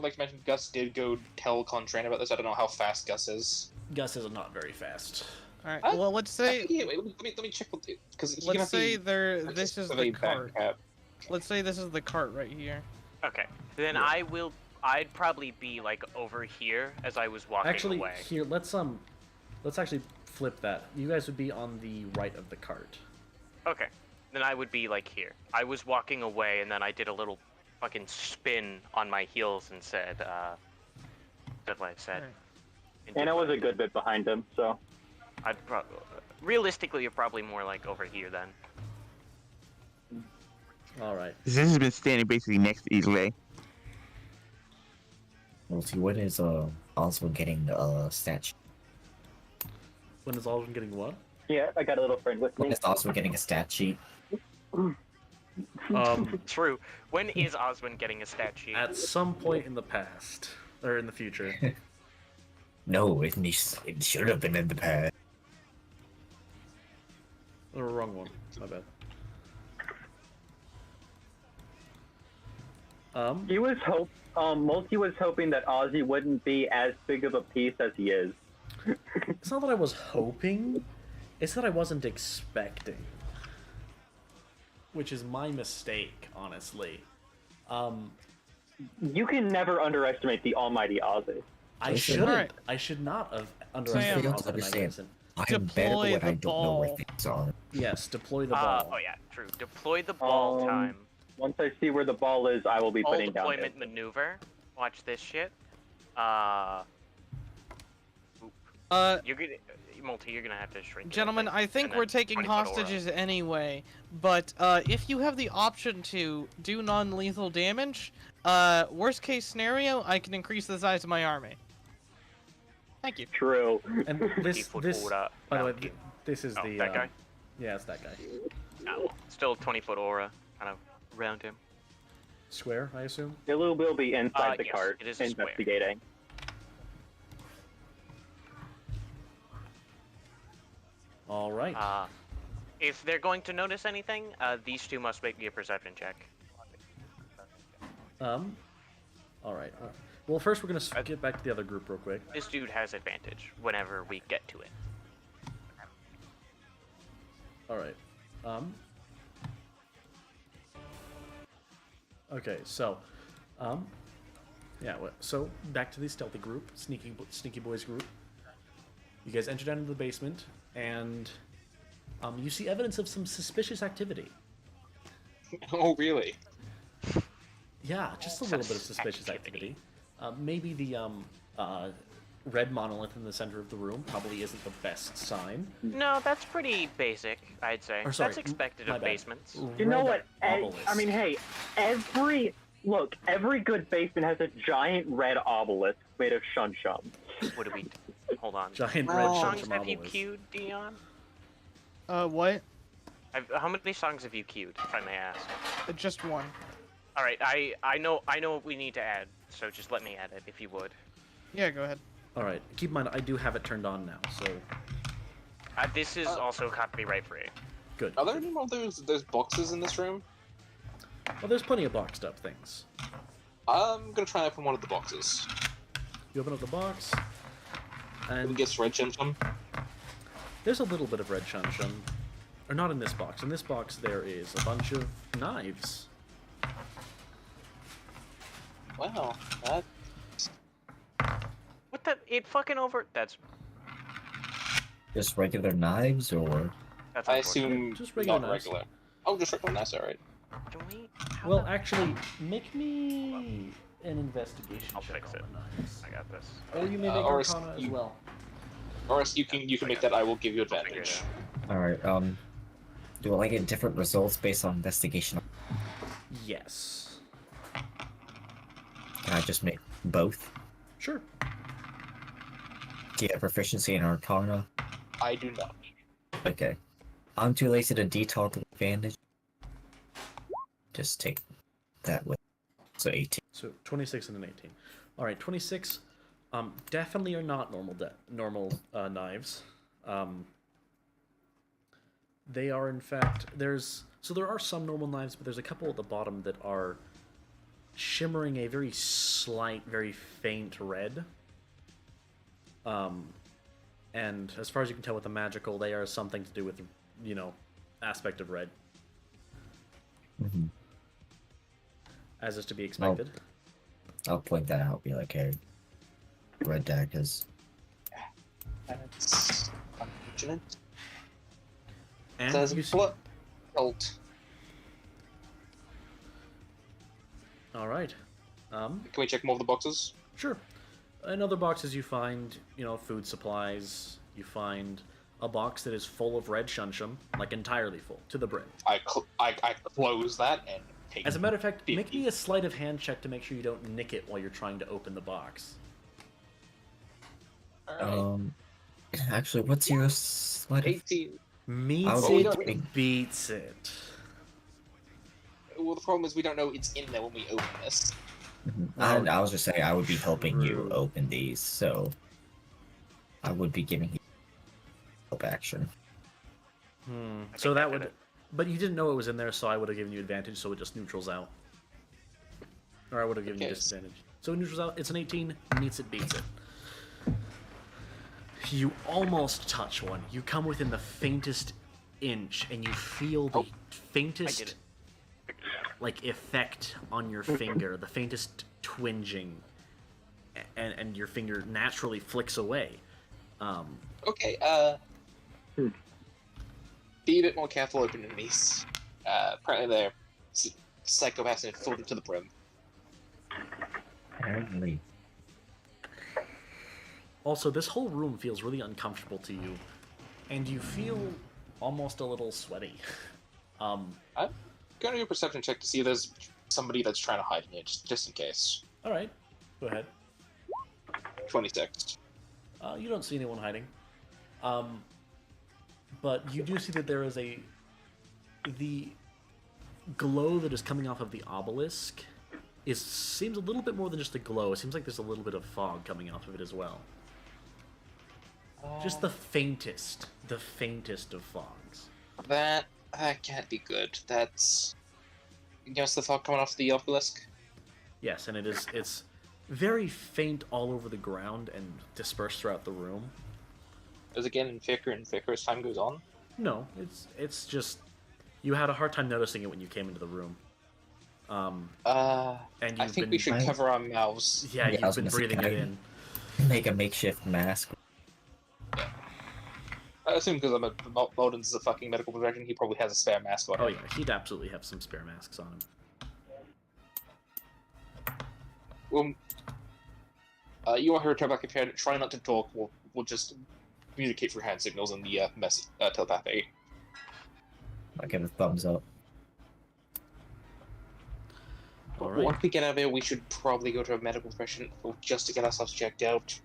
like to mention Gus did go tell Contrain about this. I don't know how fast Gus is. Gus is not very fast. Alright, Huh? well, let's say Yeah, wait, let me check with you because let's say this is the cart. Cap. Let's say this is the cart right here. Okay. Then Yeah. I'd probably be like over here as I was walking Actually, away. here, let's actually flip that. You guys would be on the right of the cart. Okay. Then I would be like here. I was walking away and then I did a little fucking spin on my heels and said, what I said. Alright. And I was a good bit behind him, so. I'd probably, realistically, you're probably more like over here then. Alright. This has been standing basically next to Easy. We'll see, when is Oswald getting statue? When is Alden getting what? Yeah, I got a little friend with When me. is Oswald getting a stat sheet? True. When is Oswin getting a stat sheet? At some point in the past. Or in the future. No, it should have been in the past. Or wrong one. My bad. Multi was hoping that Ozzy wouldn't be as big of a piece as he is. It's not that I was hoping, it's that I wasn't expecting. Which is my mistake, honestly. You can never underestimate the almighty Ozzy. I Listen. shouldn't. Alright. I should not have You underestimated don't Oswald understand. Magnuson. I'm better Deploy when the I don't know where ball. things are. Yes, deploy the ball. Oh yeah, true. Deploy the ball time. Once I see where the ball is, I will be Ball putting down deployment hits. maneuver. Watch this shit. You're gonna, Multi, you're gonna have to shrink. it, Gentlemen, think, I think and we're then taking 20 foot aura. hostages anyway, but if you have the option to do non-lethal damage, worst case scenario, I can increase the size of my army. Thank you. True. And 20 this, foot this, aura. by the way, Mountain. this is Oh, the, that guy? yeah, it's that guy. No, still 20-foot aura, kind of around him. Square, I assume? It will be inside the yes, cart, it is a square. investigating. Alright. If they're going to notice anything, these two must make me a perception check. Alright. Well, first we're gonna get back to the other group real quick. This dude has advantage whenever we get to it. Alright. Okay, so, yeah, so back to the stealthy group, sneaky boys group. You guys enter down into the basement, and you see evidence of some suspicious activity. Oh, really? Yeah, just a little bit of suspicious activity. Maybe the red monolith in the center of the room probably isn't the best sign. No, that's pretty basic, I'd say. Or, sorry, That's expected my of bad. basements. You know Red what? obelisk. I mean, hey, every good basement has a giant red obelisk made of shun shun. What do we... Hold on. Giant red Oh. Songs shunsham have you obelisk. queued, Dion? What? How many songs have you queued, if I may ask? Just one. All right, I know what we need to add, so just let me add it if you would. Yeah, go ahead. All right. Keep in mind, I do have it turned on now, so This is also copyright free. good. Are there any more of those boxes in this room? Well, there's plenty of boxed up things. I'm gonna try and open one of the boxes. You open up the box, Who and gets red chum? there's a little bit of red chun-chun. Or not in this box. In this box, there is a bunch of knives. Wow, that... What the? It fucking over. That's Just regular knives, or I unfortunate. assume Just regular not knives. regular. Oh, just regular knives, alright. Can we? How Well, the- actually, make me an investigation I'll check fix on it. the knives. I got this. Or you may make or Arcana as you- well. Or else you can make that I will give you I'll figure advantage. it alright, do I get different results based on investigation? Yes. Can I just make both? Sure. Do you have proficiency in Arcana? I do not. Okay. I'm too lazy to detail the advantage. Just take that with. So 18. So 26 and an 18. All right, 26. Definitely are not normal knives. They are, in fact, there are some normal knives, but there's a couple at the bottom that are shimmering a very slight, very faint red. And as far as you can tell with the magical, they are something to do with, aspect of red, Mm-hmm. as is to be expected. I'll point that out. Be like, hey, red daggers. That's unfortunate. And There's you a see, blood bolt. all right. Can we check more of the boxes? Sure. In other boxes, you find, food supplies. You find a box that is full of red shunshum, like entirely full, to the brim. I close that and take. As a matter of fact, make 50. me a sleight of hand check to make sure you don't nick it while you're trying to open the box. Alright. Actually, what's your sleight of... 18. Meets I'll it, take- beats it. Well, the problem is we don't know it's in there when we open this. I was just saying I would be helping you True. open these, so I would be giving you help action. So think I that did would... it. But you didn't know it was in there, so I would have given you advantage, so it just neutrals out. Or I would have given you Okay. disadvantage. So it neutrals out, it's an 18, meets it, beats it. You almost touch one. You come within the faintest inch, and you feel the faintest, effect on your finger, the faintest twinging, and your finger naturally flicks away. Okay, be a bit more careful opening these. Apparently they're psychopaths and filled to the brim. Apparently. Also, this whole room feels really uncomfortable to you, and you feel almost a little sweaty. I'm gonna do a perception check to see if there's somebody that's trying to hide in here, just in case. All right, go ahead. 26. You don't see anyone hiding, but you do see that there is the glow that is coming off of the obelisk seems a little bit more than just a glow. It seems like there's a little bit of fog coming off of it as well. Just the faintest of fogs. That can't be good. That's... Against the fog coming off the obelisk? Yes, and it's very faint all over the ground and dispersed throughout the room. Is it getting thicker and thicker as time goes on? No, it's just you had a hard time noticing it when you came into the room. And I you've think been we should cover our mouths. yeah, I you've was been gonna say, breathing can it I- in. Make a makeshift mask. I assume because Moden's a fucking medical profession, he probably has a spare mask on him. Oh yeah, he'd absolutely have some spare masks on him. Well, you are here to back if try not to talk. We'll just communicate through hand signals and the telepathy. I'll give a thumbs up. All right. Once we get out of here, we should probably go to a medical profession just to get ourselves checked out.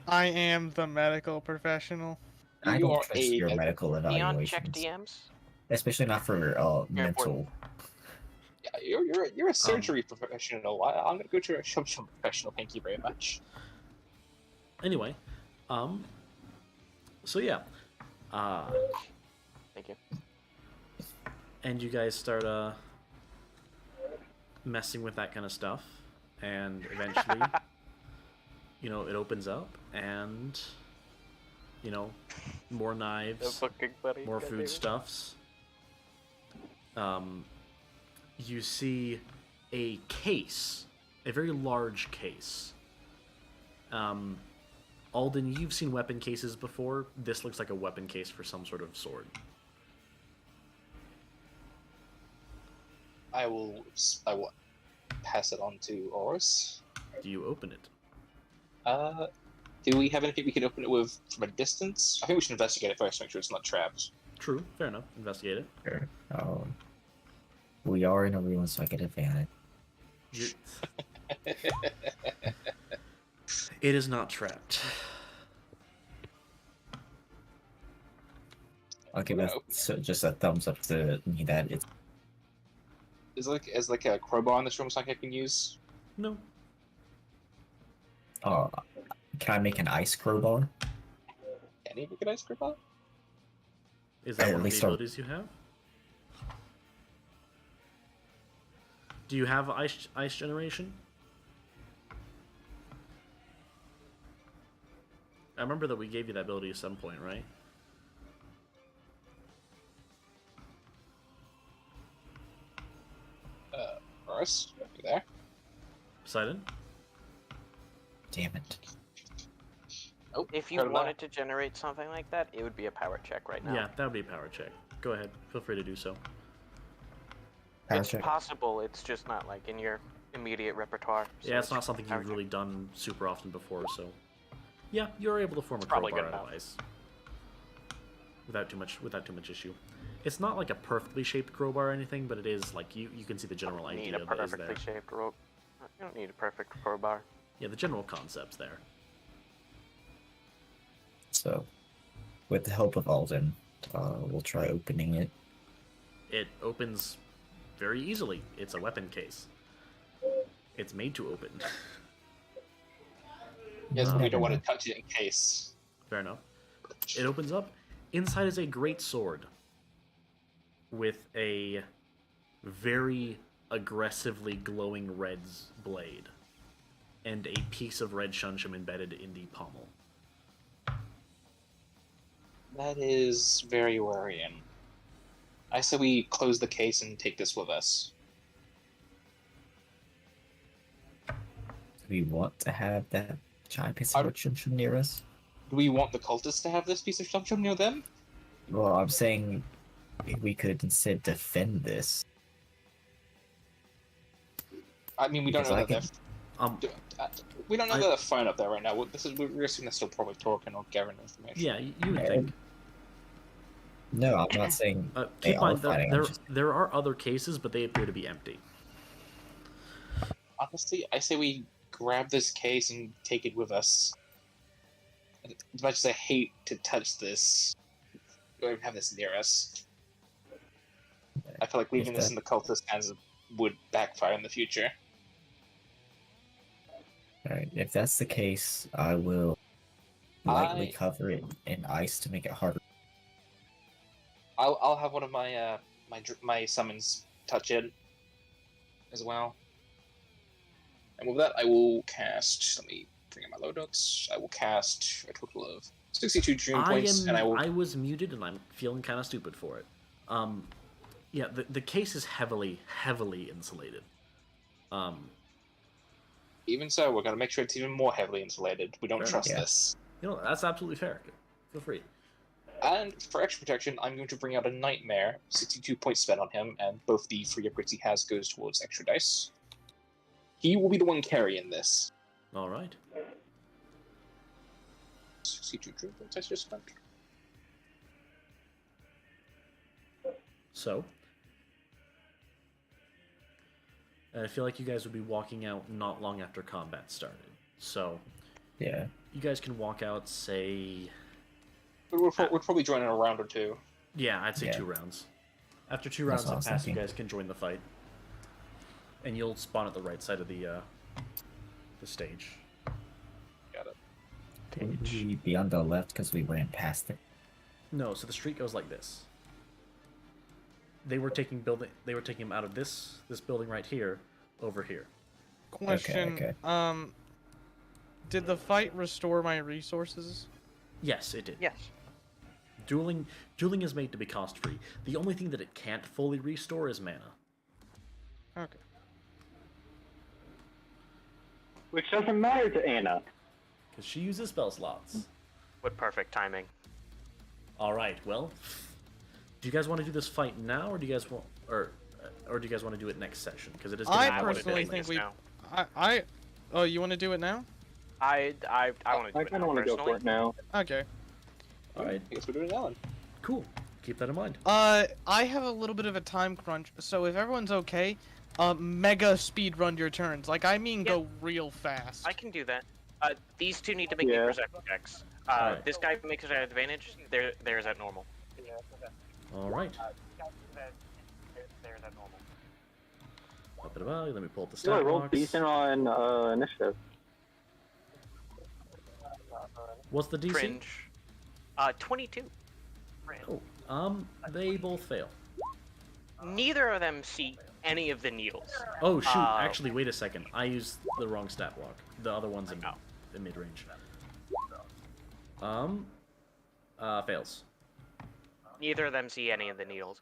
I am the medical professional. I You don't are trust your medical Neon check evaluations, DMs. especially not for You're mental. Yeah, you're a surgery professional. I'm gonna go to a assumption professional. Thank you very much. Anyway, so yeah, Thank you. and you guys start messing with that kind of stuff, and eventually, you know, it opens up, and you know, more knives, more foodstuffs. You see a case, a very large case. Alden, you've seen weapon cases before. This looks like a weapon case for some sort of sword. I will pass it on to Oris. Do you open it? Do we have anything we can open it with from a distance? I think we should investigate it first, make sure it's not trapped. True, fair enough. Investigate it. Sure. We are in a room, so I get advantage. It is not trapped. I'll give it just a thumbs up to me that it's. Is like a crowbar in this room something I can use? No. Can I make an ice crowbar? Can you make an ice crowbar? Is that one of the abilities you have? Do you have ice generation? I remember that we gave you that ability at some point, right? Boris, you there? Poseidon? Damn it. Oh, if you wanted to generate something like that, it would be a power check right now. Yeah, that would be a power check. Go ahead. Feel free to do so. It's possible, it's just not like in your immediate repertoire. So yeah, it's not something you've really done super often before, so... Yeah, you're able to form a crowbar out of ice. Without too much issue. It's not like a perfectly shaped crowbar or anything, but it is like you can see the general idea that is there. Shaped rope. You don't need a perfect crowbar. Yeah, the general concept's there. So, with the help of Alden, we'll try opening it. It opens very easily. It's a weapon case. It's made to open. Yes, we don't want to touch it in case. Fair enough. It opens up. Inside is a great sword with a very aggressively glowing red blade and a piece of red shunsham embedded in the pommel. That is very worrying. I say we close the case and take this with us. Do we want to have that giant piece of red shunsham near us? Do we want the cultists to have this piece of shunsham near them? Well, I'm saying we could instead defend this. I mean, we don't know that they're... we don't know that they're fine up there right now. We're assuming they're still probably talking or gathering information. Yeah, you would think. No, I'm not saying. Keep in mind, there are other cases, but they appear to be empty. Honestly, I say we grab this case and take it with us. As much as I hate to touch this, or even have this near us, I feel like leaving this in the cultist hands would backfire in the future. Alright, if that's the case, I will lightly cover it in ice to make it harder. I'll have one of my my summons touch it as well. And with that, I will cast. Let me bring in my low notes. I will cast a total of 62 dream points, and I was muted, and I'm feeling kind of stupid for it. Yeah, the case is heavily insulated. Even so, we're gonna make sure it's even more heavily insulated. We don't trust this. You know, that's absolutely fair. Feel free. And for extra protection, I'm going to bring out a Nightmare, 62 points spent on him, and both the free upgrades he has goes towards extra dice. He will be the one carrying this. Alright. 62 dream points I just spent. So, I feel like you guys would be walking out not long after combat started. So, yeah, you guys can walk out, say, We'll probably join in a round or two. Yeah, I'd say Yeah. 2 rounds. After 2 That's rounds what I have was passed, you thinking. guys can join the fight. And you'll spawn at the right side of the stage. Got it. Would we be on the left because we went past it? No, so the street goes like this. They were taking him out of this building right here over here. Question. Okay. Did the fight restore my resources? Yes, it did. Yes. Dueling is made to be cost free. The only thing that it can't fully restore is mana. Okay. Which doesn't matter to Anna. Because she uses spell slots. What perfect timing. Alright, well. Do you guys want to do this fight now, or do you guys want or do you guys want to do it next session? Because it is I gonna be personally think we. Oh, you want to do it now? I want to do I it kind now, of want to go for personally. it now. Okay. Alright, I guess we're doing it now then. cool. Keep that in mind. I have a little bit of a time crunch, so if everyone's okay, mega speed run your turns. Like, I mean, go real fast. I can do that. These two need to make me Yeah. perception checks. Alright. This guy makes it at advantage. There's at normal. Alright. There's at normal. Let me pull up the So I stat rolled box. decent on initiative. What's the DC? Fringe. 22. Oh, they both fail. Neither of them see any of the needles. Oh shoot! Actually, wait a second. I used the wrong stat block. The other one's in the mid range. Fails. Neither of them see any of the needles.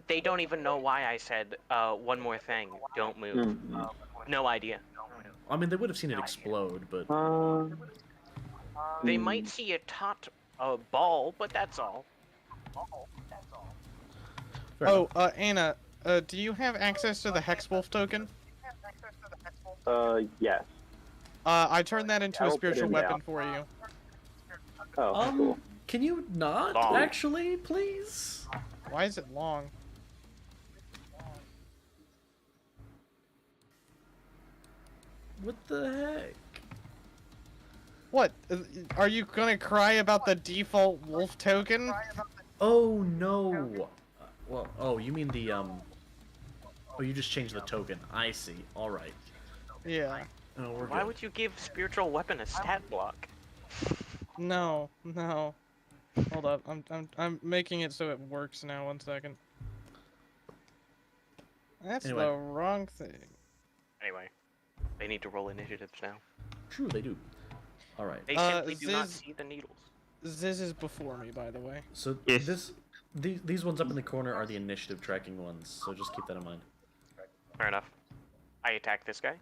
They don't even know why I said one more thing. Don't move. No idea. I mean, they would have seen it explode, but They might see a tot ball, but that's all. fair Oh, enough. Anna, do you have access to the Hexwolf token? Yes. I turned that into I a will put spiritual it weapon down. for you. Oh, cool. Can you not Long. actually, please? Why is it long? What the heck? What? Are you gonna cry about the default wolf token? Oh no. Well, oh, you mean the Oh, you just changed the token. I see. All right. Yeah. Oh, we're Why good. would you give spiritual weapon a stat block? No, no. Hold up. I'm making it so it works now. 1 second. That's Anyway. the wrong thing. Anyway, they need to roll initiatives now. True, they do. All right. They simply do not Ziz- see the needles. Ziz is before me, by the way. So Yes. these ones up in the corner are the initiative tracking ones. So just keep that in mind. Fair enough. I attack this guy.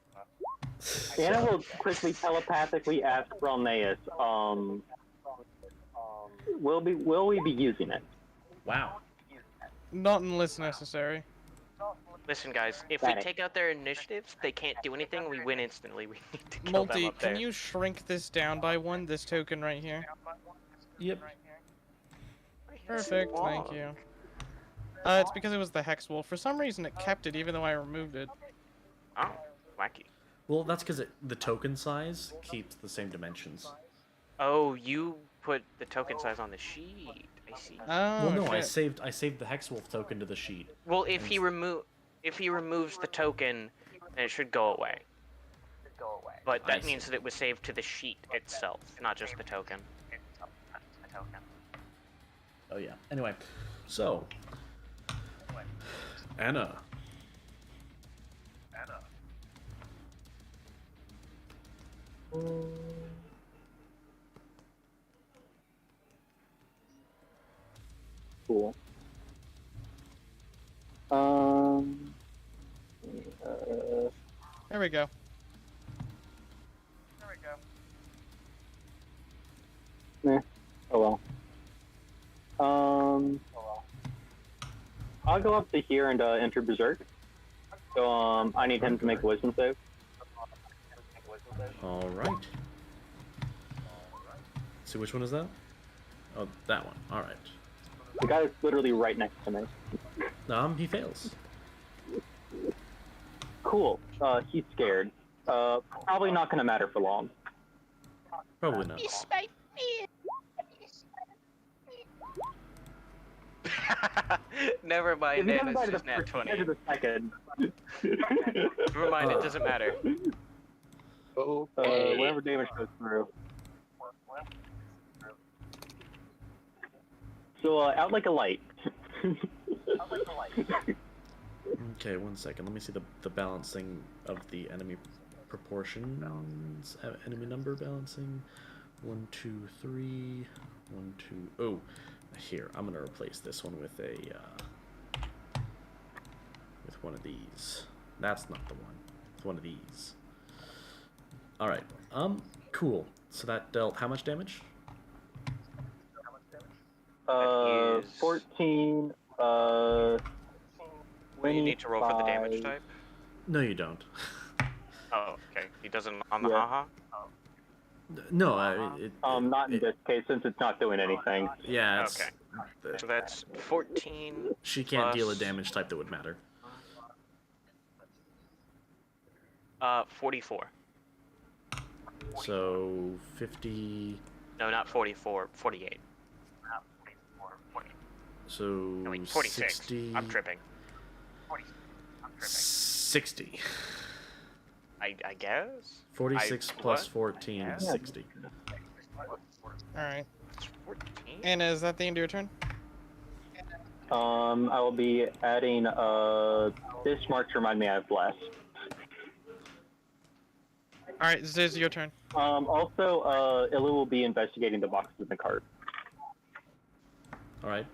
Anna will quickly telepathically ask Bralneus, will we be using it? Wow. Not unless necessary. Listen, guys, if we Panic. take out their initiatives, they can't do anything. We win instantly. We need to kill them Multi, up there. can you shrink this down by 1? This token right here. Yep. Perfect. Thank you. It's because it was the hex wolf. For some reason, it kept it even though I removed it. Oh, wacky. Well, that's because the token size keeps the same dimensions. Oh, you put the token size on the sheet. I see. Oh, Well, no, I shit. saved the Hexwolf token to the sheet. Well, if he removes the token, then it should go away. But I that see. means that it was saved to the sheet itself, not just the token. Oh yeah. Anyway, so Anna. Cool. There we go. Oh well. I'll go up to here and enter Berserk. So I need him to make a wisdom save. All right. So which one is that? Oh, that one. All right. The guy is literally right next to me. He fails. Cool. He's scared. Probably not gonna matter for long. Probably not. Never mind, If you Dan. haven't It's died just the nat first, 20. died the second. Never mind, it doesn't matter. Okay. Whatever damage goes through. So, out like a light. Okay, 1 second. Let me see the balancing of the enemy proportions. Enemy number balancing. 1, 2, 3. 1, 2. Oh, here. I'm gonna replace this one with a with one of these. That's not the one. It's one of these. All right. Cool. So that dealt how much damage? 14. You need to roll for the damage 25. type? No, you don't. Oh, okay. He doesn't on the Yeah. haha? No, not in this case since it's not doing anything. Yeah. It's, Okay. So that's 14. She can't deal a plus- damage type that would matter. 44. So 50. No, not 44. 48. So No, wait, 46. 60. I'm tripping. 60. I guess? 46 plus what? 14 is 60. Alright. 14? Anna, is that the end of your turn? I will be adding this mark to remind me I have bless. Alright, this is your turn. Also, Ilu will be investigating the boxes in the cart. All right.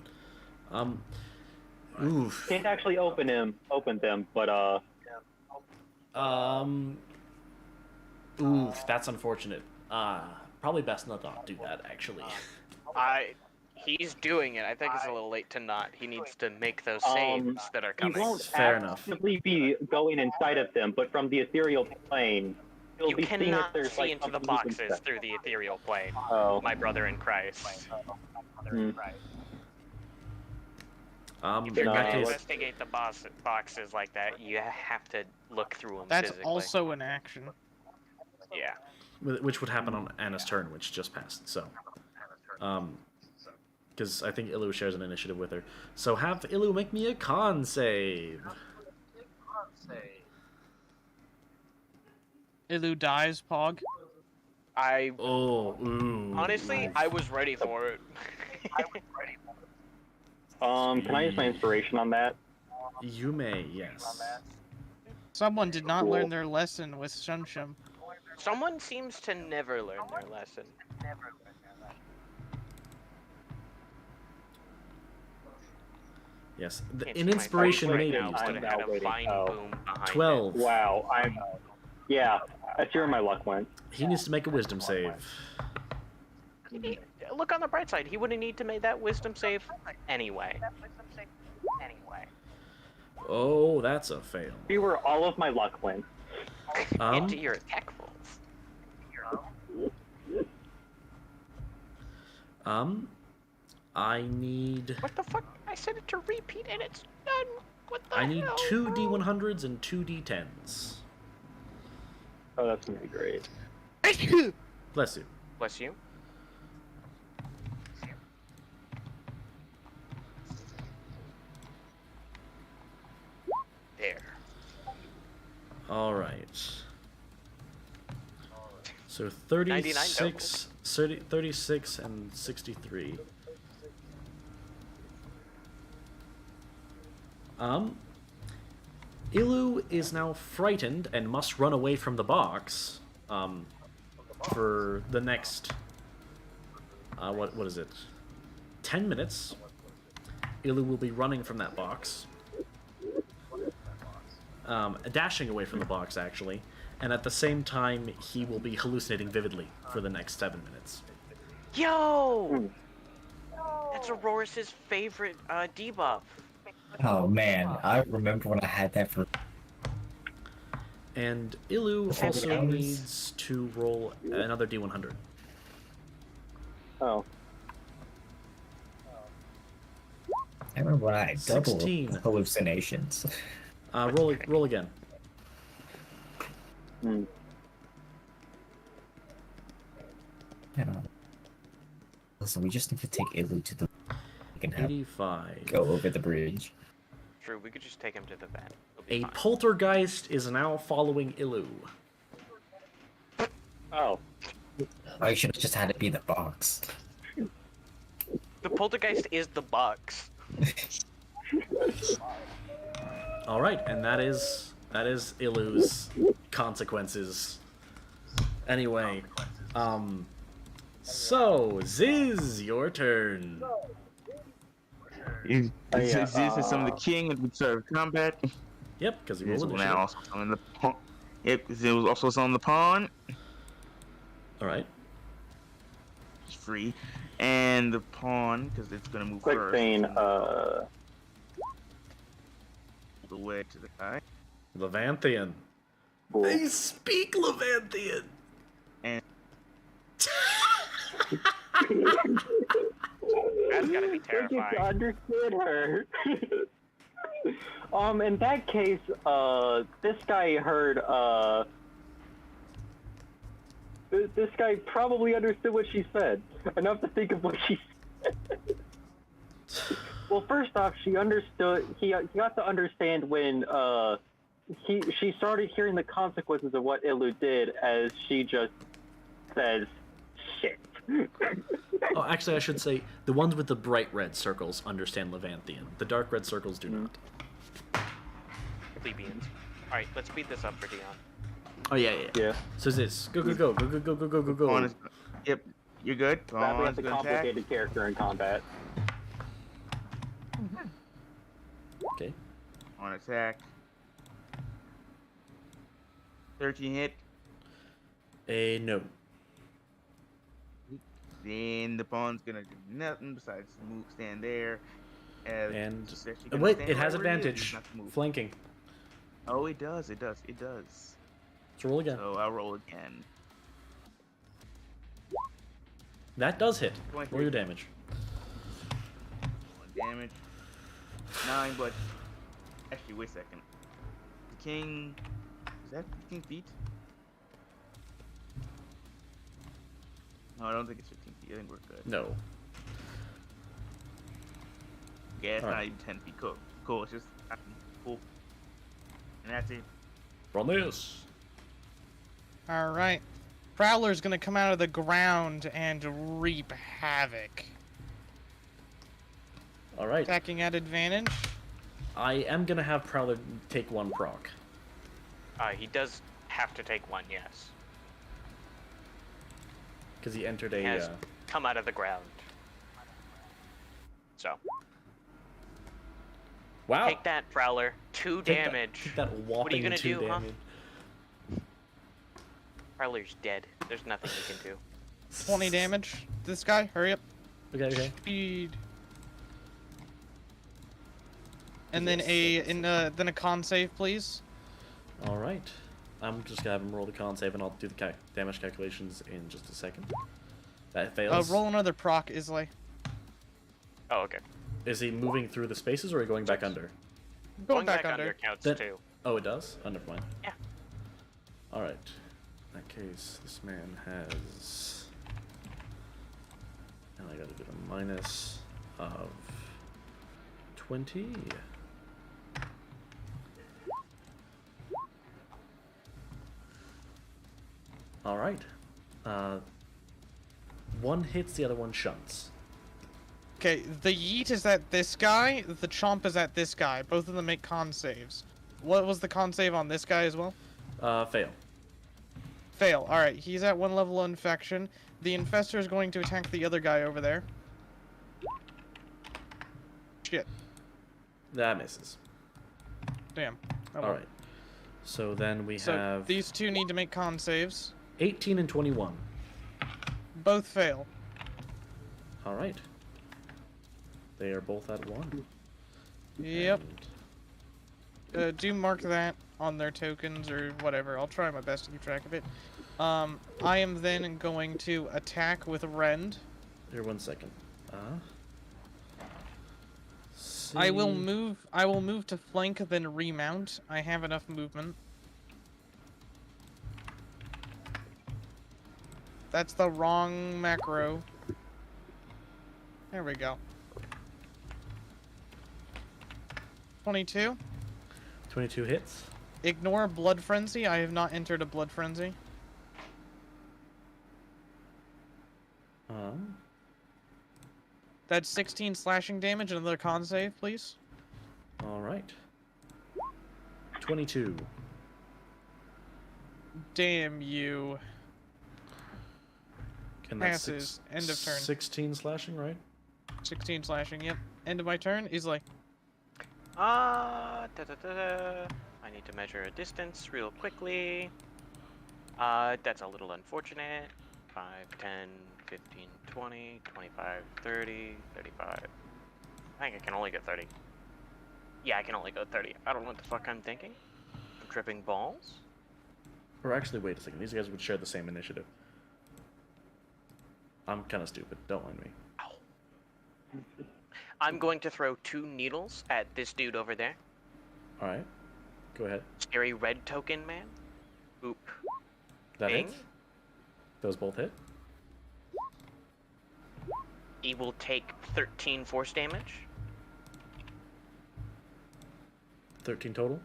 Oof. Can't actually open them, but Oof, that's unfortunate. Probably best not do that, actually. He's doing it. I think it's a little late to not. He needs to make those saves that are he coming. won't Fair enough. actively be going inside of them, but from the ethereal plane, he'll You be seeing if cannot there's see like into the something he can boxes set. through the ethereal plane. Oh. My brother in Christ. Hmm. If you're No, gonna let's- investigate the boxes like that, you have to look through them That's physically. also an action. Yeah. Which would happen on Anna's turn, which just passed. So, because I think Ilu shares an initiative with her. So have Ilu make me a con save. Ilu dies, Pog. Oh, ooh. Honestly, I was ready for it. Can I use my inspiration on that? You may, yes. Someone did not Cool. learn their lesson with Shunshum. Someone seems to never learn their lesson. Yes. Can't An see my inspiration face right may be now, used. but it had a fine boom behind 12. Wow, yeah, that's where my luck went. He needs to make a wisdom save. it. Look on the bright side. He wouldn't need to make that wisdom save anyway. Oh, that's a fail. See where all of my luck went. Into your attack rolls. I need... What the fuck? I said it to repeat and it's done. What the I need hell? 2 D100s and 2 D10s. Oh, that's gonna be great. Bless you. Bless you. There. All right. So 99 36 and 63. Ilu is now frightened and must run away from the box. For the next what is it? 10 minutes. Ilu will be running from that box. Dashing away from the box, actually. And at the same time, he will be hallucinating vividly for the next 7 minutes. Yo! That's Aurorus's favorite debuff. Oh man, I remember when I had that for. And Ilu also hours. needs to roll another D100. Oh. I remember when I had double 16. hallucinations. Roll again. Hmm. Listen, we just need to take Ilu to the. can have 85. go over the bridge. True, we could just take him to the van. It'll be A fine. poltergeist is now following Ilu. Oh, I should have just had it be the box. The poltergeist is the box. All right, and that is Ilu's consequences. Anyway, so Ziz, your turn. This is some of the king and serve combat. Yep, because he This rolled will initiative. now also summon the pawn. Yep, because it was also on the pawn. All right. It's free. And the pawn, because it's going to move quick first. thing. The way to the guy. Levanthian. Cool. They speak Levanthian. And That's gotta be I get to terrifying. understand her. In that case, this guy heard, this guy probably understood what she said. Enough to think of what she said. Well, first off, she understood, he got to understand when, she started hearing the consequences of what Ilu did as she just says, shit. Oh, actually, I should say the ones with the bright red circles understand Levanthian. The dark red circles do not. Plebeians. Alright, let's speed this up for Dion. Oh yeah. Yeah. So Ziz, go. pawn is, yep, you're good. Sadly, Pawn's that's a going to attack. complicated character in combat. Okay. On attack. 13 hit. No. Then the pawn's gonna do nothing besides move, stand there. And just actually gonna wait, stand it has right where it is, advantage. not to move. Flanking. Oh, it does. So roll again. So I'll roll again. That does hit. 23. Roll your damage. 1 damage. 9, but actually, wait a second. The king is that 15 feet? No, I don't think it's 15 feet. I think we're good. No. Yeah, it's not Alright. even 10 feet. Cool. Cool. It's just cool. And that's it. Roll this. Alright. Prowler's gonna come out of the ground and reap havoc. All right. Attacking at advantage. I am gonna have Prowler take 1 proc. He does have to take one, yes. Because he entered He a. has come out of the ground. So, Wow. take that, Prowler. 2 Take that- damage. take that whopping gonna 2 do, huh? damage. Prowler's dead. There's nothing you can do. 20 damage. This guy, hurry up. Okay. Speed. And then then a con save, please. All right. I'm just gonna have him roll the con save, and I'll do the damage calculations in just a second. That fails. Roll another proc, Islay. Oh, okay. Is he moving through the spaces, or are you going back under? Going back under. counts Then- too. Oh, it does? Oh, never mind. Yeah. All right. In that case, this man has... And I gotta do a minus of 20. All right. One hits, the other one shunts. Okay, the yeet is at this guy, the chomp is at this guy. Both of them make con saves. What was the con save on this guy as well? Fail. Fail. Alright, he's at 1 level of infection. The infestor is going to attack the other guy over there. Shit. That misses. Damn. Oh, well. All right. So then we So have these two need to make con saves. 18 and 21. Both fail. All right. They are both at 1. Yep. And Do mark that on their tokens or whatever. I'll try my best to keep track of it. I am then going to attack with Rend. here, 1 second. I will move to flank, then remount. I have enough movement. That's the wrong macro. There we go. 22. 22 hits. Ignore Blood Frenzy. I have not entered a Blood Frenzy. That's 16 slashing damage. Another con save, please. All right. 22. Damn you. And that's Passes. End of turn. 16 slashing, right? 16 slashing, yep. End of my turn. He's like, I need to measure a distance real quickly. That's a little unfortunate. 5, 10, 15, 20, 25, 30, 35. I think I can only go 30. Yeah, I can only go 30. I don't know what the fuck I'm thinking. I'm tripping balls. Or actually, wait a second. These guys would share the same initiative. I'm kind of stupid. Don't mind me. Ow. I'm going to throw 2 needles at this dude over there. All right. Go ahead. Scary red token man. Oop. That Bing. hits. Those both hit. He will take 13 force damage. 13 total.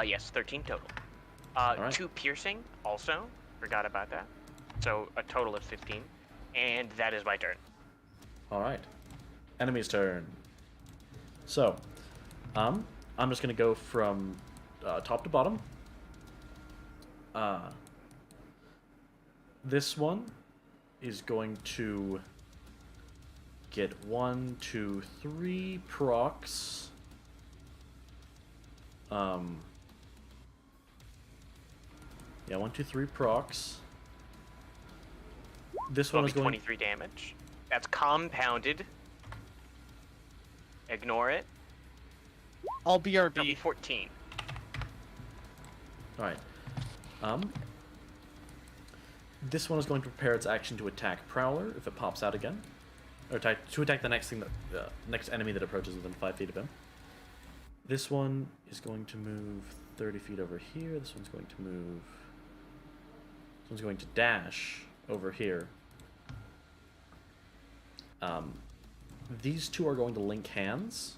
Yes, 13 total. Alright. 2 piercing also. Forgot about that. So a total of 15. And that is my turn. All right. Enemy's turn. So, I'm just gonna go from top to bottom. This one is going to get 1, 2, 3 procs. Yeah, 1, 2, 3 procs. This one is going 23 damage. That's compounded. Ignore it. I'll That'll be BRB. 14. Alright. This one is going to prepare its action to attack Prowler if it pops out again. Or to attack the next thing that next enemy that approaches within 5 feet of him. This one is going to move 30 feet over here. This one's going to move. This one's going to dash over here. These two are going to link hands.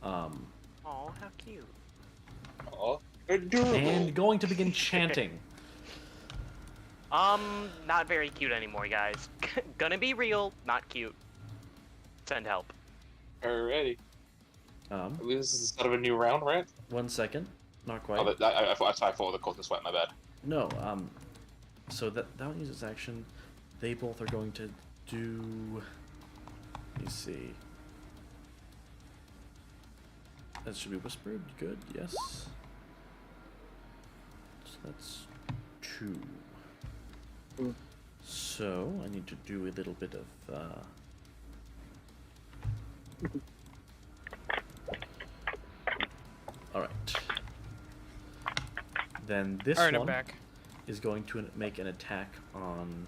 Oh, how cute. Oh, adorable. And going to begin chanting. Not very cute anymore, guys. Gonna be real, not cute. Send help. Alrighty. This is the start of a new round, right? 1 second. Not quite. Oh, I thought the cold and sweat. My bad. No, so that one uses action. They both are going to do. Let me see. That should be whispered. Good. Yes. So that's 2. So I need to do a little bit of. All right. Then this Alright, I'm one back. is going to make an attack on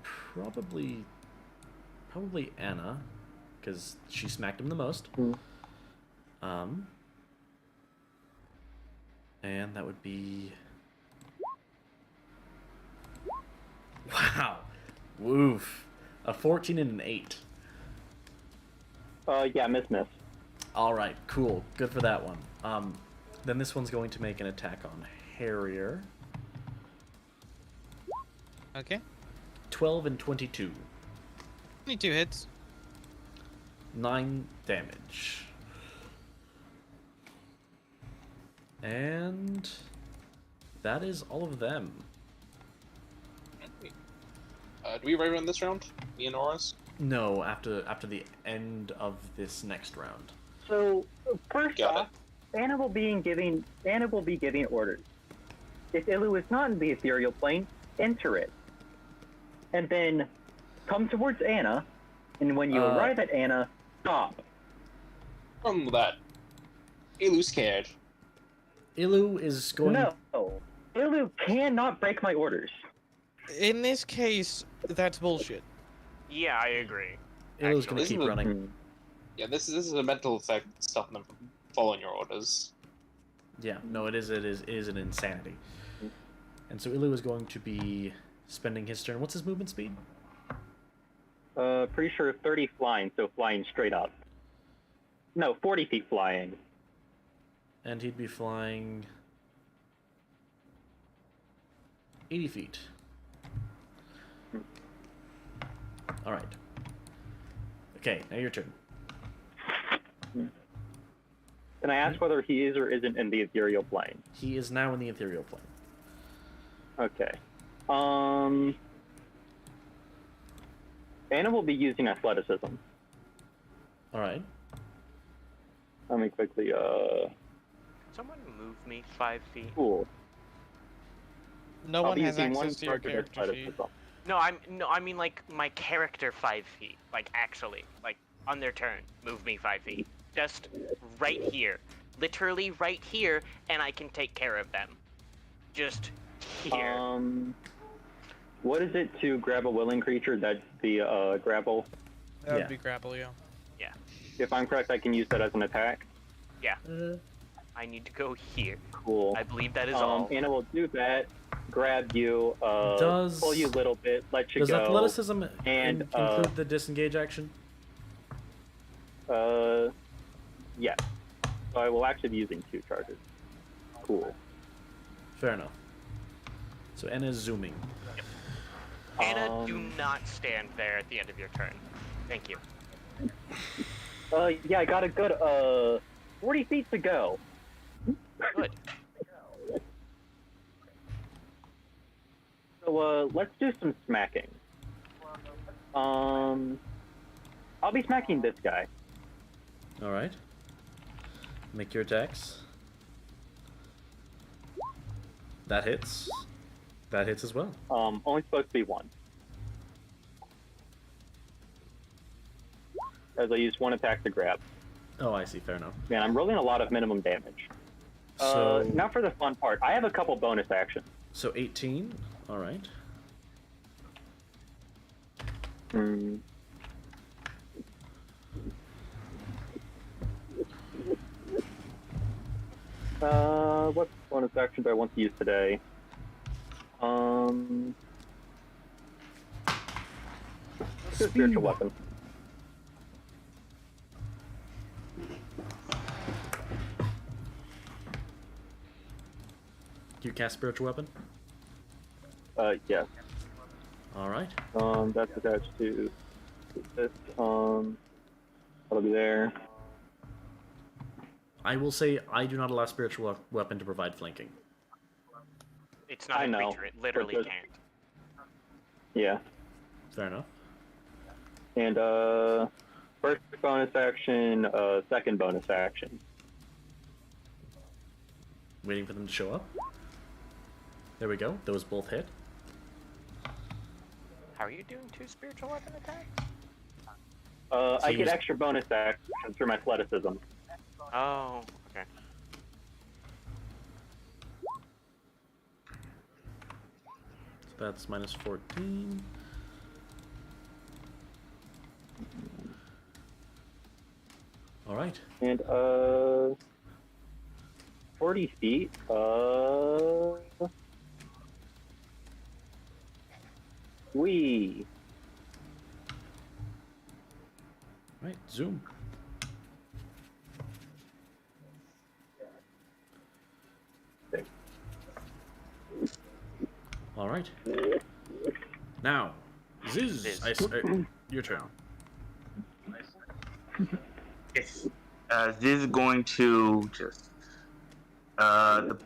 probably Anna, because she smacked him the most. And that would be wow, woof, a 14 and an 8. Yeah, miss. All right, cool, good for that one. Then this one's going to make an attack on Harrier. Okay. 12 and 22. 22 hits. 9 damage. And that is all of them. Do we run this round? Me and Auras? No, after the end of this next round. So first Got off, Anna will be giving orders. If Ilu is not in the ethereal plane, enter it, and then come towards Anna. And when you arrive at Anna, stop. From that, Ilu's scared. Ilu is going. No, Ilu cannot break my orders. In this case, that's bullshit. Yeah, I agree. Ilu's going to This keep is a- running. Yeah, this is a mental effect stopping them from following your orders. Yeah, no, it is an insanity. And so Ilu is going to be spending his turn. What's his movement speed? Pretty sure 30 flying, so flying straight up. No, 40 feet flying. And he'd be flying 80 feet. All right. Okay, now your turn. Can I ask whether he is or isn't in the ethereal plane? He is now in the ethereal plane. Okay. Anna will be using athleticism. All right. Let me quickly, Someone move me 5 feet. cool. No I'll one be has using access to your character sheet. athleticism. No, I mean like my character 5 feet. Like actually, like on their turn, move me 5 feet. Just right here, literally right here, and I can take care of them. Just here. What is it to grab a willing creature? That's the grapple. That would Yeah. be grapple, yeah. Yeah, If I'm correct, I can use that as an attack. yeah. I need to go here. Cool. I believe that is all. Anna will do that. Grab you, Does- pull you a little bit, let you Does go. athleticism and, include the disengage action? Yes. So I will actually be using 2 charges. Cool. Fair enough. So Anna's zooming. Anna, do not stand there at the end of your turn. Thank you. Yeah, I got a good 40 feet to go. Good. So let's do some smacking. I'll be smacking this guy. All right. Make your attacks. That hits. That hits as well. Only supposed to be 1. As I use 1 attack to grab. Oh, I see. Fair enough. Man, I'm rolling a lot of minimum damage. So Now for the fun part. I have a couple bonus actions. So 18. All right. What bonus action do I want to use today? Let's do a spiritual weapon. Do you cast spiritual weapon? Yes. All right. That's attached to this. That'll be there. I will say I do not allow spiritual weapon to provide flanking. It's not I a know, creature. It literally but can't. Yeah. Fair enough. And first bonus action, second bonus action. Waiting for them to show up. There we go. Those both hit. How are you doing 2 spiritual weapon attacks? I get use- extra bonus action through my athleticism. Oh, okay. So that's minus 14. All right. And 40 feet. Wee. Right. Zoom. All right. Now, Ziz, your turn. Yes. This is going to just the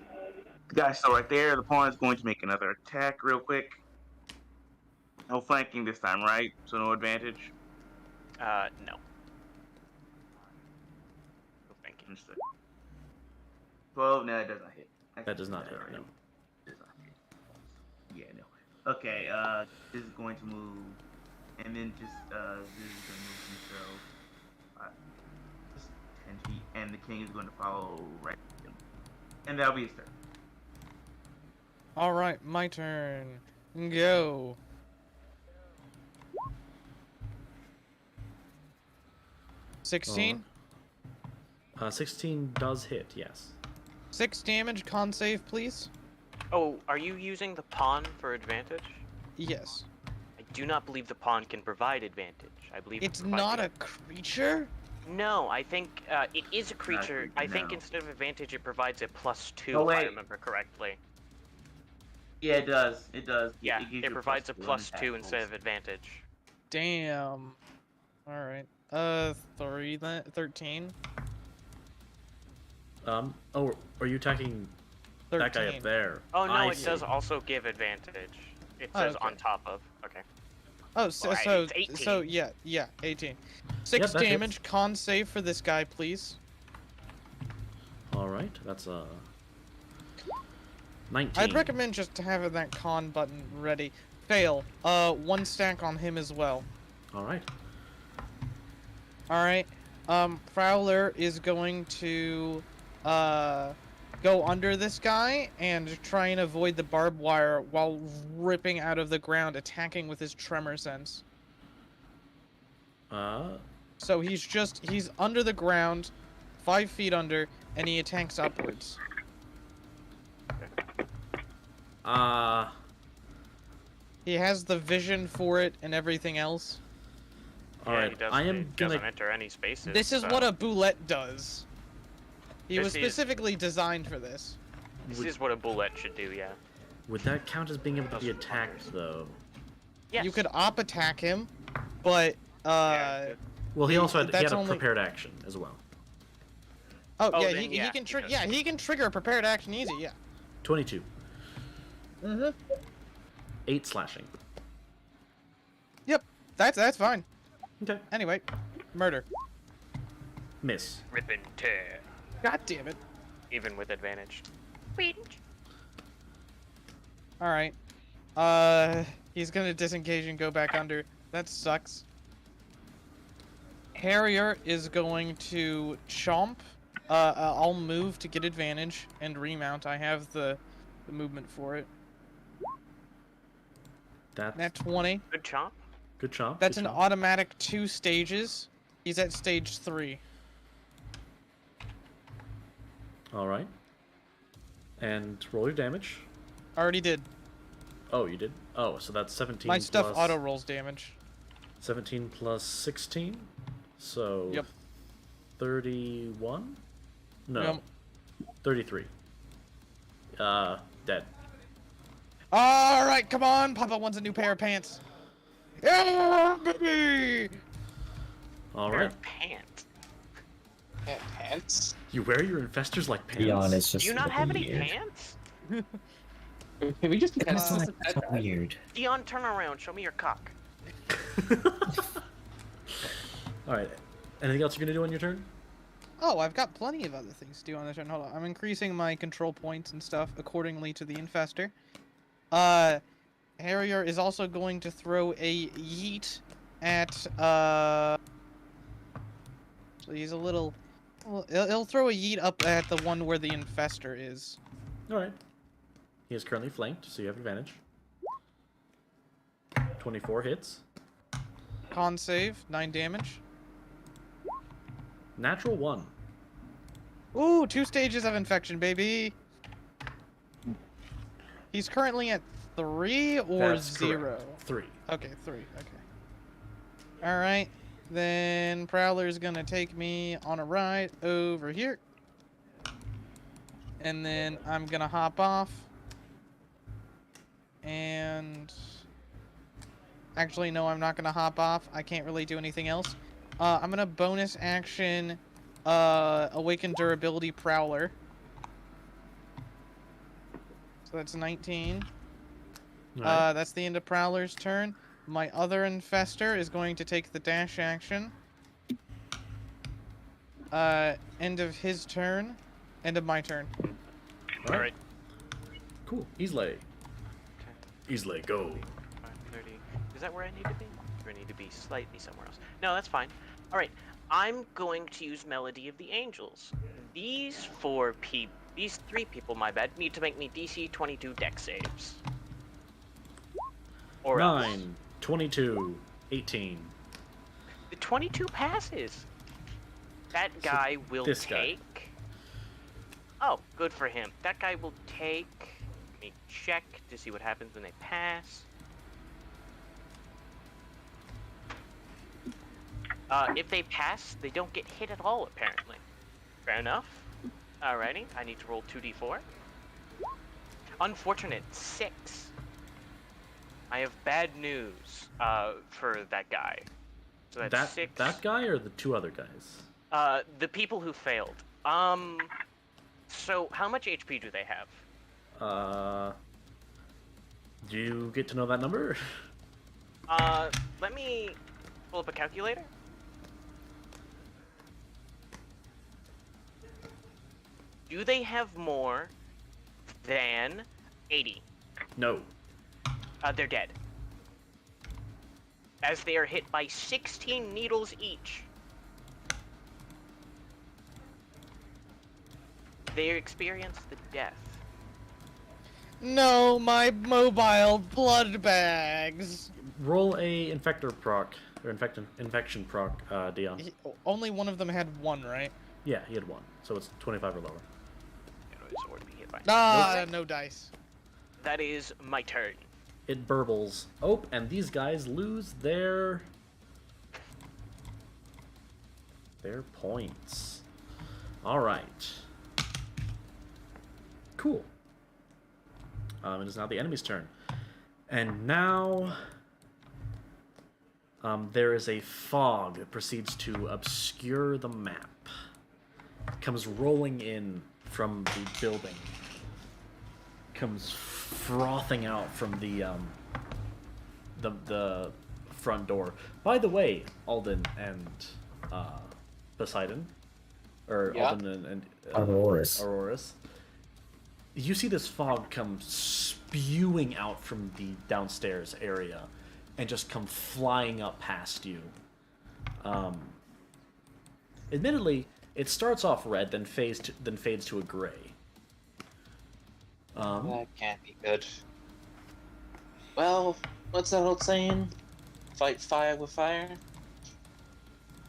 guy still right there. The pawn is going to make another attack real quick. No flanking this time, right? So no advantage. No. No, thank you. Understood. 12. No, it does not hit. That does not hit. No. Does not hit. Yeah, no. Okay. This is going to move, and then just this is going to move himself. Just 10 feet, and the king is going to follow right. And that'll be his turn. Alright, my turn. Go. Oh. 16? 16 does hit, yes. 6 damage, con save, please. Oh, are you using the pawn for advantage? Yes. I do not believe the pawn can provide advantage. I believe It's provides not the- a creature? No, I think it is a creature. good to I think know. instead of advantage, it provides a +2, Oh, if I wait. remember correctly. Yeah, it does. It does. Yeah, gives it you provides a +1 attack +2 instead rolls. of advantage. Damn. All right. 3 then. 13. Oh, are you attacking 13. that guy up there? Oh no, I it does see. also give advantage. It Oh, says okay. on top of. Okay. Oh, so Alright, so, it's 18. so yeah, 18. 6 that hits. damage. Con save for this guy, please. All right, that's 19. I'd recommend just having that con button ready. Fail. 1 stack on him as well. All right. All right. Prowler is going to go under this guy and try and avoid the barbed wire while ripping out of the ground, attacking with his tremor sense. So he's under the ground, 5 feet under, and he attacks upwards. He has the vision for it and everything else. All Yeah, right. he doesn't, I am he gonna. doesn't enter any spaces. This is so what a boulette does. He This was is- specifically designed for this. This is what a bullet should do. Yeah. Would that count as being able to be Those attacked though? Yes. You could op attack him, but Yeah, Well, he also had, That's a only- prepared action as well. oh Oh, yeah, then he yeah, can he does. yeah, he can trigger a prepared action easy, yeah. 22. Mhm. 8 slashing. Yep. That's fine. Okay. Anyway, murder. Miss. Rip and tear, God damn it. even with advantage. All right. He's gonna disengage and go back under. That sucks. Harrier is going to chomp. I'll move to get advantage and remount. I have the movement for it. That's Nat 20. Good chomp. good chomp. That's good an chomp. automatic 2 stages. He's at stage 3. All right. And roll your damage. Already did. Oh, you did. Oh, so that's 17. My stuff plus- auto rolls damage. 17 plus 16. So. Yep. 31. No. Yep. 33. Dead. All right, come on. Papa wants a new pair of pants. Yeah, baby. All Pair right. of pants. Yeah, pants. You wear your infestors like pants. Dion is Do just you not have any weird. pants? Can we just It's cancel like so weird. Dion, turn around. Show me your cock. All right. Anything else you're gonna do on your turn? Oh, I've got plenty of other things to do on this turn. Hold on. I'm increasing my control points and stuff accordingly to the infester. Harrier is also going to throw a yeet at, so he's a little, well, he'll throw a yeet up at the one where the infester is. All right. He is currently flanked, so you have advantage. 24 hits. Con save, 9 damage. Natural 1. Ooh, 2 stages of infection, baby. He's currently at 3 or That's 0? correct. 3. Okay, 3. Okay. Alright. Then Prowler's gonna take me on a ride over here. And then I'm gonna hop off. And... Actually, no, I'm not gonna hop off. I can't really do anything else. I'm gonna bonus action Awaken Durability Prowler. So that's 19. Right. That's the end of Prowler's turn. My other infester is going to take the dash action. End of his turn. End of my turn. All right. Cool. Islay. Islay, go. 30. Is that where I need to be? Or I need to be slightly somewhere else? No, that's fine. Alright, I'm going to use Melody of the Angels. These 3 people, my bad, need to make me DC 22 dex saves. Or 9, else. 22, 18. The 22 passes. That guy will this guy. take... Oh, good for him. That guy will take... Let me check to see what happens when they pass. If they pass, they don't get hit at all, apparently. Fair enough. Alrighty, I need to roll 2d4. Unfortunate, 6. I have bad news for that guy. So that's 6. That guy or the two other guys? The people who failed. So how much HP do they have? Do you get to know that number? Let me pull up a calculator. Do they have more than 80? No. They're dead. As they are hit by 16 needles each. They experience the death. No, my mobile blood bags. Roll a infector proc or infection proc, Dion. Only one of them had 1, right? Yeah, he had 1, so it's 25 or lower. No dice. That is my turn. It burbles. Oh, and these guys lose their points. All right. Cool. It is now the enemy's turn, and now there is a fog that proceeds to obscure the map. It comes rolling in from the building. Comes frothing out from the front door. By the way, Alden and Poseidon, or Yeah. Alden and Auroras. You see this fog come spewing out from the downstairs area, and just come flying up past you. Admittedly, it starts off red, then fades to a gray. That can't be good. Well, what's that old saying? Fight fire with fire?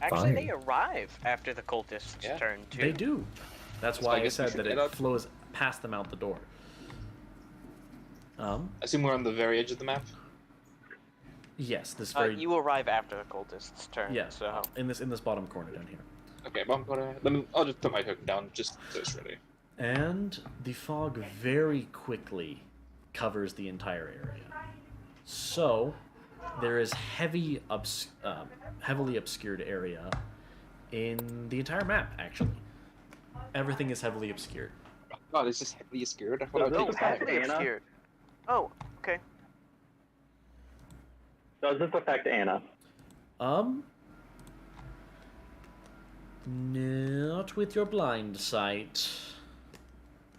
Actually, Fine. they arrive after the cultist's Yeah. turn, too. They do. That's So why I I guess we said should that get it up. flows past them out the door. I assume we're on the very edge of the map. Yes, this very You arrive after the cultist's turn, yeah, so... in this bottom corner down here. Okay, but I'll just put my token down just so it's ready. And the fog very quickly covers the entire area. So there is heavily obscured area in the entire map, actually. Everything is heavily obscured. God, it's just heavily obscured. I So thought I this would is take fire. heavily obscured. Oh, okay. Does this affect Anna? Not with your blind sight.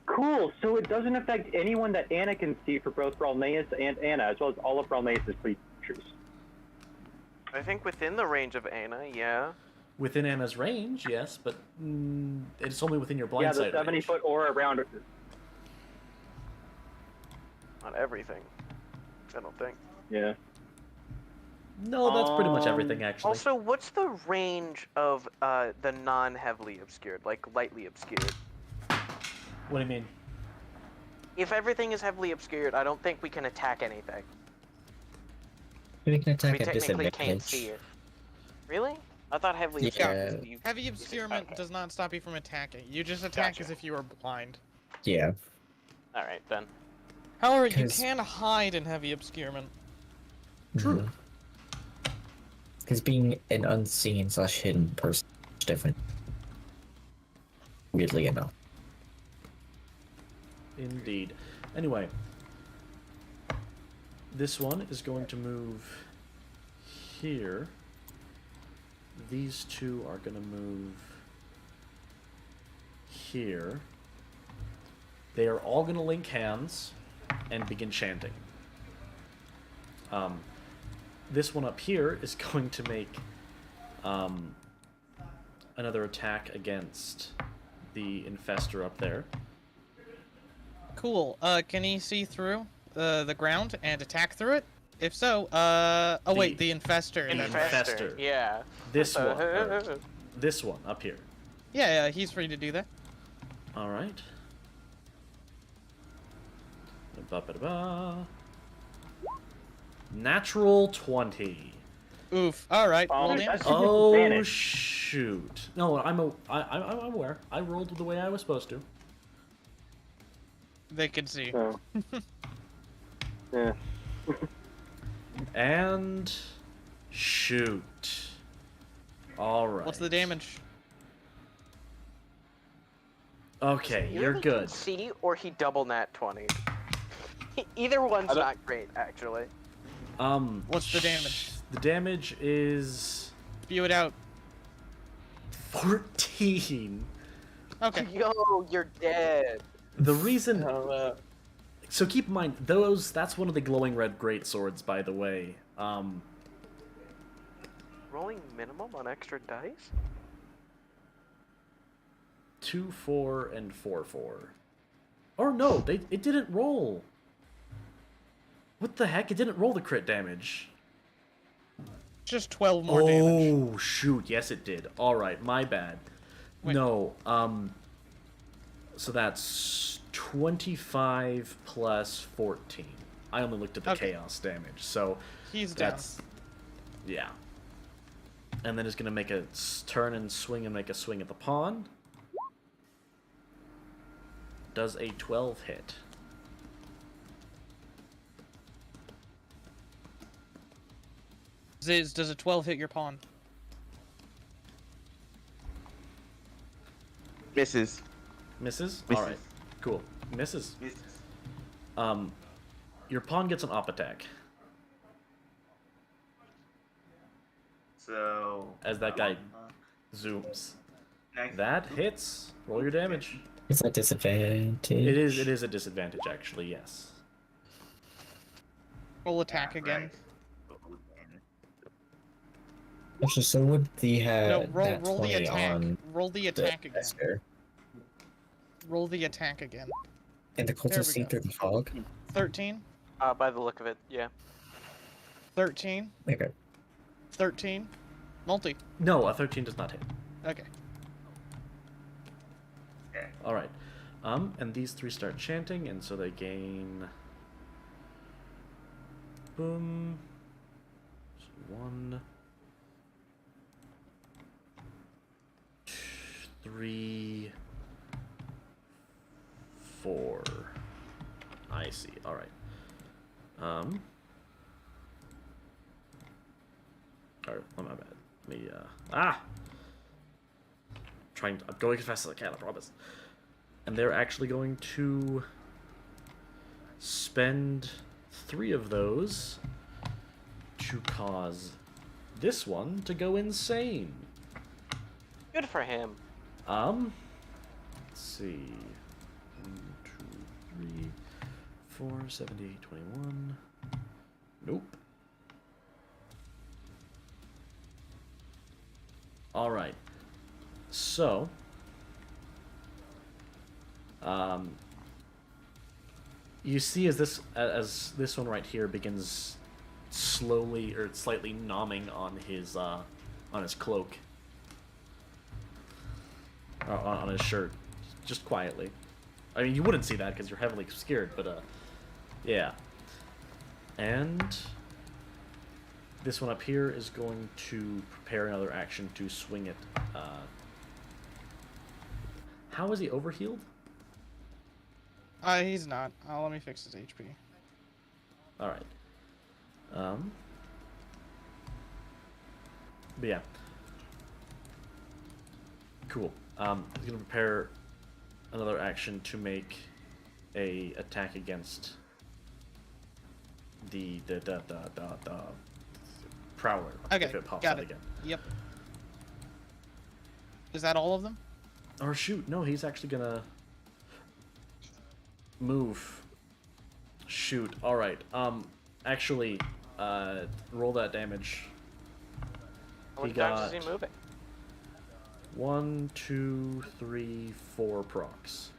Cool. So it doesn't affect anyone that Anna can see for both Bralneus and Anna, as well as all of Bralneus' creatures. I think within the range of Anna, yeah. Within Anna's range, yes, but it's only within your blind Yeah, sight the 70-foot aura around her. Not everything. I don't think. Yeah. No, that's pretty much everything, actually. Also, what's the range of the non-heavily obscured, like lightly obscured? What do you mean? If everything is heavily obscured, I don't think we can attack anything. We can attack We at technically can't disadvantage. see it. Really? I thought heavily Yeah. obscured. You... Heavy obscurement does not stop you from attacking. You just attack Gotcha. as if you were blind. Yeah. All right then. However, you 'Cause- can hide in heavy obscurement. True. Because being an unseen / hidden person is different. Weirdly enough. Indeed. Anyway, this one is going to move here. These two are going to move here. They are all going to link hands and begin chanting. This one up here is going to make another attack against the infestor up there. Cool. Can he see through the ground and attack through it? If so, oh wait, the infestor. Infestor. Yeah. This one. This one up here. Yeah, he's free to do that. All right. Ba-ba-da-ba. Natural 20. Oof. All right. Roll That's damage. a Oh disadvantage. shoot! No, I'm aware. I rolled the way I was supposed to. They can see. Oh. Yeah. And shoot. All right. What's the damage? Okay, Either you're he good. can see or he double nat 20. Either one's not great, actually. What's the damage? The damage is Spew it out. 14. Okay. Yo, you're dead. The reason. So keep in mind, that's one of the glowing red greatswords, by the way. Rolling minimum on extra dice? 2, 4, and 4, 4. Or no, it didn't roll. What the heck? It didn't roll the crit damage. Just 12 more damage. Oh shoot! Yes, it did. All right, my bad. Wait. No. So that's 25 plus 14. I only looked at the Okay. chaos damage, so He's down. that's yeah. And then it's gonna make a turn and swing and make a swing at the pawn. Does a 12 hit? Does a 12 hit your pawn? Misses. Misses? Misses. Alright. Cool. Misses. Misses. Your pawn gets an op attack. So. As that guy zooms. Next. That hits. Roll your damage. It's a disadvantage. It is a disadvantage, actually, yes. Roll attack again. Actually, so would the No, roll that the 20 attack. on Roll the the attack again. Esther. Roll the attack again. And the There we cultist see go. through the fog? 13. By the look of it, yeah. 13. Okay. 13. Multi. No, a 13 does not hit. Okay. Alright. And these three start chanting, and so they gain... Boom. So 1... 3... 4... I see. Alright. Alright, oh, my bad. Let me, I'm going as fast as I can, I promise. And they're actually going to spend 3 of those to cause this one to go insane. Good for him. Let's see. 1, 2, 3, 4, 78, 21. Nope. Alright. So, you see as this one right here begins slowly or slightly nomming on his cloak, on his shirt, just quietly. I mean, you wouldn't see that because you're heavily obscured, but yeah. And this one up here is going to prepare another action to swing it. How is he overhealed? He's not. Let me fix his HP. Alright. But yeah. Cool. He's gonna prepare another action to make a attack against the prowler. Okay, if it pops got out it. again. Yep. Is that all of them? Or shoot, no, he's actually gonna move. Shoot. Alright. Actually, roll that damage. How many times is he moving? 1, 2, 3, 4 procs.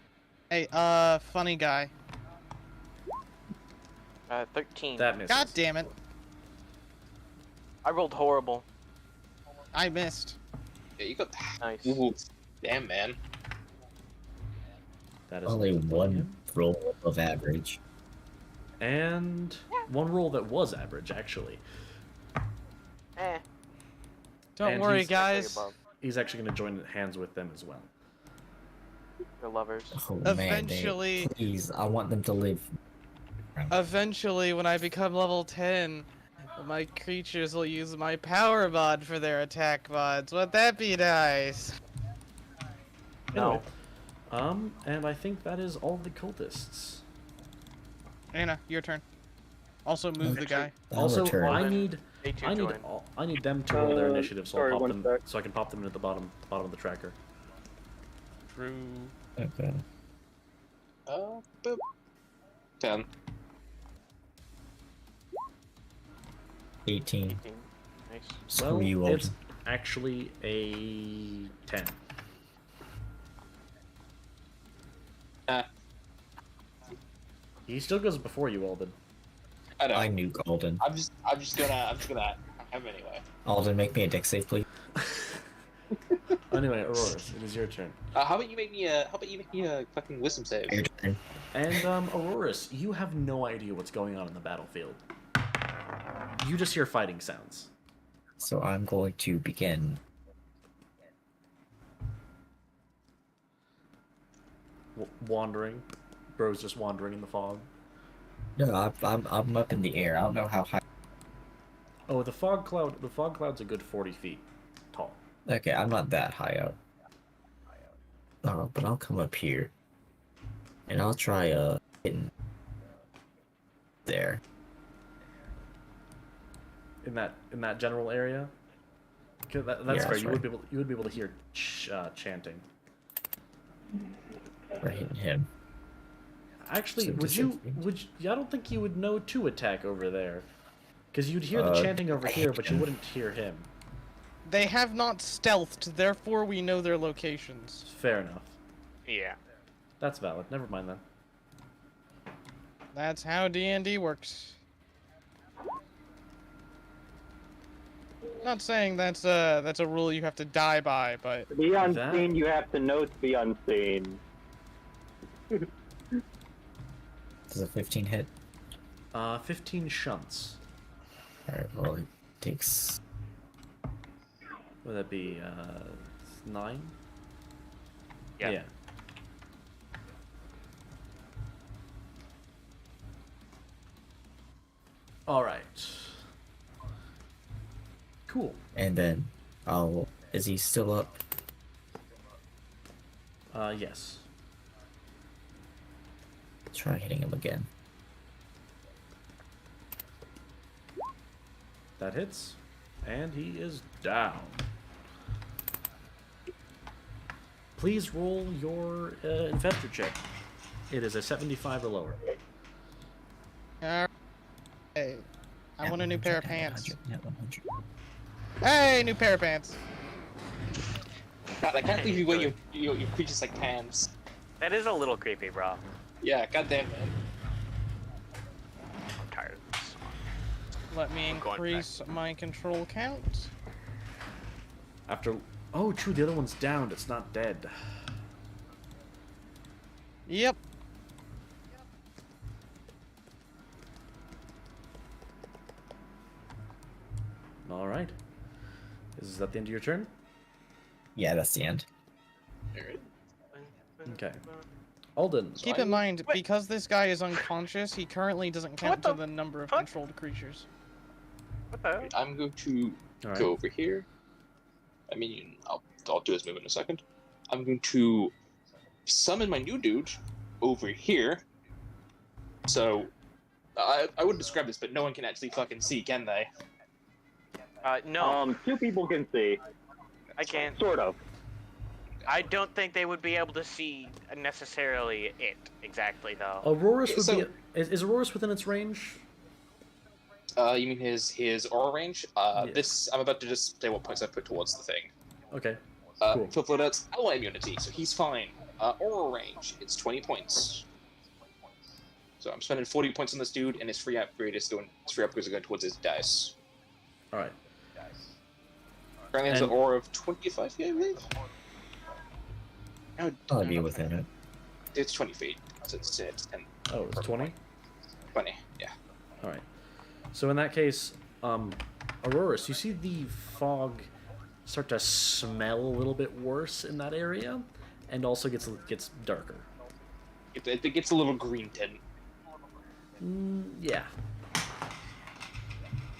Hey, funny guy. 13. That misses. God damn it. I rolled horrible. I missed. Yeah, you got. Nice. Ooh, damn, man. That is Only enough for one him. roll of average. And one roll that was average, actually. Don't And worry, he's- guys. Above. He's actually going to join hands with them as well. They're lovers. Oh Eventually- man, please, I want them to live. Eventually, when I become level 10, my creatures will use my power mod for their attack mods. Would that be nice? Anyway, and I think that is all the cultists. Anna, your turn. Also move the guy. I'll Also, return. I need A2 join. them to roll their initiative, so sorry, I'll pop one them, sec. so I can pop them into the bottom of the tracker. True. Okay. Boop. 10. 18. 18. Nice. Screw Well, you, it's Alden. actually a 10. He still goes before you, Alden. I know. I knew Alden. I'm just gonna have him anyway. Alden, make me a deck save, please. Anyway, Auroras, it is your turn. How about you make me a fucking wisdom save? Your turn. And Auroras, you have no idea what's going on in the battlefield. You just hear fighting sounds. So I'm going to begin. Wandering. Bro's just wandering in the fog. No, I'm up in the air. I don't know how high. Oh, the fog cloud's a good 40 feet tall. Okay, I'm not that high up. But I'll come up here, and I'll try hitting there. In that general area. 'Cause that's Yeah, fair. that's You right. would be able to hear chanting. Or hitting him. Actually, So I don't think you would know to attack over there, because you'd hear the chanting over I here, hit but you him. wouldn't hear him. They have not stealthed, therefore we know their locations. Fair enough. Yeah. That's valid. Never mind then. That's how D&D works. Not saying that's a rule you have to die by, but To be unseen, That- you have to know to be unseen. Does a 15 hit? 15 shunts. Alright, well, it takes. Would that be 9? Yeah. All right. Cool. And then I'll. Is he still up? Yes. Try hitting him again. That hits, and he is down. Please roll your infestor check. It is a 75 or lower. hey, I want a new pair of pants. 100. Hey, new pair of pants. God, I can't believe you wear your creatures like pants. That is a little creepy, bro. Yeah, goddamn man. I'm tired of this. Let me I'm going increase my control count. After, oh, true, the other one's downed. It's not dead. Yep. All right. Is that the end of your turn? Yeah, that's the end. Alright. Okay. Alden. Keep in mind, because this guy is unconscious, he currently doesn't count the to the number of fuck? controlled creatures. What the hell? I'm going to Alright. go over here. I mean, I'll do his move in a second. I'm going to summon my new dude over here. So, I wouldn't describe this, but no one can actually fucking see, can they? No, Two people can see, I can't. sort of. I don't think they would be able to see necessarily it exactly, though. Auroras would So- be. Is Auroras within its range? You mean his aura range? Yeah. This, I'm about to just say what points I put towards the thing. Okay. Cool. For Floodouts, ally immunity, so he's fine. Aura range, it's 20 points. So I'm spending 40 points on this dude, and his free upgrades are going towards his dice. All right. Currently has an And- aura of 25 feet, I believe. No, I'll be within it. it's 20 feet. So it's 10. Oh, it's 20. 20, yeah. All right. So in that case, Auroras, you see the fog start to smell a little bit worse in that area, and also gets darker. It gets a little green tint. Yeah.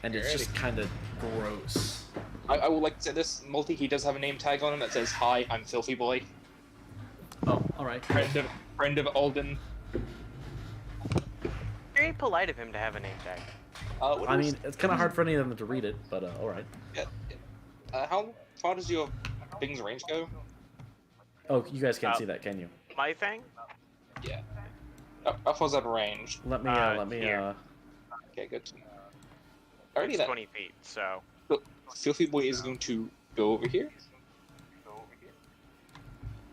And it's just kind of gross. I would like to say this, Multi, he does have a name tag on him that says, "Hi, I'm Filthy Boy." Oh, alright. Friend of Alden. Very polite of him to have a name tag. I mean, it's kind of hard for any of them to read it, but alright. Yeah. How far does your thing's range go? Oh, you guys can't see that, can you? My thing? Yeah. How far's that range? Let me, here. Okay, good. Alrighty It's then. 20 feet, so... Filthy Boy is going to go over here.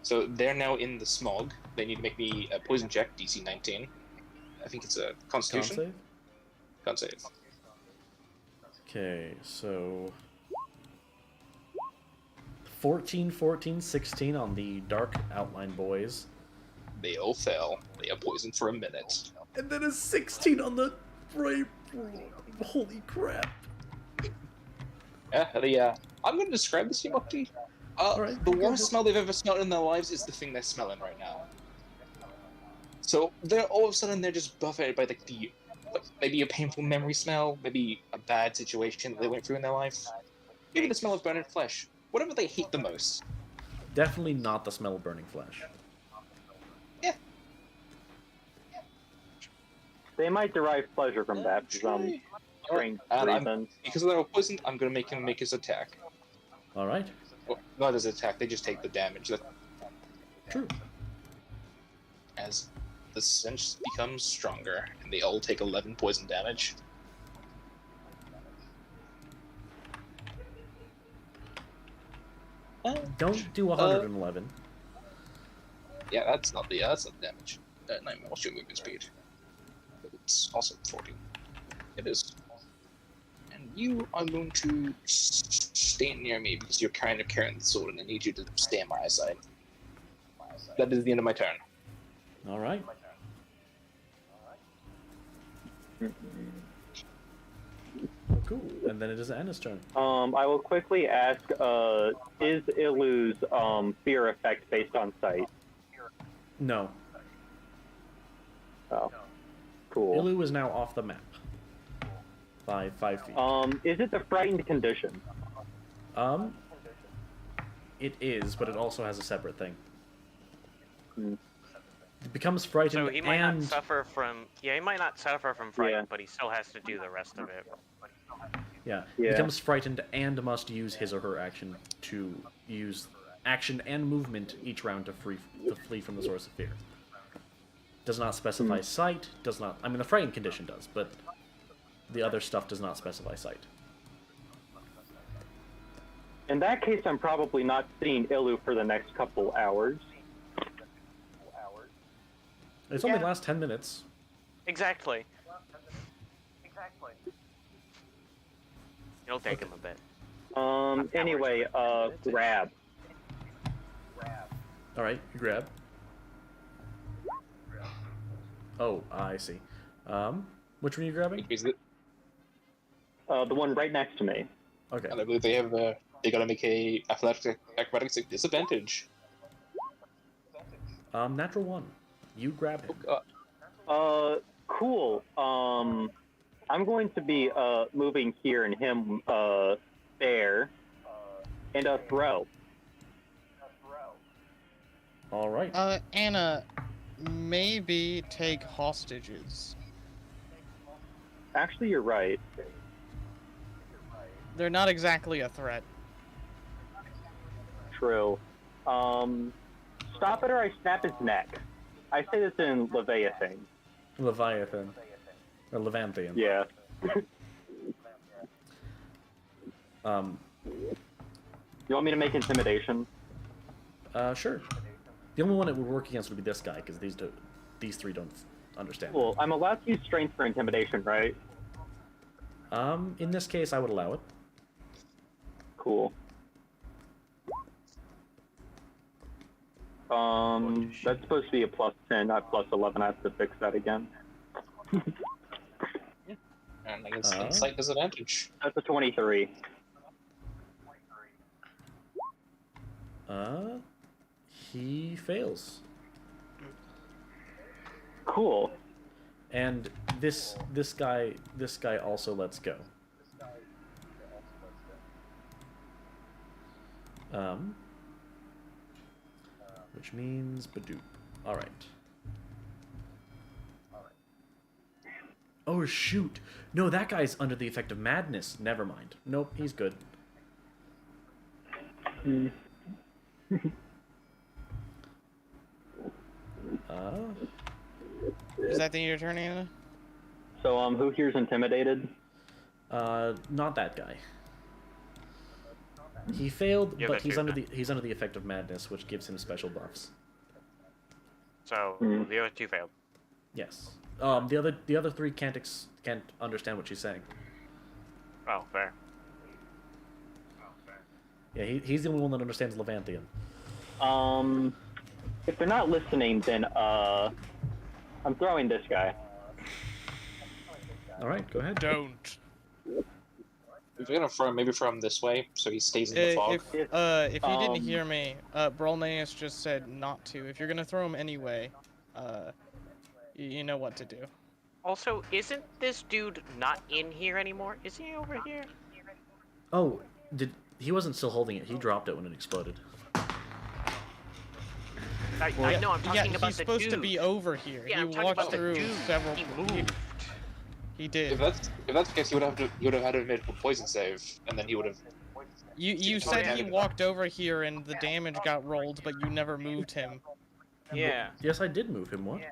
So they're now in the smog. They need to make me a poison check, DC 19. I think it's a Constitution. Con save. Okay, so 14, 14, 16 on the dark outline boys. They all fell. They are poisoned for a minute. And then a 16 on the brave. Holy crap. Yeah, I'm going to describe this to you, Mukti. The worst smell they've ever smelled in their lives is the thing they're smelling right now. So they're all of a sudden they're just buffeted by maybe a painful memory smell, maybe a bad situation that they went through in their life, maybe the smell of burning flesh, whatever they hate the most. Definitely not the smell of burning flesh. Yeah. They might derive pleasure from that for some strange reason. Because they're all poisoned, I'm going to make him make his attack. Alright. Well, not his attack, they just take the damage. True. As the stench becomes stronger, and they all take 11 poison damage. Don't do 111. Yeah, that's not the damage. 9 what's your movement speed? It's also 14. It is. And you are going to stay near me because you're kind of carrying the sword, and I need you to stay on my side. That is the end of my turn. All right. Cool. And then it is Anna's turn. I will quickly ask, is Ilu's fear effect based on sight? No. Oh. Cool. Ilu is now off the map. By 5 feet. Is it the frightened condition? It is, but it also has a separate thing. Hmm. It becomes frightened So he might not suffer from... Yeah, he might not suffer from fright, but he still has to do the rest of it. Yeah. He becomes frightened and must use his or her action to use action and movement each round to flee from the source of fear. Does not specify sight, does not... I mean, the frightened condition does, but the other stuff does not specify sight. In that case, I'm probably not seeing Ilu for the next couple hours. It's only last 10 minutes. Exactly. It'll take him a bit. Anyway, grab. Alright, you grab. Oh, I see. Which one are you grabbing? The one right next to me. Okay. And I believe they have they gotta make a acrobatics disadvantage. Natural 1. You grab him. Cool. I'm going to be moving here and him there, and a throw. All right. Anna, maybe take hostages. Actually, you're right. They're not exactly a threat. True. Stop it or I snap his neck. I say this in Leviathan. Leviathan. Or Levanthian. Yeah. You want me to make intimidation? Sure. The only one it would work against would be this guy, because these three don't understand. Cool. I'm allowed to use strength for intimidation, right? In this case, I would allow it. Cool. That's supposed to be a +10, not +11. I have to fix that again. And I guess insight disadvantage. That's a 23. He fails. Cool. And this guy also lets go. Which means Badoop. All right. Oh shoot! No, that guy's under the effect of madness. Never mind. Nope, he's good. Is that the end of your turn, Anna? So who here's intimidated? Not that guy. He failed, Yeah, but that's he's you. under the effect of madness, which gives him special buffs. So the other two failed. Yes. The other three can't understand what she's saying. Oh, fair. Yeah, he's the only one that understands Levanthian. If they're not listening, then I'm throwing this guy. All right, go ahead. Don't. If you're gonna maybe throw him this way, so he stays in the fog. If you didn't hear me, Brolnaeus just said not to. If you're gonna throw him anyway, you know what to do. Also, isn't this dude not in here anymore? Is he over here? Oh, he wasn't still holding it. He dropped it when it exploded. I know. I'm talking about he's the supposed dude. to be over here. Yeah, he I'm talking walked about the through dude. several. He moved. He did. If that's the case, he would have had to make a poison save, and then he would have. You said he walked over here and the damage got rolled, but you never moved him. Yeah. Yes, I did move him. What?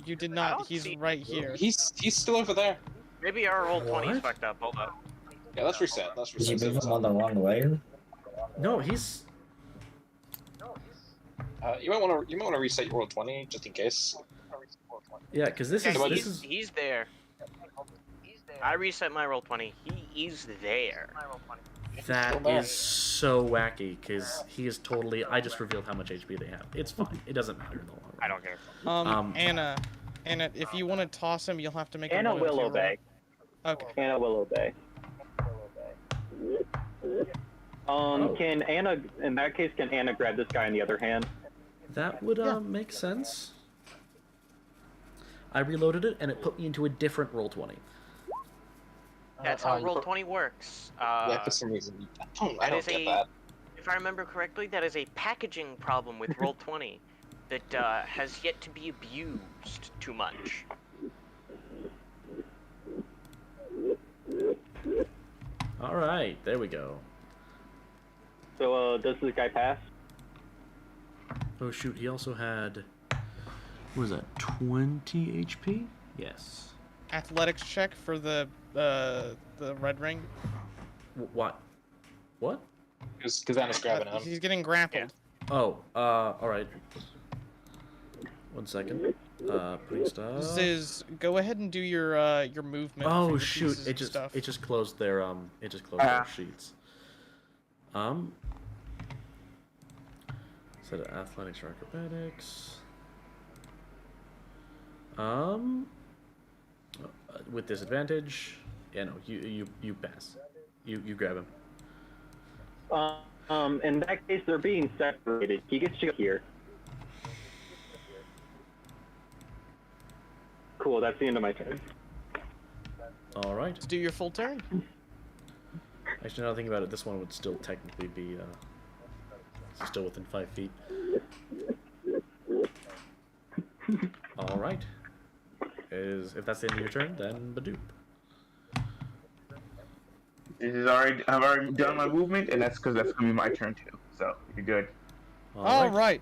You did I not. don't He's see- right here. He's still over there. Maybe our roll 20 is What? fucked up. Hold up. Yeah, let's reset. Let's Did you reset. move him on the wrong way? No, he's. You might want to reset your roll 20 just in case. Yeah, because this Okay, is he's there. I reset my roll 20. He is there. that is so wacky because he is totally. I just revealed how much HP they have. It's fine. It doesn't matter in the long run. I don't care. Anna, if you want to toss him, you'll have to make a Anna will loyalty obey. roll. Okay. Anna will obey. Can Anna, in that case, can Anna grab this guy in the other hand? That would make sense. I reloaded it and it put me into a different roll 20. That's how roll 20 works. Yeah, for some reason. I That don't is get that. If I remember correctly, that is a packaging problem with roll 20 that has yet to be abused too much. All right, there we go. So, does this guy pass? Oh shoot, he also had. What was that? 20 HP? Yes. Athletics check for the red ring. What? What? Because Anna's grabbing him. He's getting grappled. Oh, all right. 1 second. Putting stuff. Ziz, go ahead and do your movement. Oh for the shoot! pieces It and just stuff. closed their their sheets. Set of athletics or acrobatics. With disadvantage. Yeah, no, you pass. You grab him. In that case, they're being separated. He gets to go here. Cool, that's the end of my turn. All right. Let's do your full turn. Actually, now that I think about it, this one would still technically be still within 5 feet. All right. If that's the end of your turn, then Badoop. I've already done my movement, and that's because that's gonna be my turn too. So you're good. All right.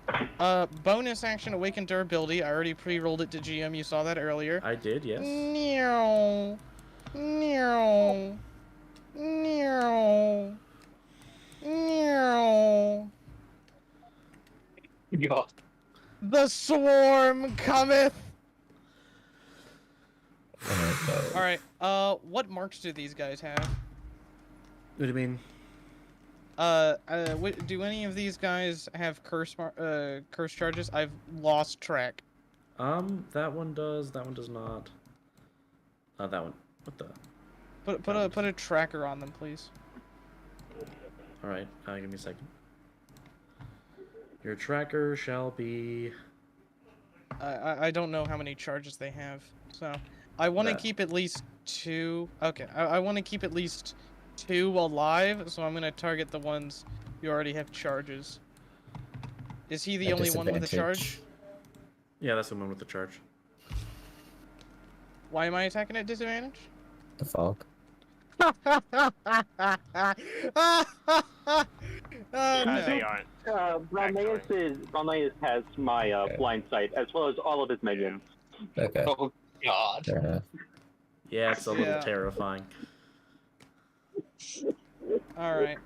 Bonus action, awaken durability. I already pre-rolled it to GM. You saw that earlier. I did, yes. Meow. Meow. Meow. Meow. Yeah. The swarm cometh. All right. What marks do these guys have? What do you mean? Do any of these guys have curse charges? I've lost track. That one does. That one does not. That one. What the? Put a tracker on them, please. All right. Give me a second. Your tracker shall be... I don't know how many charges they have, so I want to That. keep at least 2. Okay, I want to keep at least 2 alive, so I'm gonna target the ones who already have charges. Is he the At only one with a charge? disadvantage. Yeah, that's the one with the charge. Why am I attacking at disadvantage? The fog. They No. aren't. Ronleus has my blind sight as well as all of his minions. Okay. Oh God. Fair enough. Yeah, it's a little Yeah. terrifying. All right.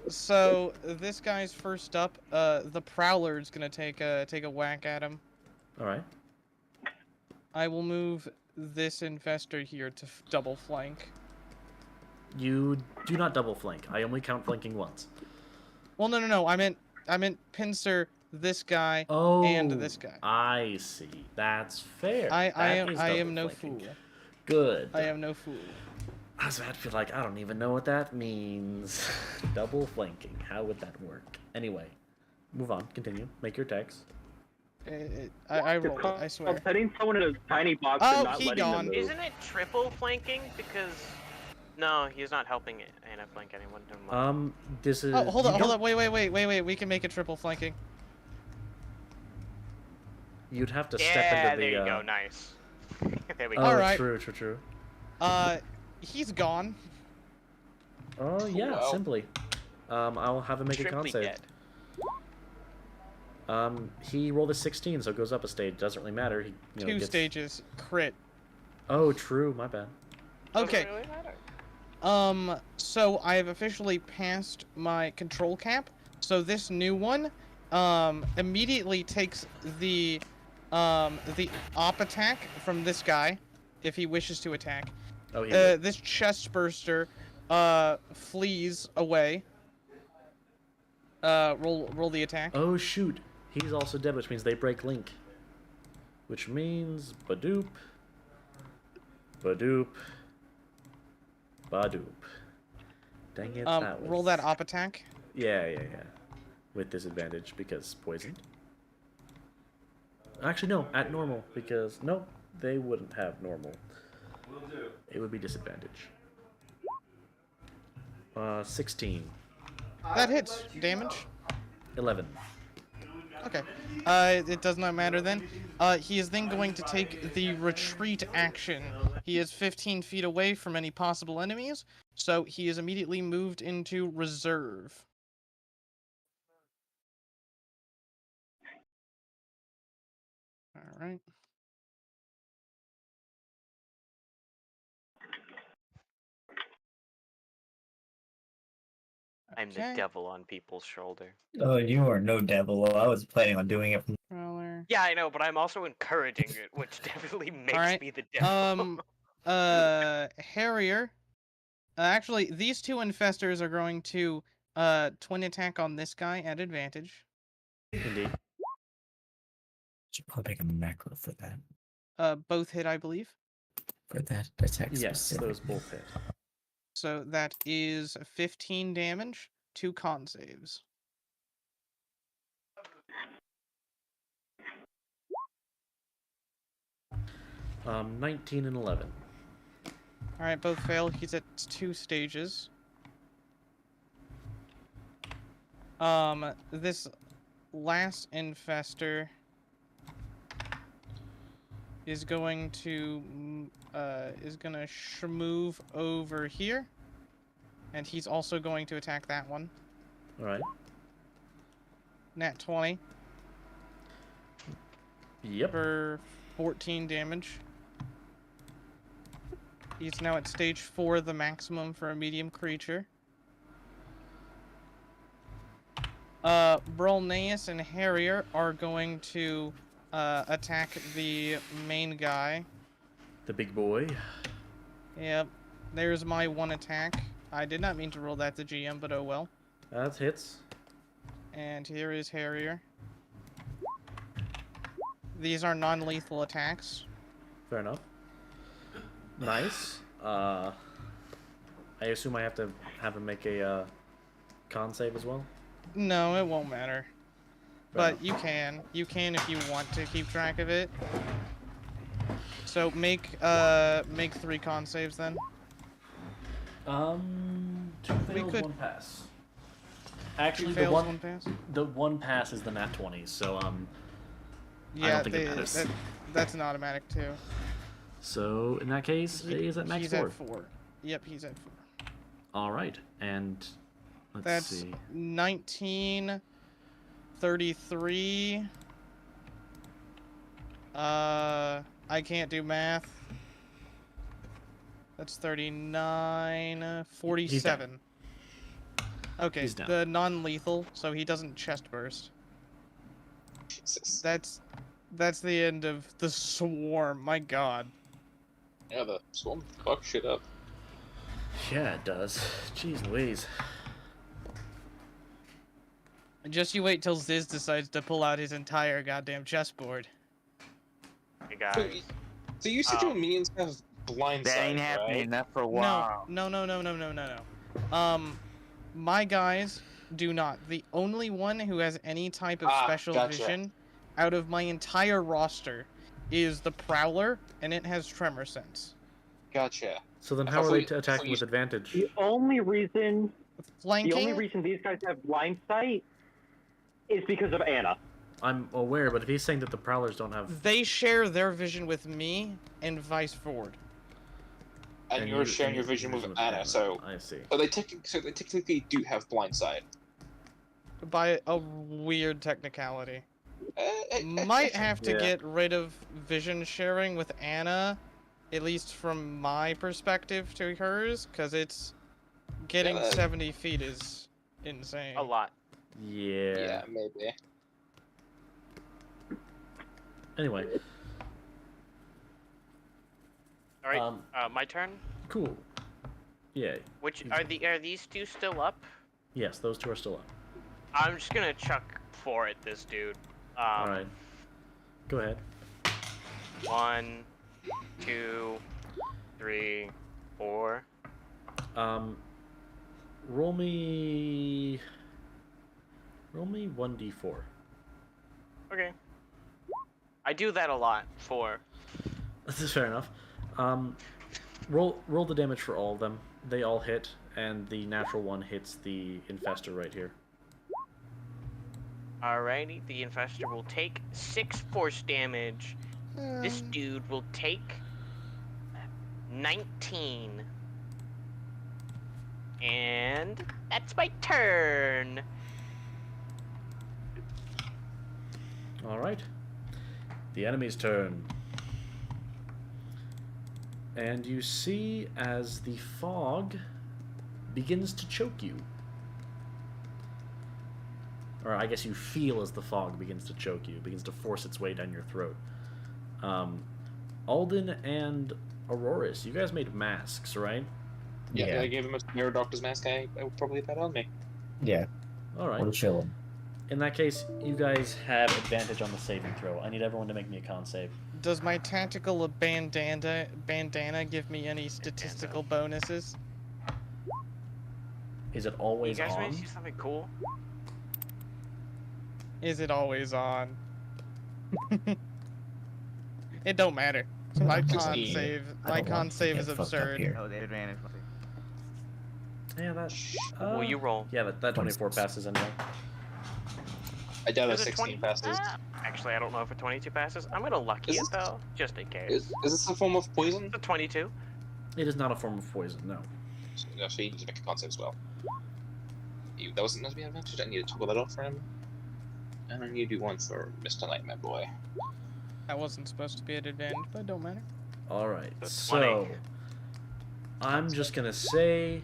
So this guy's first up. The Prowler's gonna take a whack at him. All right. I will move this infestor here to double flank. You do not double flank. I only count flanking once. Well, no. I meant pincer this guy Oh, and this guy. I see. That's fair. I That is double am no flanking. fool. Good. I am no fool. I was about to feel like I don't even know what that means. Double flanking. How would that work? Anyway, move on. Continue. Make your attacks. I rolled it, I swear. Putting someone in a tiny box Oh, and not he letting gone. them move. Isn't it triple flanking? Because no, he's not helping it. Anna flank anyone. Never mind. This is. Oh, hold you up. don't- Wait. We can make it triple flanking. You'd have to step Yeah, into the. there you go. Nice. There we go. Oh, Alright. True. He's gone. Oh yeah, wow. simply. I'll have him make a con Triply save. dead. He rolled a 16, so it goes up a stage. Doesn't really matter. He, 2 gets... stages. Crit. Oh, true. My bad. Okay. Doesn't really matter. So I have officially passed my control cap. So this new one, immediately takes the op attack from this guy, if he wishes to attack. Oh, he. This chest burster, flees away. Roll the attack. Oh shoot. He's also dead, which means they break link. Which means Badoop. Badoop. Badoop. Dang it. Roll that op attack. Yeah. With disadvantage because poisoned. Actually, no, at normal because nope, they wouldn't have normal. Will do. It would be disadvantage. 16. That hits. Damage. 11. Okay. It does not matter then. He is then going to take the retreat action. He is 15 feet away from any possible enemies, so he is immediately moved into reserve. Alright. I'm the devil on people's shoulder. Oh, you are no devil. I was planning on doing it from Prowler. Yeah, I know, but I'm also encouraging it, which definitely makes Alright, me the devil. Harrier. Actually, these 2 infestors are going to twin attack on this guy at advantage. Indeed. Should probably make a macro for that. Both hit, I believe. For that attack Yes, specific. those both hit. So that is 15 damage, 2 con saves. Um, 19 and 11. Alright, both fail. He's at 2 stages. This last infestor is going to move over here, and he's also going to attack that one. All right. Nat 20 Yep. for 14 damage. He's now at stage 4, the maximum for a medium creature. Brolneus and Harrier are going to attack the main guy. The big boy. Yep. There's my 1 attack. I did not mean to roll that to GM, but oh well. That hits. And here is Harrier. These are non-lethal attacks. Fair enough. Nice. I assume I have to have him make a con save as well. No, it won't matter. But you can if you want to keep track of it. So make 3 con saves then. 2 fails, 1 pass. 2 Actually, fails, 1 pass. the 1 pass is the nat 20, so Yeah, I don't think it matters. that's an automatic too. So in that case, he's at max 4. He's at 4. Yep, he's at 4. All right, and let's That's see. 1933. I can't do math. That's 39, 47. Okay, He's down. the non-lethal, so he doesn't chest burst. Jesus. That's the end of the swarm. My God. Yeah, the swarm fuck shit up. Yeah, it does. Jeez Louise. Just you wait till Ziz decides to pull out his entire goddamn chessboard. Hey guys. So you said your minions have blind That sight, ain't happening right? not for a while. No. My guys do not. The only one who has any type of special gotcha. vision out of my entire roster is the Prowler, and it has tremor sense. Gotcha. So then, how are they attacking with advantage? The only reason Flanking. these guys have blind sight is because of Anna. I'm aware, but if he's saying that the prowlers don't have, They share their vision with me, and vice forward. And you're sharing your vision with Anna, so I see. they technically do have blind sight. By a weird technicality. Might have to Yeah. get rid of vision sharing with Anna, at least from my perspective to hers, because it's getting 70 feet is insane. A lot. Yeah. Yeah, maybe. Anyway. All right. My turn. Cool. Yeah. Which are these 2 still up? Yes, those 2 are still up. I'm just gonna chuck 4 at this dude. All right. Go ahead. 1, 2, 3, 4. Roll me 1d4. Okay. I do that a lot. 4. This is fair enough. Roll the damage for all of them. They all hit, and the natural one hits the infestor right here. Alrighty, the infestor will take 6 force damage. This dude will take 19. And that's my turn. All right. The enemy's turn. And you see as the fog begins to choke you. Or I guess you feel as the fog begins to choke you, begins to force its way down your throat. Alden and Auroris, you guys made masks, right? Yeah, I gave him a Mirror Doctor's mask. I would probably have that on me. Yeah. All right. We're chilling. In that case, you guys have advantage on the saving throw. I need everyone to make me a con save. Does my tactical bandana give me any statistical bonuses? Is it You always guys want on? to see something cool? Is it always on? It don't matter. My con Yeah. save, I my don't con want to save get is fucked up absurd. here. Oh, the advantage. Yeah, that. Will you roll? Yeah, that 24 passes anyway. I doubt a Is it 16 passes. Actually, I don't know if a 22 passes. I'm gonna lucky Is it this- though, just in case. Is this a form of poison? It's a 22. It is not a form of poison, no. So you need to make a con save as well. That wasn't meant to be an advantage. I need to toggle that off for him. And I need to do one for Mr. Nightmare Boy. That wasn't supposed to be an advantage, but it don't matter. Alright, That's so. 20. I'm just gonna say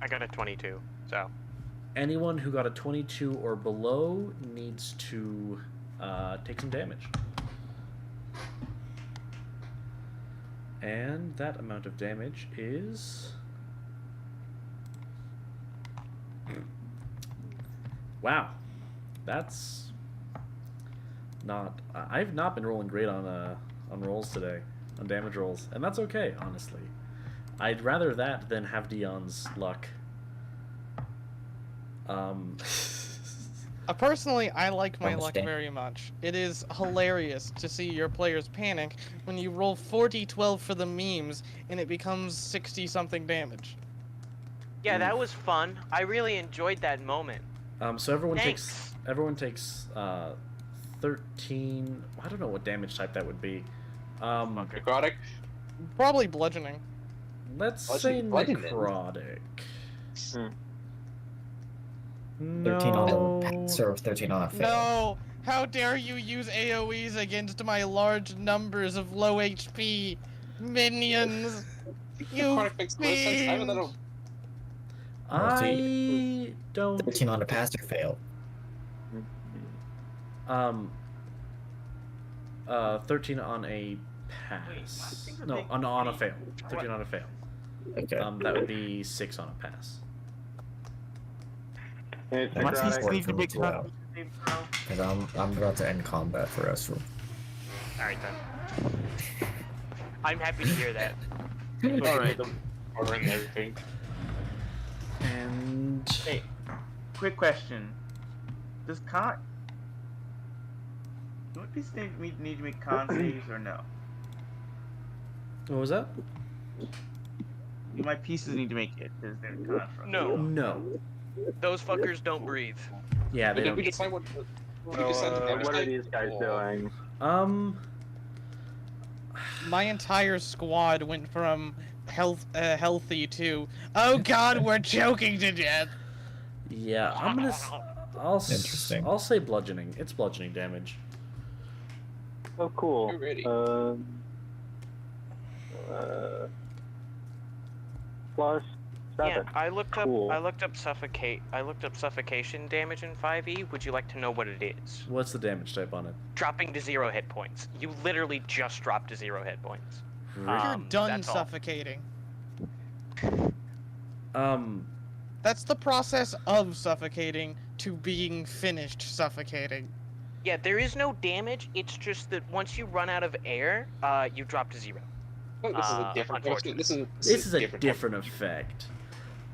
I got a 22, so. anyone who got a 22 or below needs to take some damage. And that amount of damage is... Wow. That's not... I've not been rolling great on rolls today. On damage rolls. And that's okay, honestly. I'd rather that than have Dion's luck. Personally, I like my luck Understand. very much. It is hilarious to see your players panic when you roll 40-12 for the memes and it becomes 60-something damage. Yeah, that was fun. I really enjoyed that moment. So everyone Thanks. takes 13. I don't know what damage type that would be. Necrotic? Probably bludgeoning. Let's say Bludgeoning. necrotic. 13 on No. a pass or 13 on a fail. No! How dare you use AoEs against my large numbers of low HP minions? You Necrotic makes no sense. I don't know. I don't. 13 on a pass or fail. 13 on a pass. No, on a fail. 13 on a fail. Okay. That would be 6 on a pass. It's That makes necrotic. sense for me to well. Because I'm about to end combat for us. Alright then. I'm happy to hear that. Alright. Order and everything. And Hey, quick question. Does con... What piece need to make con saves or no? what was that? Do my pieces need to make it because they're con from? No, No. those fuckers don't breathe. Yeah, they Did we don't. decide what? So, what are these guys doing? My entire squad went from healthy to, oh god, we're choking to death. Yeah, I'm gonna. Interesting. I'll say bludgeoning. It's bludgeoning damage. Oh, cool. You're ready. Plus 7. Yeah, I looked Cool. up suffocation damage in 5e. Would you like to know what it is? What's the damage type on it? Dropping to 0 hit points. You literally just dropped to 0 hit points. You're done That's all. suffocating. That's the process of suffocating to being finished suffocating. Yeah, there is no damage. It's just that once you run out of air, you drop to 0. Oh, this is a different. Unfortunately. This is a different effect.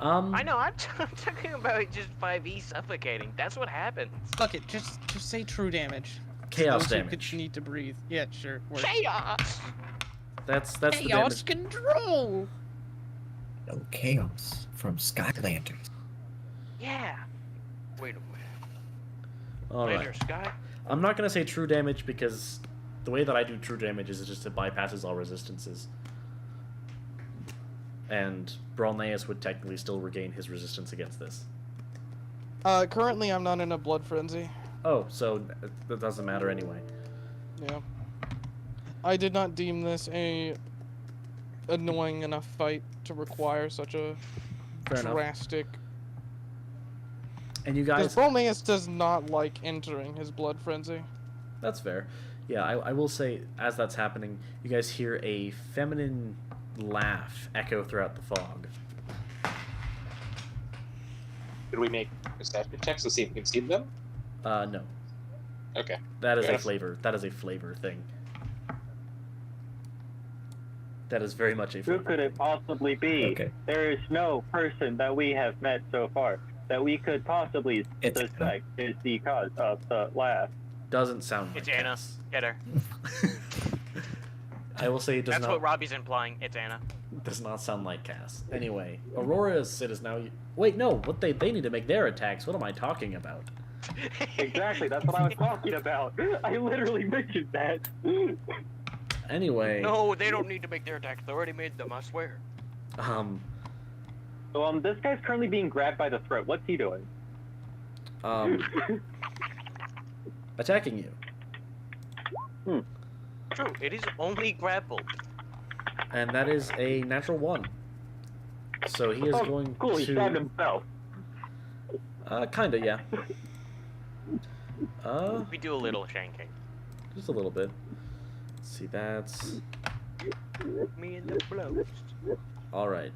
I know. I'm talking about just 5e suffocating. That's what happens. Fuck it, just say true damage. Chaos Those who damage. need to breathe. Yeah, sure. Works. Chaos. That's the Chaos damage. control. No chaos from Skylanders. Yeah. Wait a minute. All right. Later, Sky. I'm not gonna say true damage because the way that I do true damage is just it bypasses all resistances. And Brolneus would technically still regain his resistance against this. Currently I'm not in a blood frenzy. Oh, so that doesn't matter anyway. Yeah. I did not deem this a annoying enough fight to require such a Fair enough. drastic. And you Because guys, Brolneus does not like entering his blood frenzy. that's fair. Yeah, I will say, as that's happening, you guys hear a feminine laugh echo throughout the fog. Did we make perception checks to see if we can see them? No. Okay. That is Fair a enough. flavor. That is a flavor thing. That is very much a Who flavor. could it possibly be? Okay. There is no person that we have met so far that we could possibly It's suspect is the cause of the laugh. Doesn't sound like It's Anna. Cass. Get her. I will say it does That's not. what Robbie's implying. It's Anna. Does not sound like Cass. Anyway, Aurora's it is now. Wait, no. What they need to make their attacks. What am I talking about? Exactly, that's what I was talking about. I literally mentioned that. Anyway. No, they don't need to make their attacks. They already made them. I swear. So this guy's currently being grabbed by the throat. What's he doing? Attacking you. True. It is only grappled. And that is a natural 1. So he is Oh, going cool, he stabbed to. himself. Kinda, yeah. We do a little shanking. Just a little bit. Let's see, that's. Me and the blows. Alright.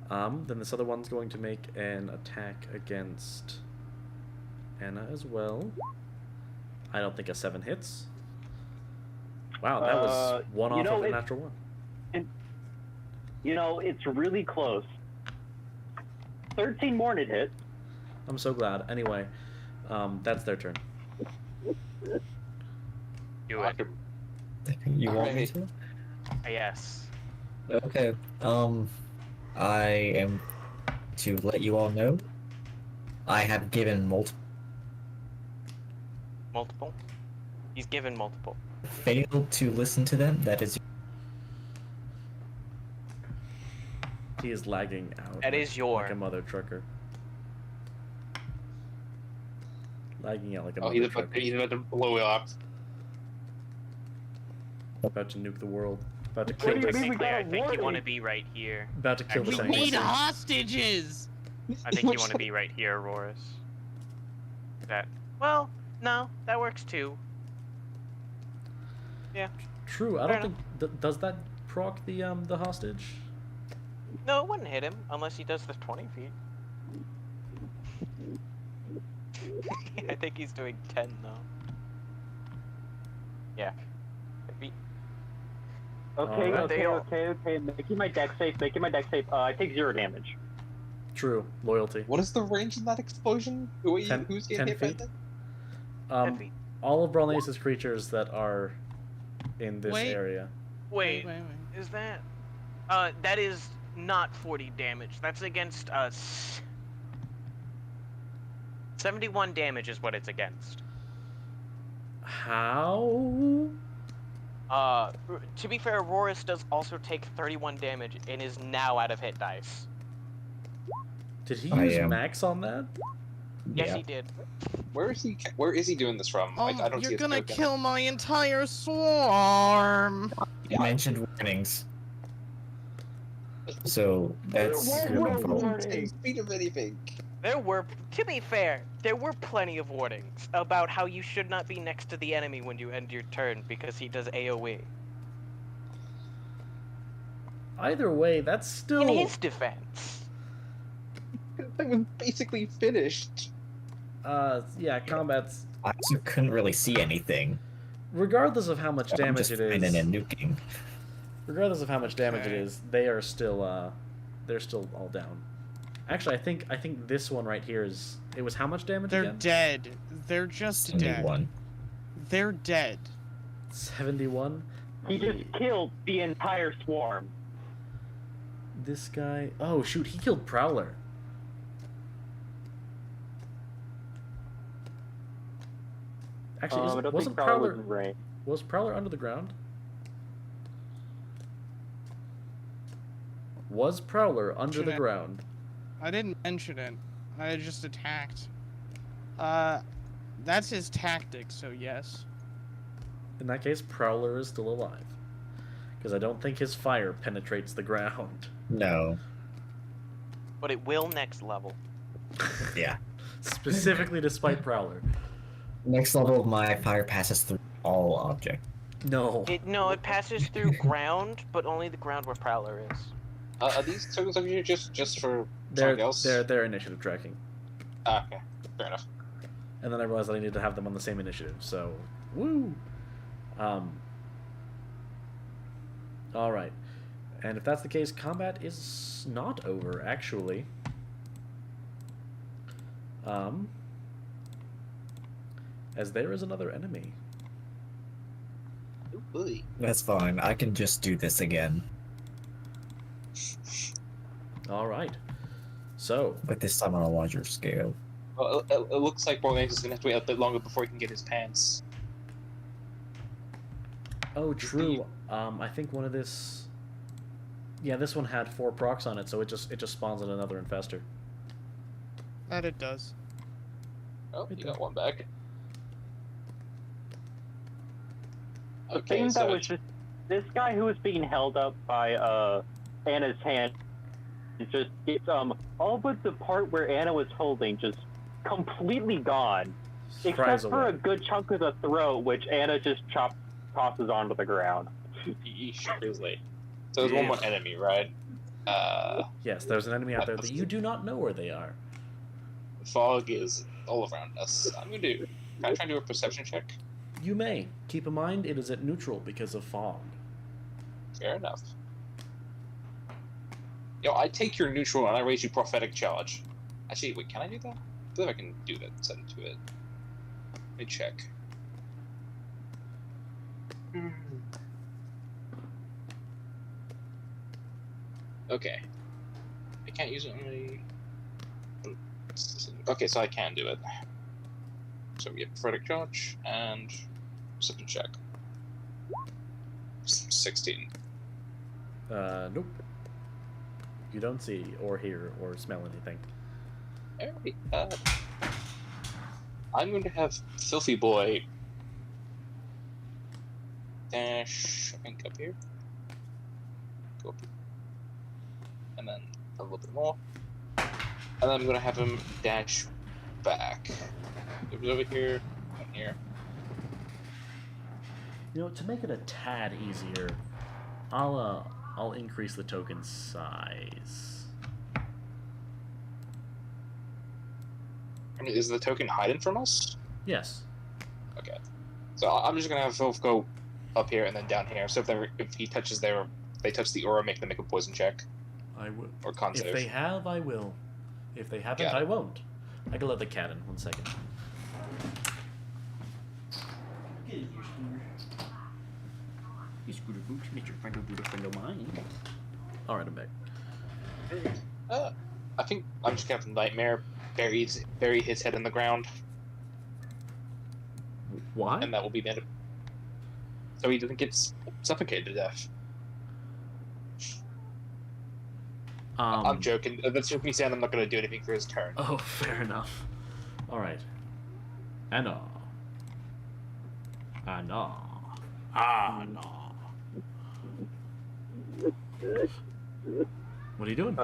Then this other one's going to make an attack against Anna as well. I don't think a 7 hits. Wow, that was one off of the natural 1. You know, it's really close. 13 more to hit. I'm so glad. Anyway, That's their turn. Do it. You want me Alright. to? Yes. Okay. I am to let you all know. I have given Multiple? He's given multiple. failed to listen to them. That is He is lagging out. That is your. like a mother trucker. Lagging out like a Oh, mother trucker. he's about to blow it up. About to nuke the world. About to What kill do you this. mean? We Technically, got I a think you warning. want to be right here. About to kill We this We need angle. hostages! I think you want to be right here, Aurorus. That. Well, no, that works too. Yeah. True. I Fair don't think does that proc the hostage? No, it wouldn't hit him unless he does the 20 feet. I think he's doing 10 though. Yeah. Maybe. Okay, Alright. okay. Making my deck safe. I take 0 damage. True. Loyalty. What is the range of that explosion? Who's getting 10 hit by feet? that? 10 feet. All of Bralnace's creatures that are in this Wait. area. Wait, is that? That is not 40 damage. That's against us. 71 damage is what it's against. How? To be fair, Aurorus does also take 31 damage and is now out of hit dice. Did he I use am. max on that? Yes, Yeah. he did. Where is he doing this from? I don't see You're his gonna token. kill my entire swarm! You mentioned warnings. So that's moving forward. 10 feet of anything. There were, to be fair, there were plenty of warnings about how you should not be next to the enemy when you end your turn because he does AoE. Either way, that's still. In his defense. That was basically finished. Yeah, combat's. I also couldn't really see anything. Regardless of how much I'm damage just it finding is. and nuking. Regardless of how much damage it Okay. is, they are still. They're still all down. Actually, I think this one right here is. It was how much damage They're again? dead. They're just dead. 71. They're dead. 71. He just killed the entire swarm. This guy. Oh shoot! He killed Prowler. Actually, I don't think wasn't Prowler Prowler was in range. was Prowler under the ground? Was Prowler under the Should've- ground? I didn't mention it. I just attacked. That's his tactic, so yes. In that case, Prowler is still alive. Because I don't think his fire penetrates the ground. No. But it will next level. Yeah. Specifically despite Prowler. Next level of my fire passes through all objects. No. It passes through ground, but only the ground where Prowler is. Are these tokens of you just for They're, something else? they're initiative tracking. Ah, okay, fair enough. And then I realized that I needed to have them on the same initiative, so woo. Alright. And if that's the case, combat is not over, actually. As there is another enemy. Ooh, boy. That's fine. I can just do this again. Alright. So, But this time on a larger scale. Well, it looks like Borlanes is gonna have to wait a bit longer before he can get his pants. oh true. I think one of this. Yeah, this one had 4 procs on it, so it just spawns in another infester. That it does. Oh, Right you there. got one back. The Okay, thing so that was just this guy who was being held up by Anna's hand just gets all but the part where Anna was holding just completely gone. Surprise Except for away. a good chunk of the throat, which Anna just tosses onto the ground. yeesh, really. So there's one more enemy, right? Yes, there's an enemy out there that you do not know where they are. Fog is all around us. Can I try and do a perception check? You may. Keep in mind, it is at neutral because of fog. Fair enough. Yo, I take your neutral and I raise you prophetic charge. Actually, wait, can I do that? I believe I can do that. Set it to it. me check. Okay. I can't use it on my... Okay, so I can do it. So we have Prophetic Charge and Perception check. 16. Nope. You don't see or hear or smell anything. Alright, I'm going to have Filthy Boy dash, I think, up here. Go up here. And then a little bit more. And then I'm going to have him dash back. It was over here, and here. You know, to make it a tad easier, I'll increase the token size. I mean, is the token hidden from us? Yes. Okay. So I'm just gonna have Filth go up here and then down here. So if he touches there, they touch the aura, make them make a poison check. I will. Or con If save. they have, I will. If they haven't, Yeah. I won't. I can let the cat in. 1 second. Get in here, Scooter. You Scooter Boots, Mr. Friend of mine. Alright, I'm back. I think I'm just gonna have Nightmare bury his head in the ground, Why? and that will be the end of... So he doesn't get suffocated to death. I'm joking. That's just me saying I'm not gonna do anything for his turn. Oh, fair enough. Alright. Anna. Anna. Anna. What are you doing?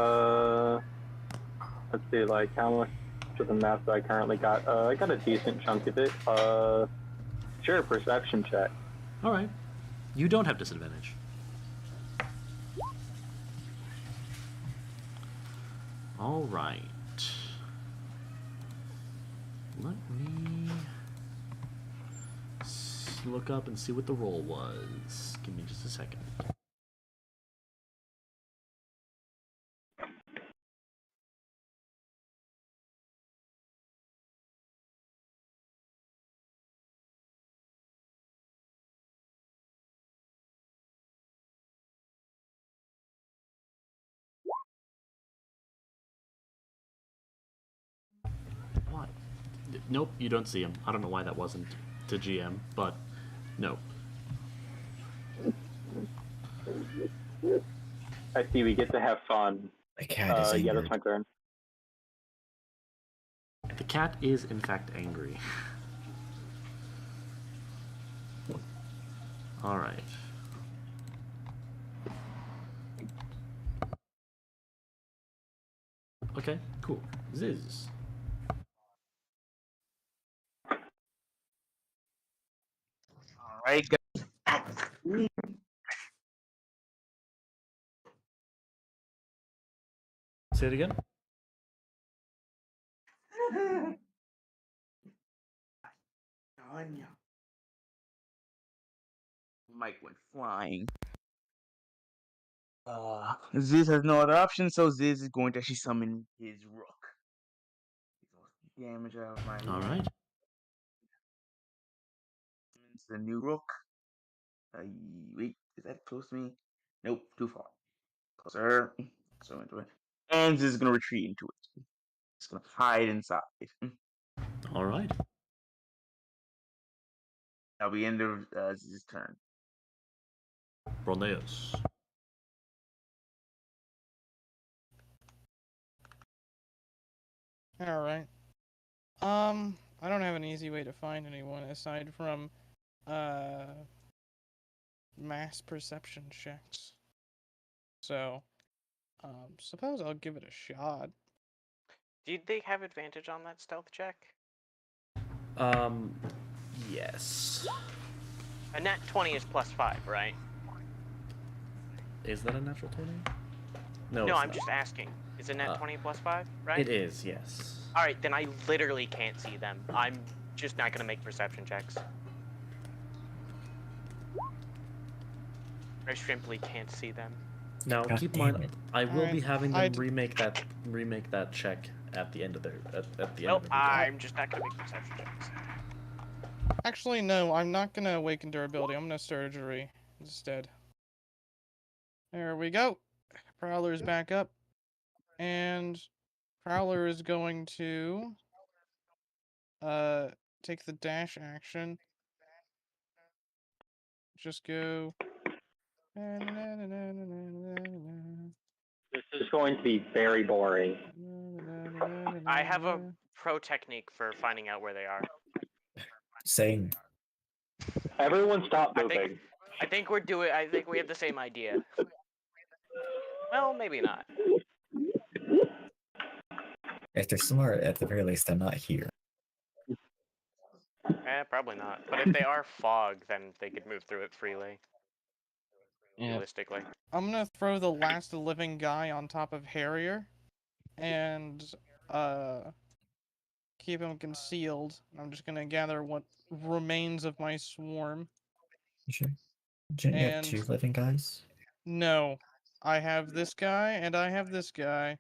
Let's see, like, how much of the map that I currently got? I got a decent chunk of it. Sure, perception check. Alright. You don't have disadvantage. Alright. Let me look up and see what the roll was. Give me just a second. What? Nope, you don't see him. I don't know why that wasn't to GM, but no. I see, we get to have fun. The cat is yeah, angry. that's my turn. The cat is, in fact, angry. Alright. Okay, cool. Ziz. Alright, guys. Say it again? Anya. Mike went flying. Ziz has no other option, so Ziz is going to actually summon his rook. Damage out of my Alright. It's the new rook. Wait, is that close to me? Nope, too far. Closer. So into it. And Ziz is going to retreat into it. It's going to hide inside. Alright. That'll be end of Ziz's turn. Rondeus. Alright. I don't have an easy way to find anyone aside from, mass perception checks. So, suppose I'll give it a shot. Did they have advantage on that stealth check? Yes. A nat 20 is +5, right? Is that a natural 20? No, No, it's I'm not. just asking. Is a nat 20 +5, right? It is, yes. Alright, then I literally can't see them. I'm just not gonna make perception checks. I simply can't see them. Now, God keep in damn mind, it. I will be Alright, having them I'd- remake that check at the end of their at the end Nope, of every turn. I'm just not gonna make perception checks. Actually, no, I'm not gonna awaken durability. I'm gonna surgery instead. There we go. Prowler is back up. And Prowler is going to take the dash action. Just go. This is going to be very boring. I have a pro technique for finding out where they are. Same. Everyone stop moving. I think we have the same idea. Well, maybe not. If they're smart, at the very least, they're not here. Probably not. But if they are fog, then they could move through it freely. Yeah. Realistically. I'm gonna throw the last living guy on top of Harrier, and keep him concealed. I'm just gonna gather what remains of my swarm. You sure? Didn't you have And 2 living guys? no, I have this guy and I have this guy.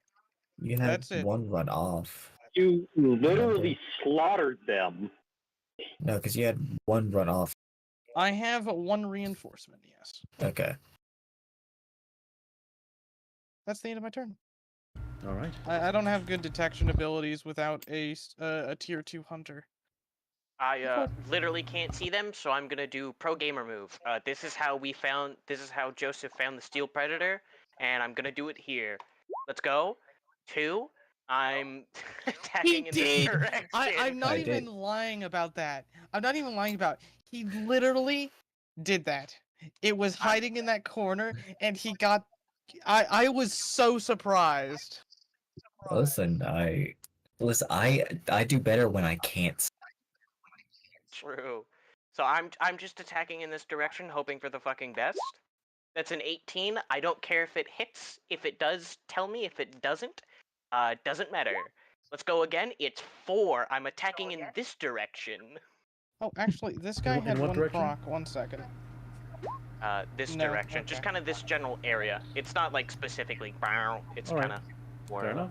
You had That's it. 1 run off. You literally slaughtered them. No, because you had 1 run off. I have 1 reinforcement. Yes. Okay. That's the end of my turn. All right. I don't have good detection abilities without a tier 2 hunter. I literally can't see them, so I'm gonna do pro gamer move. This is how Joseph found the steel predator, and I'm gonna do it here. Let's go. 2. I'm attacking in this direction. I'm not even lying about that. I'm not even lying about. He literally did that. It was hiding in that corner, and he got. I was so surprised. Listen, I do better when I can't. True. So I'm just attacking in this direction, hoping for the fucking best. That's an 18. I don't care if it hits. If it does, tell me. If it doesn't, doesn't matter. Let's go again. It's 4. I'm attacking in this direction. Oh, actually, this guy had 1 proc. 1 second. This No, direction. okay. Just kind of this general area. It's not like specifically. It's All right. kind of more. Fair enough.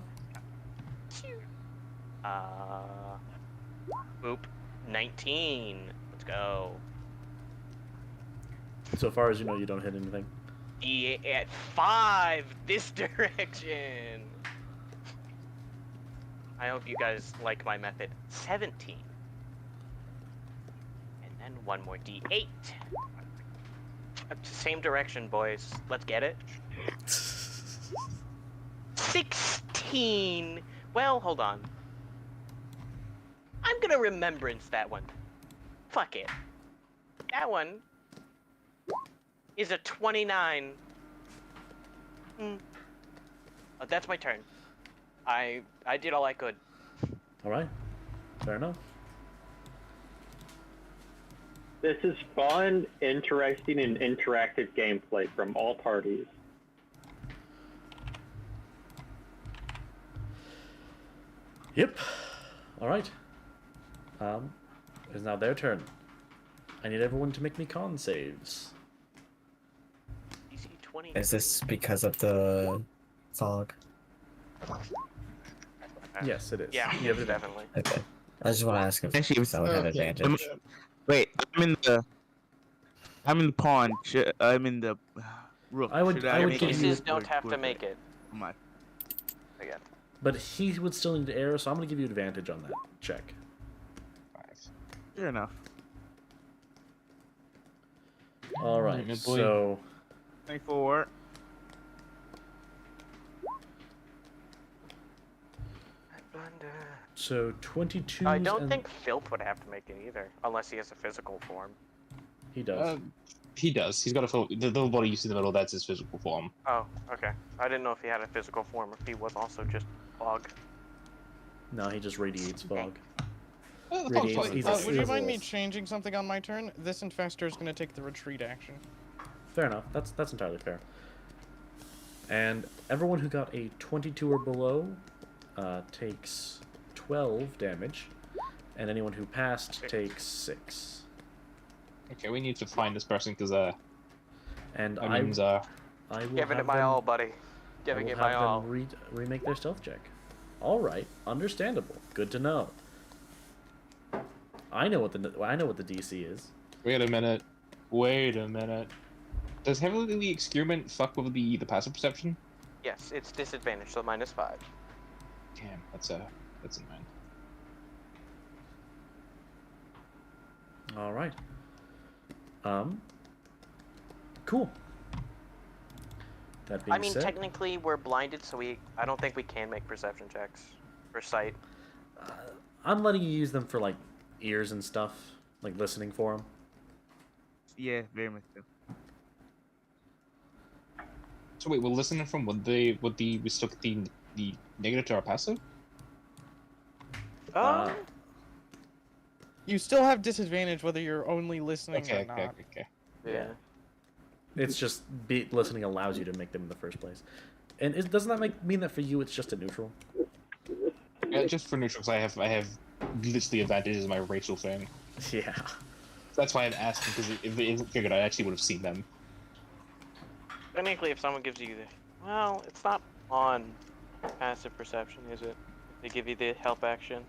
Boop. 19. Let's go. So far as you know, you don't hit anything. At 5. This direction. I hope you guys like my method. 17. And then 1 more D8. Same direction, boys. Let's get it. 16. Well, hold on. I'm gonna remembrance that one. Fuck it. That one is a 29. That's my turn. I did all I could. All right. Fair enough. This is fun, interesting, and interactive gameplay from all parties. Yep. All right. It's now their turn. I need everyone to make me con saves. DC 20. Is this because of the fog? Yes, it is. Yeah, You have definitely. Okay. I just want to ask if Actually, I would have advantage. Wait, I'm in the pond. I'm in the roof. I would give you- Pieces don't have to make it. Come on. Again. But he would still need to err, so I'm going to give you advantage on that check. 5. Fair enough. All right. Good boy. So 24. So 22. I don't think Filth would have to make it either, unless he has a physical form. He does. He does. He's got a full. The little body you see in the middle, that's his physical form. Oh, okay. I didn't know if he had a physical form or if he was also just fog. No, he just radiates fog. Radiates- he's Would you mind me evil. changing something on my turn? This infestor is going to take the retreat action. Fair enough. That's entirely fair. And everyone who got a 22 or below takes 12 damage, and anyone who passed takes 6. Okay, we need to find this person because And I mean, I will Giving it have my them, all, buddy. I Giving will it my have all. them remake their stealth check. All right, understandable. Good to know. I know what the DC is. Wait a minute. Wait a minute. Does heavily experiment fuck with the passive perception? Yes, it's disadvantage, so -5. Damn, that's a nine. All right. Cool. That being I mean, said, technically we're blinded, so I don't think we can make perception checks for sight. I'm letting you use them for like ears and stuff, like listening for them. Yeah, very much so. So wait, we're listening from we still get the negative to our passive? You still have disadvantage whether you're only listening or not. Okay. Yeah. It's just listening allows you to make them in the first place. And doesn't that mean that for you it's just a neutral? Yeah, just for neutrals, I have literally advantages in my racial thing. Yeah. That's why I'm asking, because if they figured I actually would have seen them. Technically, if someone gives you well, it's not on passive perception, is it? They give you the help action.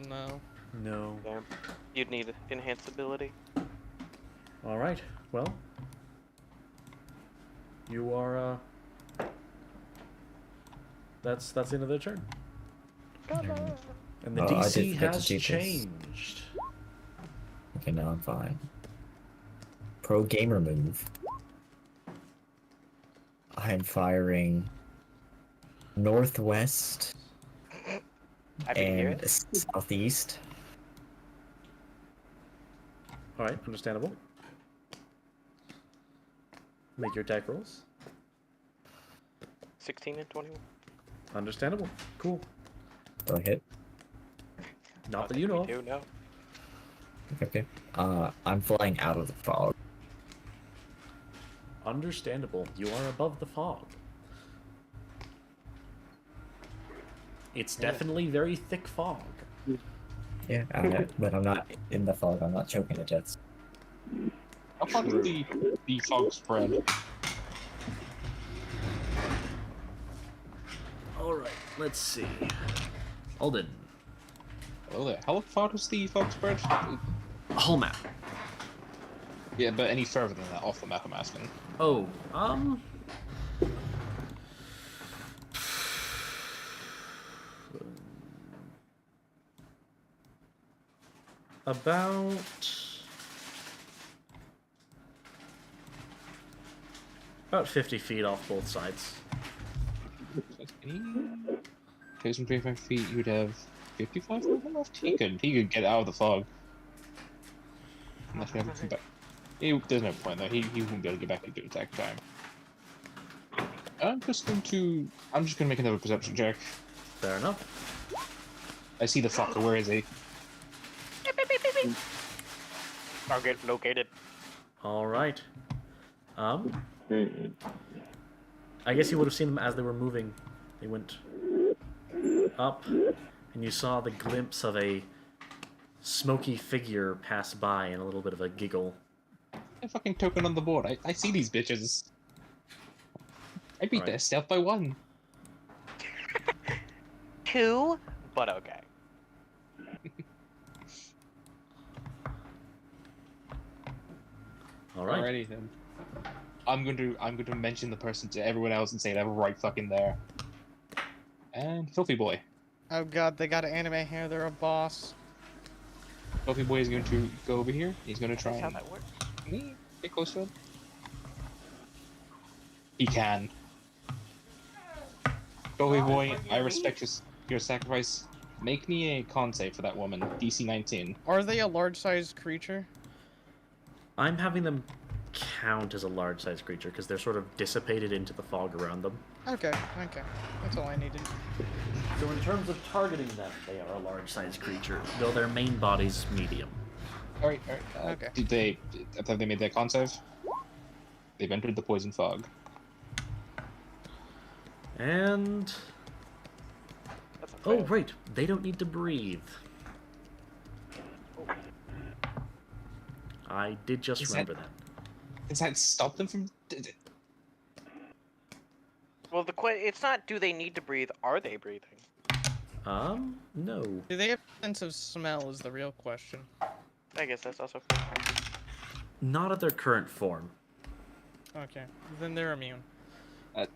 No. No. Damn. You'd need enhanced ability. All right. Well, you are. That's the end of their turn. And the I DC did forget to has do this. changed. Okay, now I'm fine. Pro gamer move. I'm firing northwest Happy to hear and it. southeast. All right, understandable. Make your attack rolls. 16 and 21. Understandable. Cool. Do I hit? Not that you know of. Do no. Okay. I'm flying out of the fog. Understandable. You are above the fog. It's definitely very thick fog. Yeah, but I'm not in the fog. I'm not choking to death. How far does the fog spread? All right, let's see. Alden. Oh, there. How far does the fog spread? Whole map. Yeah, but any further than that, off the map, I'm asking. Oh, about 50 feet off both sides. 225 feet, you'd have 55 feet left? He could get out of the fog. Unless we have to come back. There's no point though, he won't be able to get back into attack time. I'm just gonna make another perception check. Fair enough. I see the fucker, where is he? Target located. All right. I guess you would have seen them as they were moving. They went up, and you saw the glimpse of a smoky figure pass by and a little bit of a giggle. A fucking token on the board. I see these bitches. I beat their stealth by 1. 2, but okay. All right. Alrighty then. I'm going to mention the person to everyone else and say they're right fucking there. And Filthy Boy. Oh god, they got an anime hair. They're a boss. Filthy Boy is going to go over here. He's going to try That's how and that works. get close to him. He can. Filthy Boy, I respect your sacrifice. Make me a con save for that woman. DC 19. Are they a large-sized creature? I'm having them count as a large-sized creature because they're sort of dissipated into the fog around them. Okay. That's all I needed. So in terms of targeting them, they are a large-sized creature, though their main body's medium. Alright. Okay. Have they made their con save? They've entered the poison fog. And... oh, right. They don't need to breathe. I did just remember that. Does that stop them from... Well, it's not do they need to breathe, are they breathing? No. Do they have a sense of smell is the real question. I guess that's also cool. Not at their current form. Okay, then they're immune.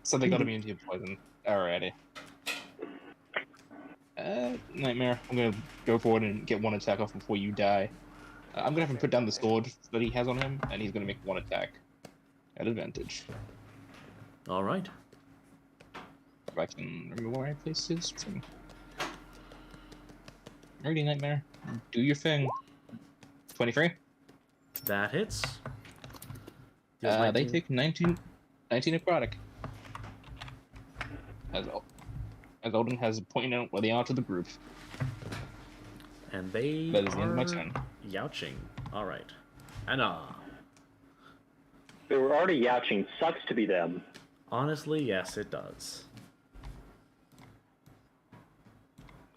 So they got immunity to poison. Alrighty. Nightmare. I'm gonna go forward and get one attack off before you die. I'm gonna have him put down the sword that he has on him, and he's gonna make one attack at advantage. All right. If I can remember where I placed his thing. Alrighty, Nightmare. Do your thing. 23. That hits. They take 19 necrotic. As Odin has pointed out where they are to the group. And they That is the end are of my turn. youching. All right. Anna. They were already youching. Sucks to be them. Honestly, yes, it does.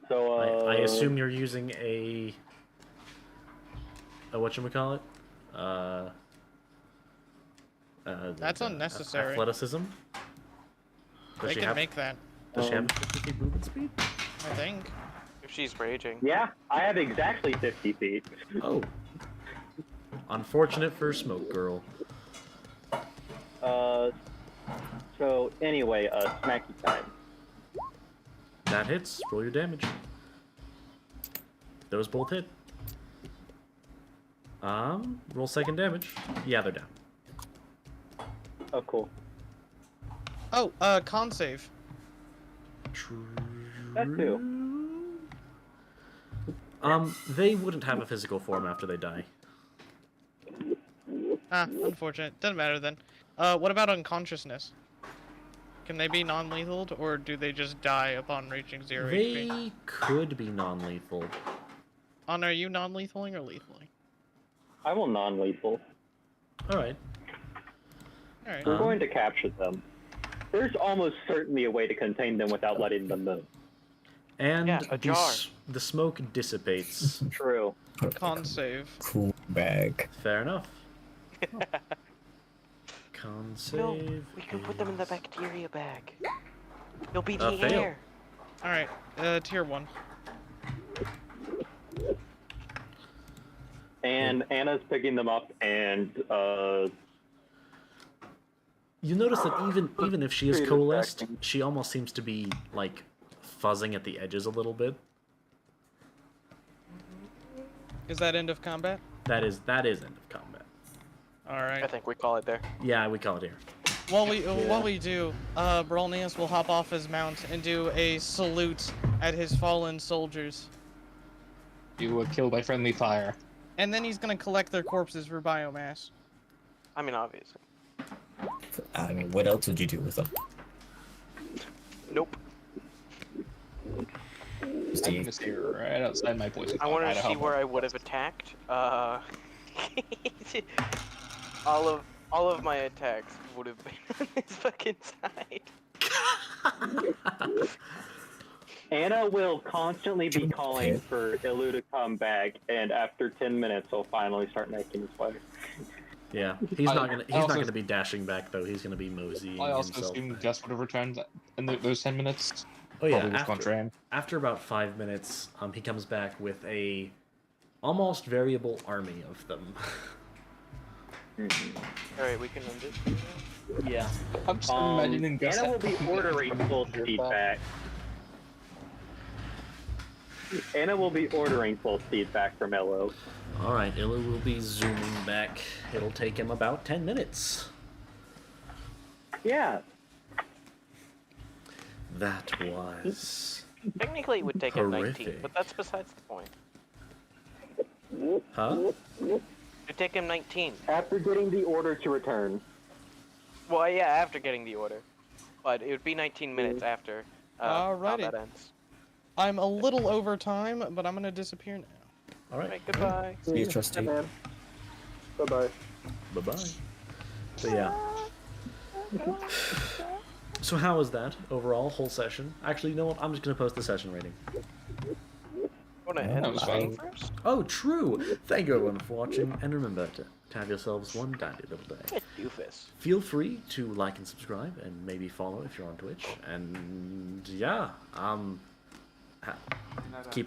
So, I assume you're using a whatchamacallit? That's unnecessary. Athleticism? They can make that, Does she have 50 feet movement speed? I think. If she's raging. Yeah, I have exactly 50 feet. Oh. Unfortunate for Smoke Girl. So anyway, smacky time. That hits. Roll your damage. Those both hit. Roll second damage. Yeah, they're down. Oh, cool. Oh, con save. That too. They wouldn't have a physical form after they die. Ah, unfortunate. Doesn't matter then. What about unconsciousness? Can they be non-lethal, or do they just die upon reaching 0 HP? They could be non-lethal. Are you non-lethaling or lethaling? I will non-lethal. Alright. Alright. We're going to capture them. There's almost certainly a way to contain them without letting them move. And Yeah, a jar. the smoke dissipates. True. Con save. Cool bag. Fair enough. Con save. No, we can put them in the bacteria bag. They'll be the fail. air. Alright, tier 1. And Anna's picking them up, and You notice that even if she is Pretty coalesced, distracting. she almost seems to be like fuzzing at the edges a little bit. Is that end of combat? That is end of combat. I Alright. think we call it there. Yeah, we call it here. While we do, Brolnius will hop off his mount and do a salute at his fallen soldiers. You were killed by friendly fire. And then he's gonna collect their corpses for biomass. I mean, obviously. I mean, what else would you do with them? Nope. I'm Steve? gonna stay right outside my poison. I wanted to see where I would have attacked. all of my attacks would have been on this fucking side. Anna will constantly be calling for Ilu to come back, and after 10 minutes, he'll finally start making his way. Yeah, he's not gonna be dashing back though. He's gonna be moseying I also himself assume back. Gus would have returned in those 10 minutes. Oh yeah, Probably with Contram. after about 5 minutes, he comes back with a almost variable army of them. Alright, we can end it. Yeah. I'm just imagining Gus. Anna will be ordering full speed back. Anna will be ordering full speed back from Elo. Alright, Illa will be zooming back. It'll take him about 10 minutes. Yeah. That was... Technically, it would take him 19, Horrific. but that's besides the point. Huh? It'd take him 19. After getting the order to return. Well, yeah, after getting the order. But it would be 19 minutes after how Alrighty. that ends. I'm a little over time, but I'm gonna disappear now. Alright. Alright, goodbye. See you, trustee. Man. Bye-bye. Bye-bye. So yeah. So how was that overall, whole session? Actually, you know what? I'm just going to post the session rating. Want to end That was the fun. game first? Oh, true! Thank you everyone for watching, and remember to have yourselves one dandy little day. What a doofus. Feel free to like and subscribe, and maybe follow if you're on Twitch. And yeah, keep